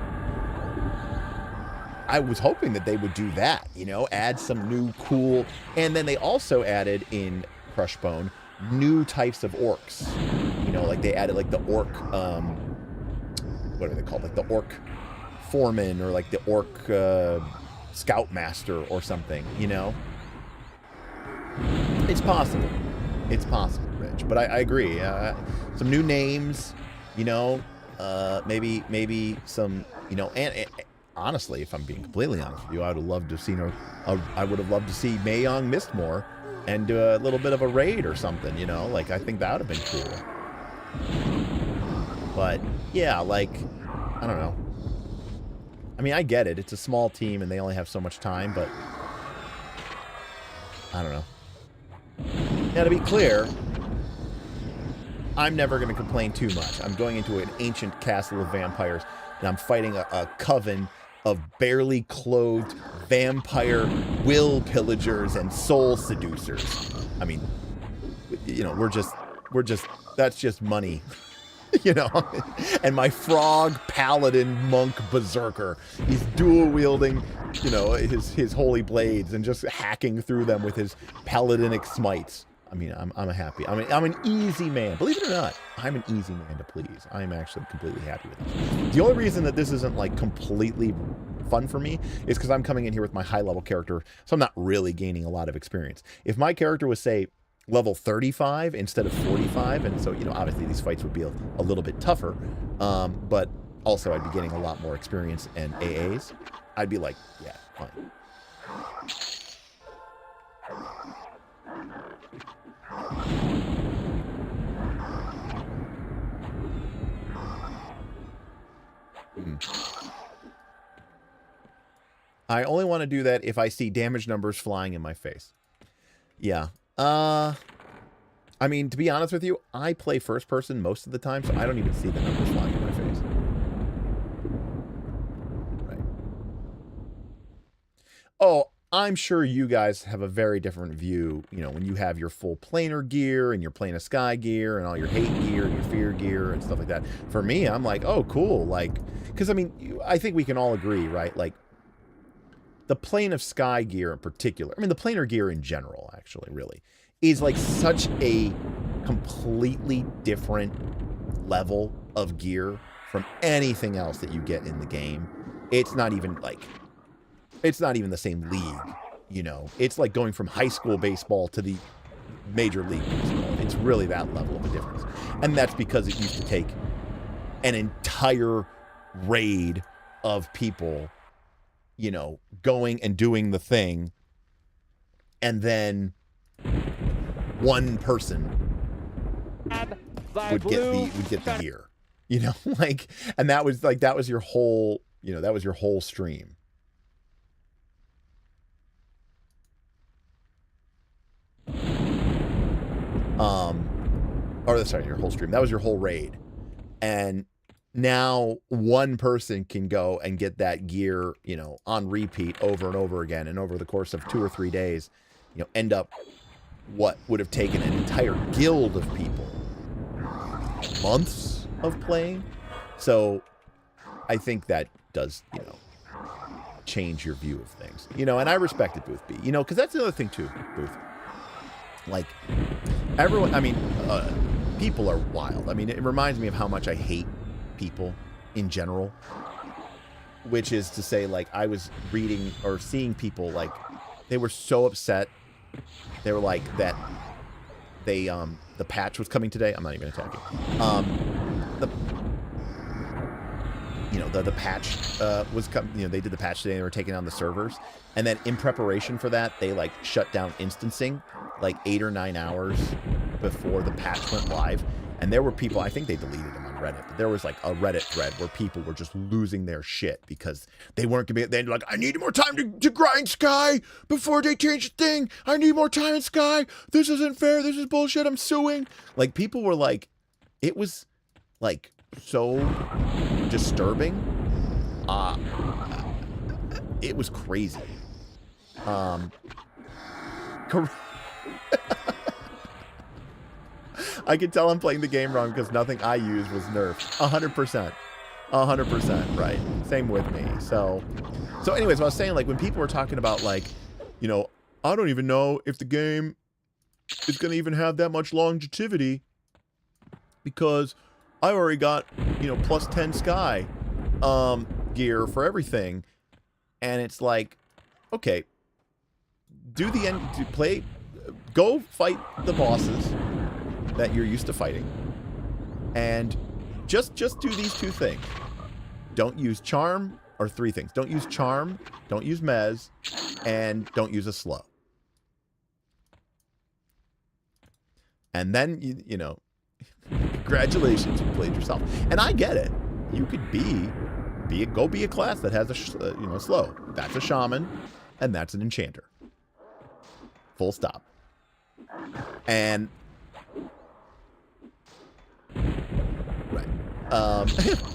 I was hoping that they would do that, you know, add some new cool, and then they also added in Crushbone new types of orcs. You know, like they added like the orc, what are they called? Like the orc foreman, or like the orc scoutmaster or something, you know? It's possible. It's possible, Rich. But I agree. Some new names, you know, maybe some, you know, and honestly, if I'm being completely honest with you, I would have loved to have seen I would have loved to see Mayong Mistmoore and do a little bit of a raid or something, you know? Like, I think that would have been cool. But, yeah, like, I don't know. I mean, I get it. It's a small team and they only have so much time, but I don't know. Now, to be clear, I'm never going to complain too much. I'm going into an ancient castle of vampires, and I'm fighting a coven of barely clothed vampire will pillagers and soul seducers. I mean, you know, that's just money. You know, and my frog paladin monk berserker, he's dual wielding, you know, his holy blades and just hacking through them with his paladinic smites. I mean, I'm happy. I'm an easy man. Believe it or not, I'm an easy man to please. I'm actually completely happy with this. The only reason that this isn't like completely fun for me is because I'm coming in here with my high level character, so I'm not really gaining a lot of experience. If my character was, say, level 35 instead of 45, and so, you know, obviously these fights would be a little bit tougher, but also I'd be getting a lot more experience and AAs. I'd be like, yeah, fine. I only want to do that if I see damage numbers flying in my face. Yeah. I mean, to be honest with you, I play first person most of the time, so I don't even see the numbers flying in my face. Right. Oh, I'm sure you guys have a very different view, you know, when you have your full planar gear and you're playing a sky gear and all your hate gear and your fear gear and stuff like that. For me, I'm like, oh, cool. Like, because, I mean, I think we can all agree, right? Like, the plane of sky gear in particular, I mean, the planar gear in general, actually, really, is like such a completely different level of gear from anything else that you get in the game. It's not even like, it's not even the same league, you know. It's like going from high school baseball to the major league baseball. It's really that level of a difference. And that's because it used to take an entire raid of people, you know, going and doing the thing, and then one person would get the gear, you know, like, and that was your whole, you know, that was your whole stream. Or sorry, your whole stream. That was your whole raid. And now one person can go and get that gear, you know, on repeat over and over again. And over the course of 2 or 3 days, you know, end up what would have taken an entire guild of people months of playing. So I think that does, you know, change your view of things, you know, and I respected Booth B, you know, because that's the other thing too, Booth. Like, everyone, I mean, people are wild. I mean, it reminds me of how much I hate people in general, which is to say, like, I was reading or seeing people, like, they were so upset. They were like that they, the patch was coming today. I'm not even attacking. The patch was coming, you know, they did the patch today and they were taking on the servers. And then in preparation for that, they like shut down instancing like 8 or 9 hours before the patch went live. And there were people, I think they deleted them on Reddit, but there was like a Reddit thread where people were just losing their shit because they weren't gonna be, they're like, I need more time to grind Sky before they change the thing. I need more time in Sky. This isn't fair. This is bullshit. I'm suing. Like, people were like, it was like so disturbing. It was crazy. I can tell I'm playing the game wrong because nothing I used was nerfed. 100%. 100%, right. Same with me. So anyways, I was saying, like, when people were talking about, like, you know, I don't even know if the game is going to even have that much longevity because I already got, you know, plus 10 Sky gear for everything. And it's like, okay, go fight the bosses that you're used to fighting, and just do these 2 things. Don't use charm, or 3 things. Don't use charm, don't use mez, and don't use a slow. And then you know, congratulations, you played yourself. And I get it. You could be go be a class that has a slow. That's a shaman, and that's an enchanter. Full stop. And right,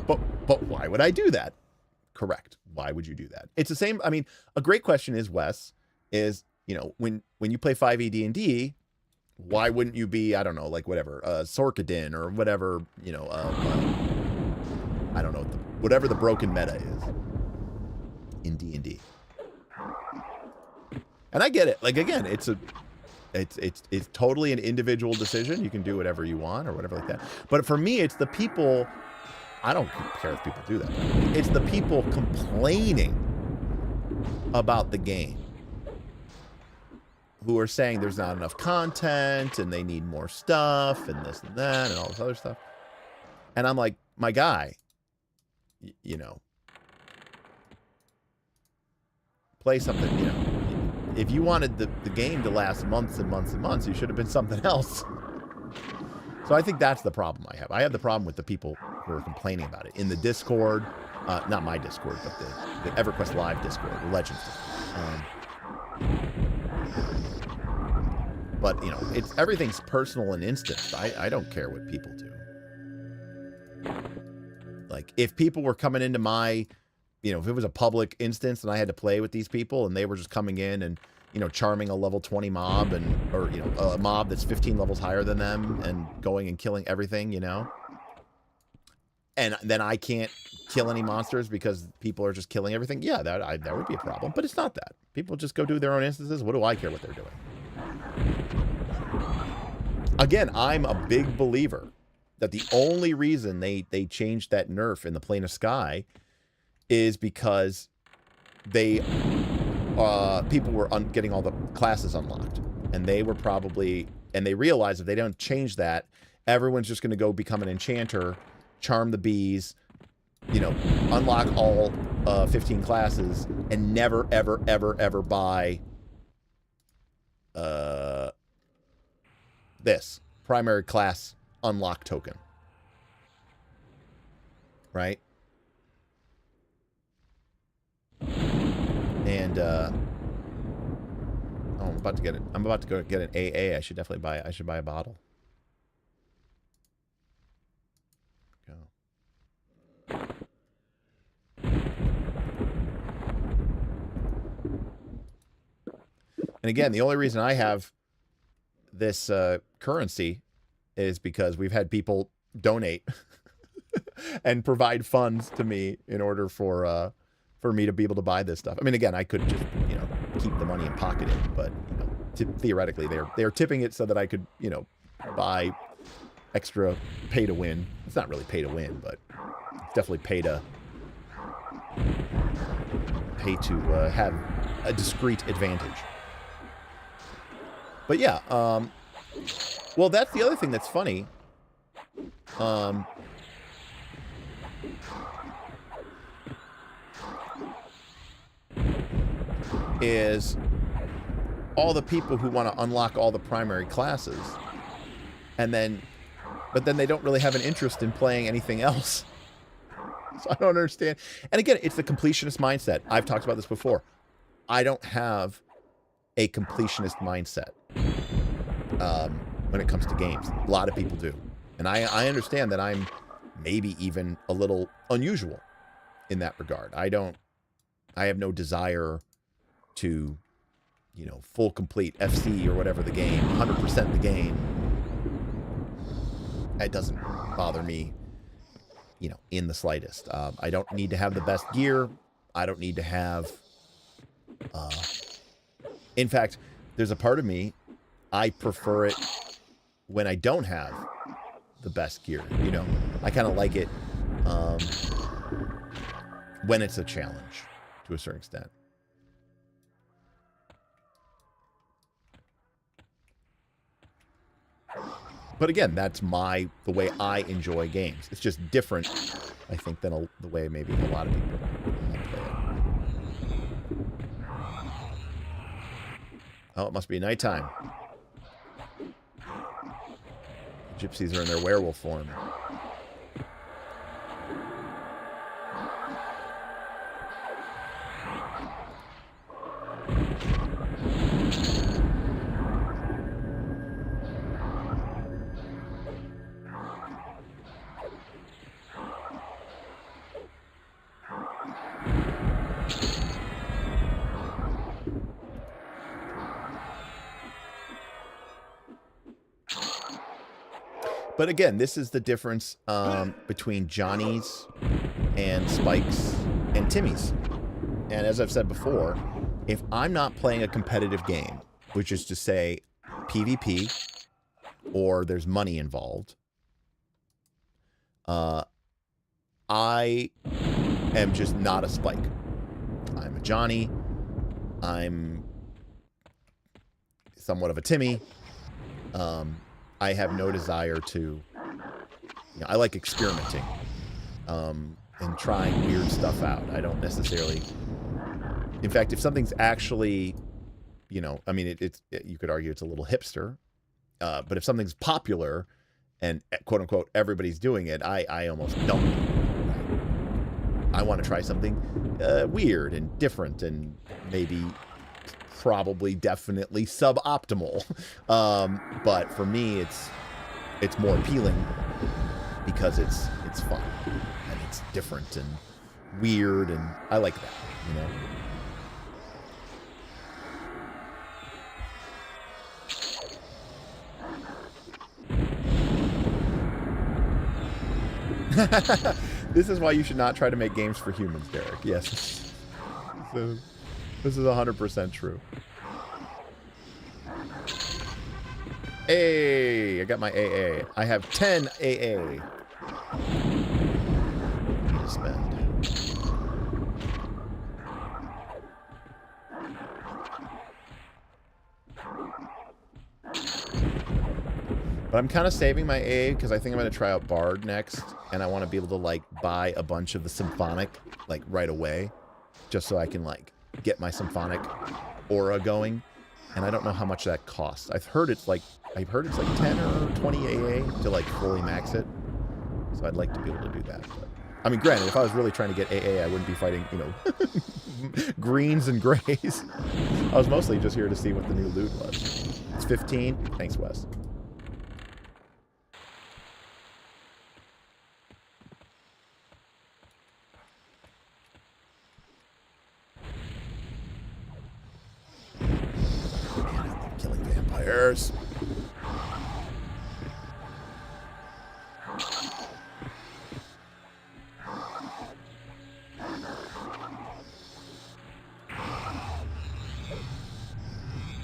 but why would I do that? Correct. Why would you do that? It's the same. I mean, a great question is, Wes, is, you know, when you play 5e D&D, why wouldn't you be, I don't know, like whatever, Sorkadin or whatever, you know, I don't know, whatever the broken meta is in D&D. And I get it. Like, again, it's totally an individual decision. You can do whatever you want or whatever like that. But for me, it's the people. I don't care if people do that. It's the people complaining about the game who are saying there's not enough content and they need more stuff and this and that and all this other stuff. And I'm like, my guy, you know, play something, you know. If you wanted the game to last months and months and months, you should have been something else. So I think that's the problem I have. I have the problem with the people who are complaining about it in the Discord, not my Discord, but the Everquest Live Discord, the Legends Discord. But, you know, everything's personal and instant. I don't care what people do. Like, if people were coming into my, you know, if it was a public instance and I had to play with these people and they were just coming in and, you know, charming a level 20 mob or, you know, a mob that's 15 levels higher than them and going and killing everything, you know, and then I can't kill any monsters because people are just killing everything. Yeah, that would be a problem, but it's not that. People just go do their own instances. What do I care what they're doing? Again, I'm a big believer that the only reason they changed that nerf in the Plane of Sky is because people were getting all the classes unlocked, and they realized if they don't change that, everyone's just going to go become an enchanter, charm the bees, you know, unlock all 15 classes, and never, ever, ever, ever buy this primary class unlock token, right? And I'm about to get it. I'm about to go get an AA. I should definitely buy. I should buy a bottle. Go. And again, the only reason I have this currency is because we've had people donate and provide funds to me in order for me to be able to buy this stuff. I mean, again, I could just, you know, keep the money and pocket it, but, you know, theoretically, they're tipping it so that I could, you know, buy extra pay to win. It's not really pay to win, but it's definitely pay to have a discrete advantage. But yeah, well, that's the other thing that's funny. Is all the people who want to unlock all the primary classes, but then they don't really have an interest in playing anything else. So I don't understand. And again, it's the completionist mindset. I've talked about this before. I don't have a completionist mindset when it comes to games. A lot of people do. And I understand that I'm maybe even a little unusual in that regard. I have no desire to, you know, full complete FC or whatever the game, 100% the game. It doesn't bother me, you know, in the slightest. I don't need to have the best gear. I don't need to have... in fact, there's a part of me, I prefer it when I don't have the best gear, you know? I kind of like it when it's a challenge, to a certain extent. But again, that's the way I enjoy games. It's just different, I think, than the way maybe a lot of people play it. Oh, it must be nighttime. Gypsies are in their werewolf form. But again, this is the difference between Johnny's and Spike's and Timmy's. And as I've said before, if I'm not playing a competitive game, which is to say PvP, or there's money involved, I am just not a Spike. I'm a Johnny. I'm somewhat of a Timmy. I have no desire to, you know, I like experimenting and trying weird stuff out. I don't necessarily, in fact, if something's actually, you know, I mean, you could argue it's a little hipster, but if something's popular and quote unquote everybody's doing it, I almost don't. I want to try something weird and different and maybe probably definitely suboptimal. But for me, it's more appealing because it's fun and it's different and weird, and I like that, you know. This is why you should not try to make games for humans, Derek. Yes. So, this is 100% true. Hey, I got my AA. I have 10 AA. Need to spend. But I'm kind of saving my AA because I think I'm going to try out Bard next, and I want to be able to, like, buy a bunch of the Symphonic, like, right away, just so I can, like, get my Symphonic aura going. And I don't know how much that costs. I've heard it's like 10 or 20 AA to, like, fully max it. So I'd like to be able to do that. But, I mean, granted, if I was really trying to get AA, I wouldn't be fighting, you know, greens and grays. I was mostly just here to see what the new loot was. It's 15. Thanks, Wes. Killing vampires.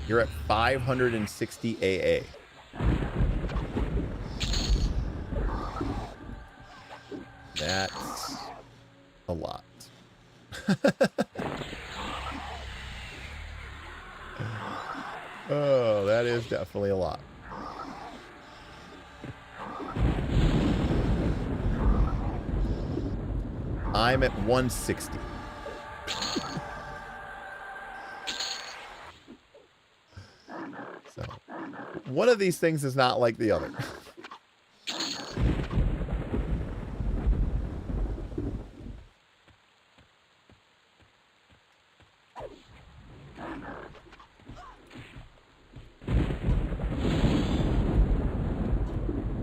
You're at 560 AA. That's a lot. Oh, that is definitely a lot. I'm at 160. So, one of these things is not like the other.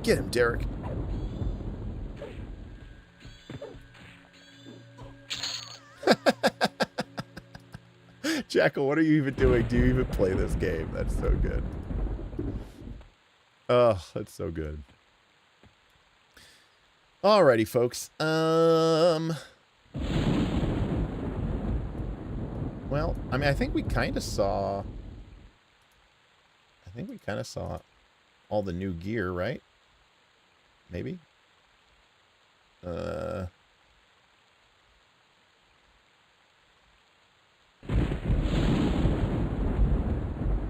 Get him, Derek. Jackal, what are you even doing? Do you even play this game? That's so good. Oh, that's so good. Alrighty, folks. Well, I mean, I think we kind of saw all the new gear, right? Maybe.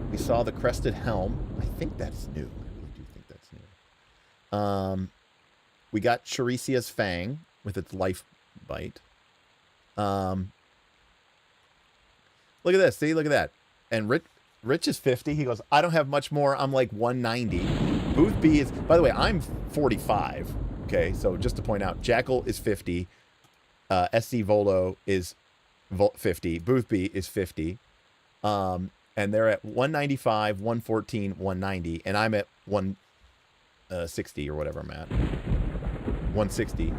We saw the crested helm. I think that's new. I really do think that's new. We got Charisia's Fang with its life bite. Look at this. See, look at that. And Rich is 50. He goes, I don't have much more. I'm like 190. Booth B is, by the way, I'm 45. Okay, so just to point out, Jackal is 50. SC Volo is 50. Booth B is 50. And they're at 195, 114, 190, and I'm at 160 or whatever I'm at. 160.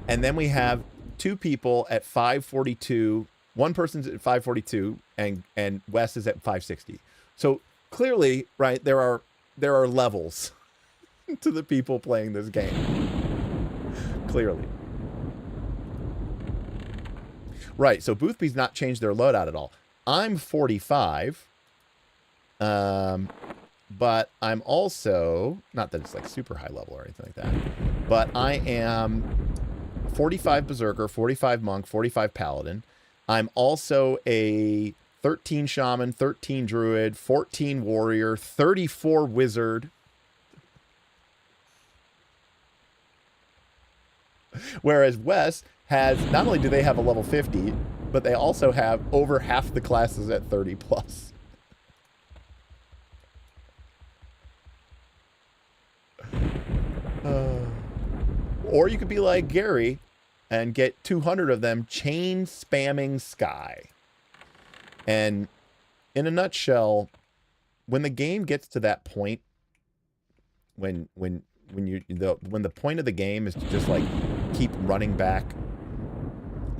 And then we have two people at 542. One person's at 542, and Wes is at 560. So clearly, right, there are levels to the people playing this game. Clearly. Right, so Boothby's not changed their loadout at all. I'm 45. But I'm also, not that it's like super high level or anything like that, but I am 45 Berserker, 45 Monk, 45 Paladin. I'm also a 13 Shaman, 13 Druid, 14 Warrior, 34 Wizard. Whereas Wes has, not only do they have a level 50, but they also have over half the classes at 30 plus. Or you could be like Gary and get 200 of them chain spamming Sky. And in a nutshell, when the game gets to that point, when the point of the game is to just like keep running back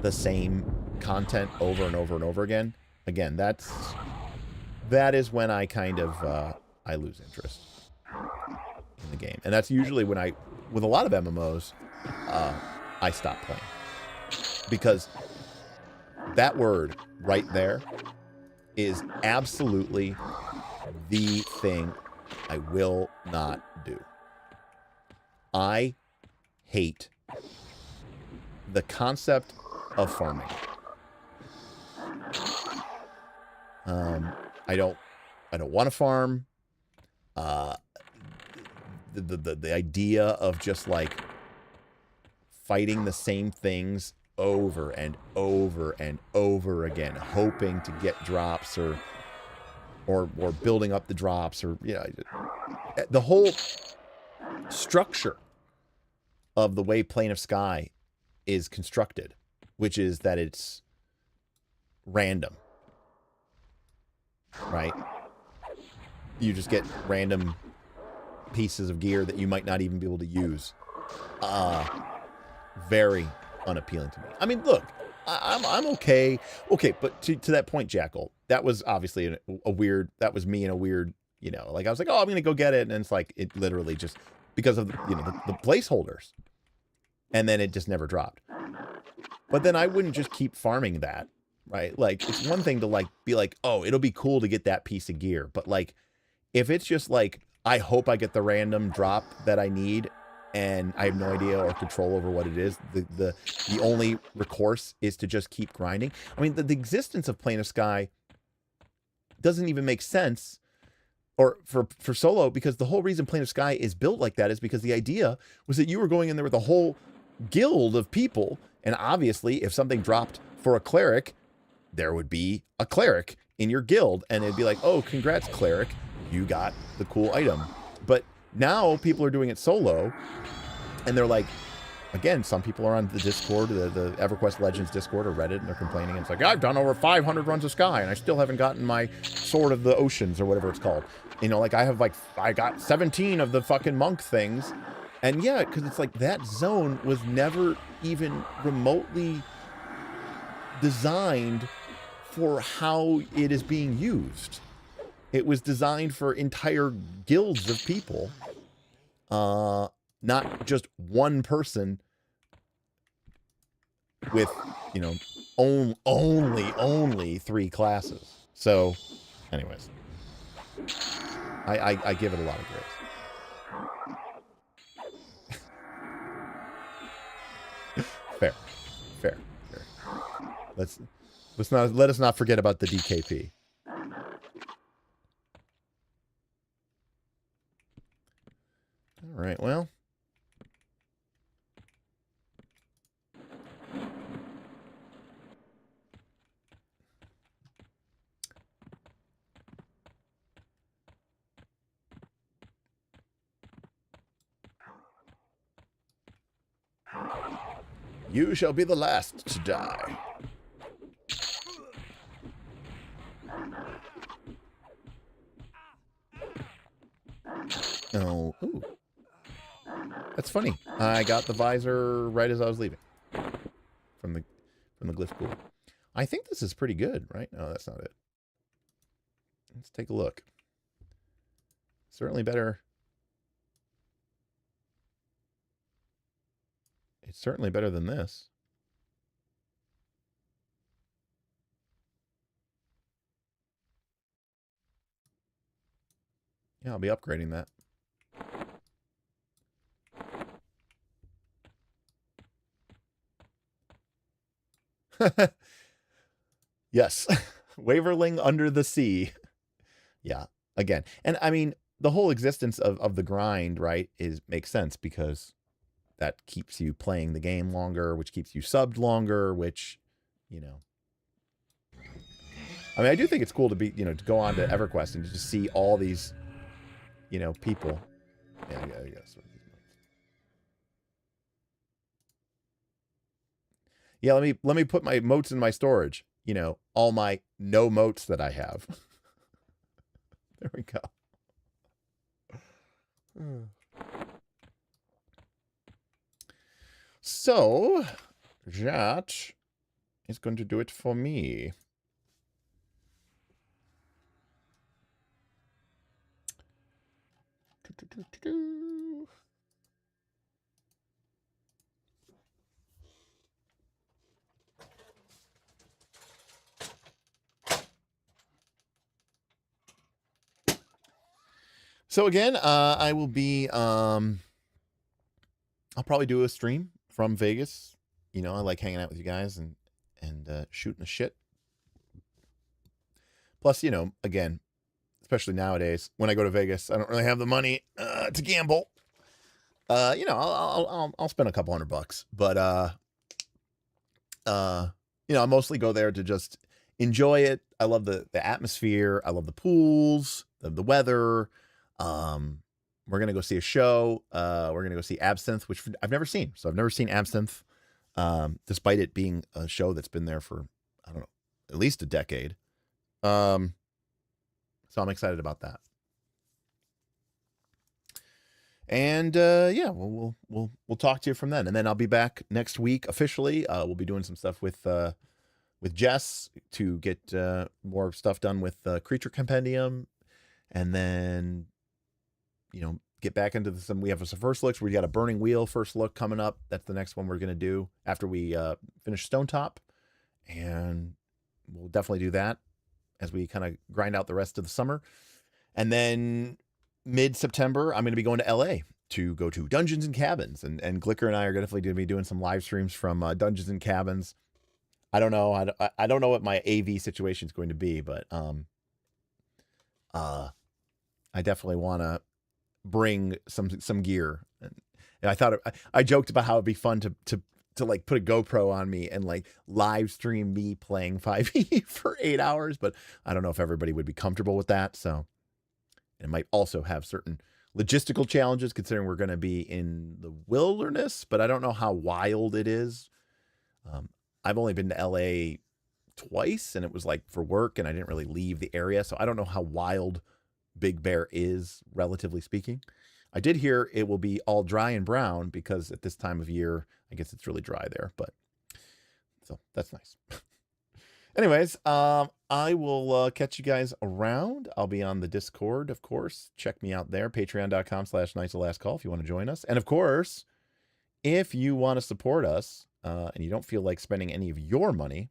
the same content over and over and over again, that is when I kind of I lose interest in the game. And that's usually when with a lot of MMOs, I stop playing. Because that word right there is absolutely the thing I will not do. I hate the concept of farming. I don't want to farm. The idea of just like fighting the same things over and over and over again, hoping to get drops or building up the drops, or the whole structure of the way Plane of Sky is constructed, which is that it's random, right? You just get random pieces of gear that you might not even be able to use. Very unappealing to me. I mean, look, I'm okay. Okay, but to that point, Jackal, that was obviously a weird, that was me in a weird, like I was like, oh, I'm going to go get it. And it's like, it literally just, because of, the placeholders. And then it just never dropped. But then I wouldn't just keep farming that, right? Like, it's one thing to like, be like, oh, it'll be cool to get that piece of gear. But like, if it's just like, I hope I get the random drop that I need, and I have no idea or control over what it is, the only recourse is to just keep grinding. I mean, the existence of Plane of Sky doesn't even make sense, or for solo, because the whole reason Plane of Sky is built like that is because the idea was that you were going in there with a whole guild of people, and obviously if something dropped for a cleric, there would be a cleric in your guild, and it'd be like, oh, congrats, cleric, you got the cool item. But now people are doing it solo, and they're like, again, some people are on the Discord, the EverQuest Legends Discord or Reddit, and they're complaining. And it's like, I've done over 500 runs of Sky, and I still haven't gotten my Sword of the Oceans or whatever it's called. Like I got 17 of the fucking monk things. And yeah, because it's like that zone was never even remotely designed for how it is being used. It was designed for entire guilds of people, not just one person with, only 3 classes. So, anyways, I give it a lot of grace. Fair. Let us not forget about the DKP. All right, well. You shall be the last to die. Oh, ooh. That's funny. I got the visor right as I was leaving from the glyph pool. I think this is pretty good, right? No, that's not it. Let's take a look. Certainly better. It's certainly better than this. Yeah, I'll be upgrading that. Yes. Waverling under the sea. Yeah. Again. And I mean, the whole existence of the grind, right, makes sense because that keeps you playing the game longer, which keeps you subbed longer, which, you know. I mean, I do think it's cool to be, to go on to Everquest and just see all these, people. Yeah, I guess. Yeah, let me put my moats in my storage. All my no moats that I have. There we go. So, that is going to do it for me. So again, I will be, I'll probably do a stream from Vegas. I like hanging out with you guys and shooting the shit. Plus, again, especially nowadays, when I go to Vegas, I don't really have the money to gamble. I'll spend a couple $100, but I mostly go there to just enjoy it. I love the atmosphere. I love the pools, the weather. We're gonna go see a show. We're gonna go see Absinthe, which I've never seen. So I've never seen Absinthe, despite it being a show that's been there for, I don't know, at least a decade. So I'm excited about that. And yeah, we'll talk to you from then, and then I'll be back next week officially. We'll be doing some stuff with Jess to get more stuff done with Creature Compendium, and then get back into some. We have some first looks. We got a Burning Wheel first look coming up. That's the next one we're gonna do after we finish Stone Top, and we'll definitely do that as we kind of grind out the rest of the summer, and then mid-September, I'm going to be going to LA to go to Dungeons and Cabins, and Glicker and I are definitely going to be doing some live streams from Dungeons and Cabins. I don't know. I don't know what my AV situation is going to be, but I definitely want to bring some gear. And I thought I joked about how it'd be fun to like put a GoPro on me and like live stream me playing 5e for 8 hours, but I don't know if everybody would be comfortable with that. So it might also have certain logistical challenges considering we're going to be in the wilderness, but I don't know how wild it is. I've only been to LA twice, and it was like for work, and I didn't really leave the area. So I don't know how wild Big Bear is, relatively speaking. I did hear it will be all dry and brown because at this time of year, I guess it's really dry there, but so that's nice. Anyways, I will catch you guys around. I'll be on the Discord, of course. Check me out there, patreon.com/nightsoflastcall if you want to join us. And of course, if you want to support us and you don't feel like spending any of your money,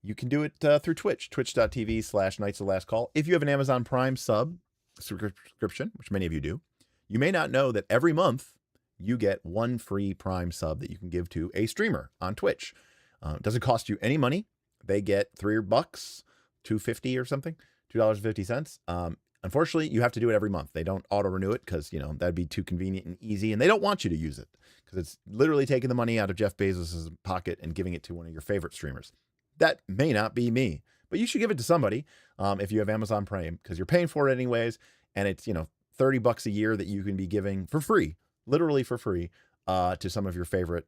you can do it through Twitch, twitch.tv/nightsoflastcall. If you have an Amazon Prime subscription, which many of you do, you may not know that every month you get one free Prime sub that you can give to a streamer on Twitch. It doesn't cost you any money. They get $3, $2.50 or something, $2.50. Unfortunately, you have to do it every month. They don't auto renew it because that'd be too convenient and easy, and they don't want you to use it because it's literally taking the money out of Jeff Bezos's pocket and giving it to one of your favorite streamers. That may not be me, but you should give it to somebody if you have Amazon Prime because you're paying for it anyways, and it's $30 a year that you can be giving for free, literally for free, to some of your favorite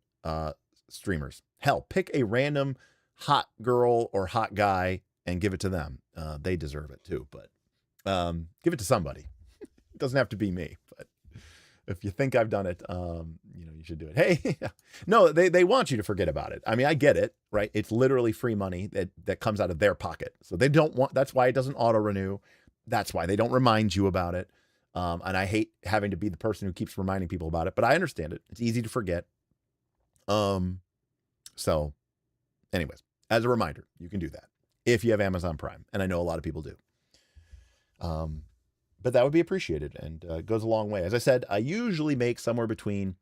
streamers. Hell, pick a random hot girl or hot guy and give it to them. They deserve it too, but give it to somebody. It doesn't have to be me, but if you think I've done it, you should do it. Hey, no, they want you to forget about it. I mean, I get it, right? It's literally free money that comes out of their pocket. So they don't want, that's why it doesn't auto renew. That's why they don't remind you about it. And I hate having to be the person who keeps reminding people about it, but I understand it. It's easy to forget. So anyways, as a reminder, you can do that if you have Amazon Prime. And I know a lot of people do. But that would be appreciated and goes a long way. As I said, I usually make somewhere between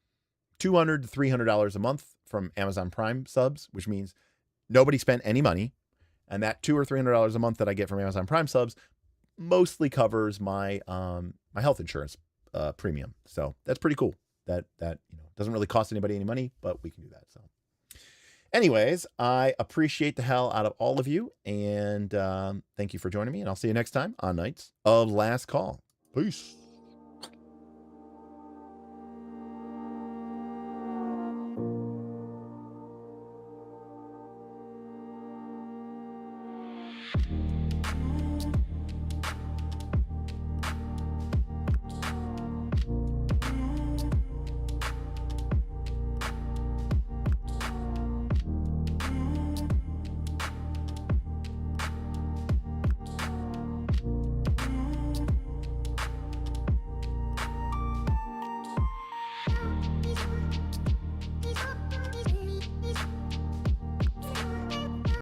$200 to $300 a month from Amazon Prime subs, which means nobody spent any money. And that $200 or $300 a month that I get from Amazon Prime subs mostly covers my my health insurance premium. So that's pretty cool. That doesn't really cost anybody any money, but we can do that. So anyways, I appreciate the hell out of all of you, and thank you for joining me, and I'll see you next time on Knights of Last Call. Peace.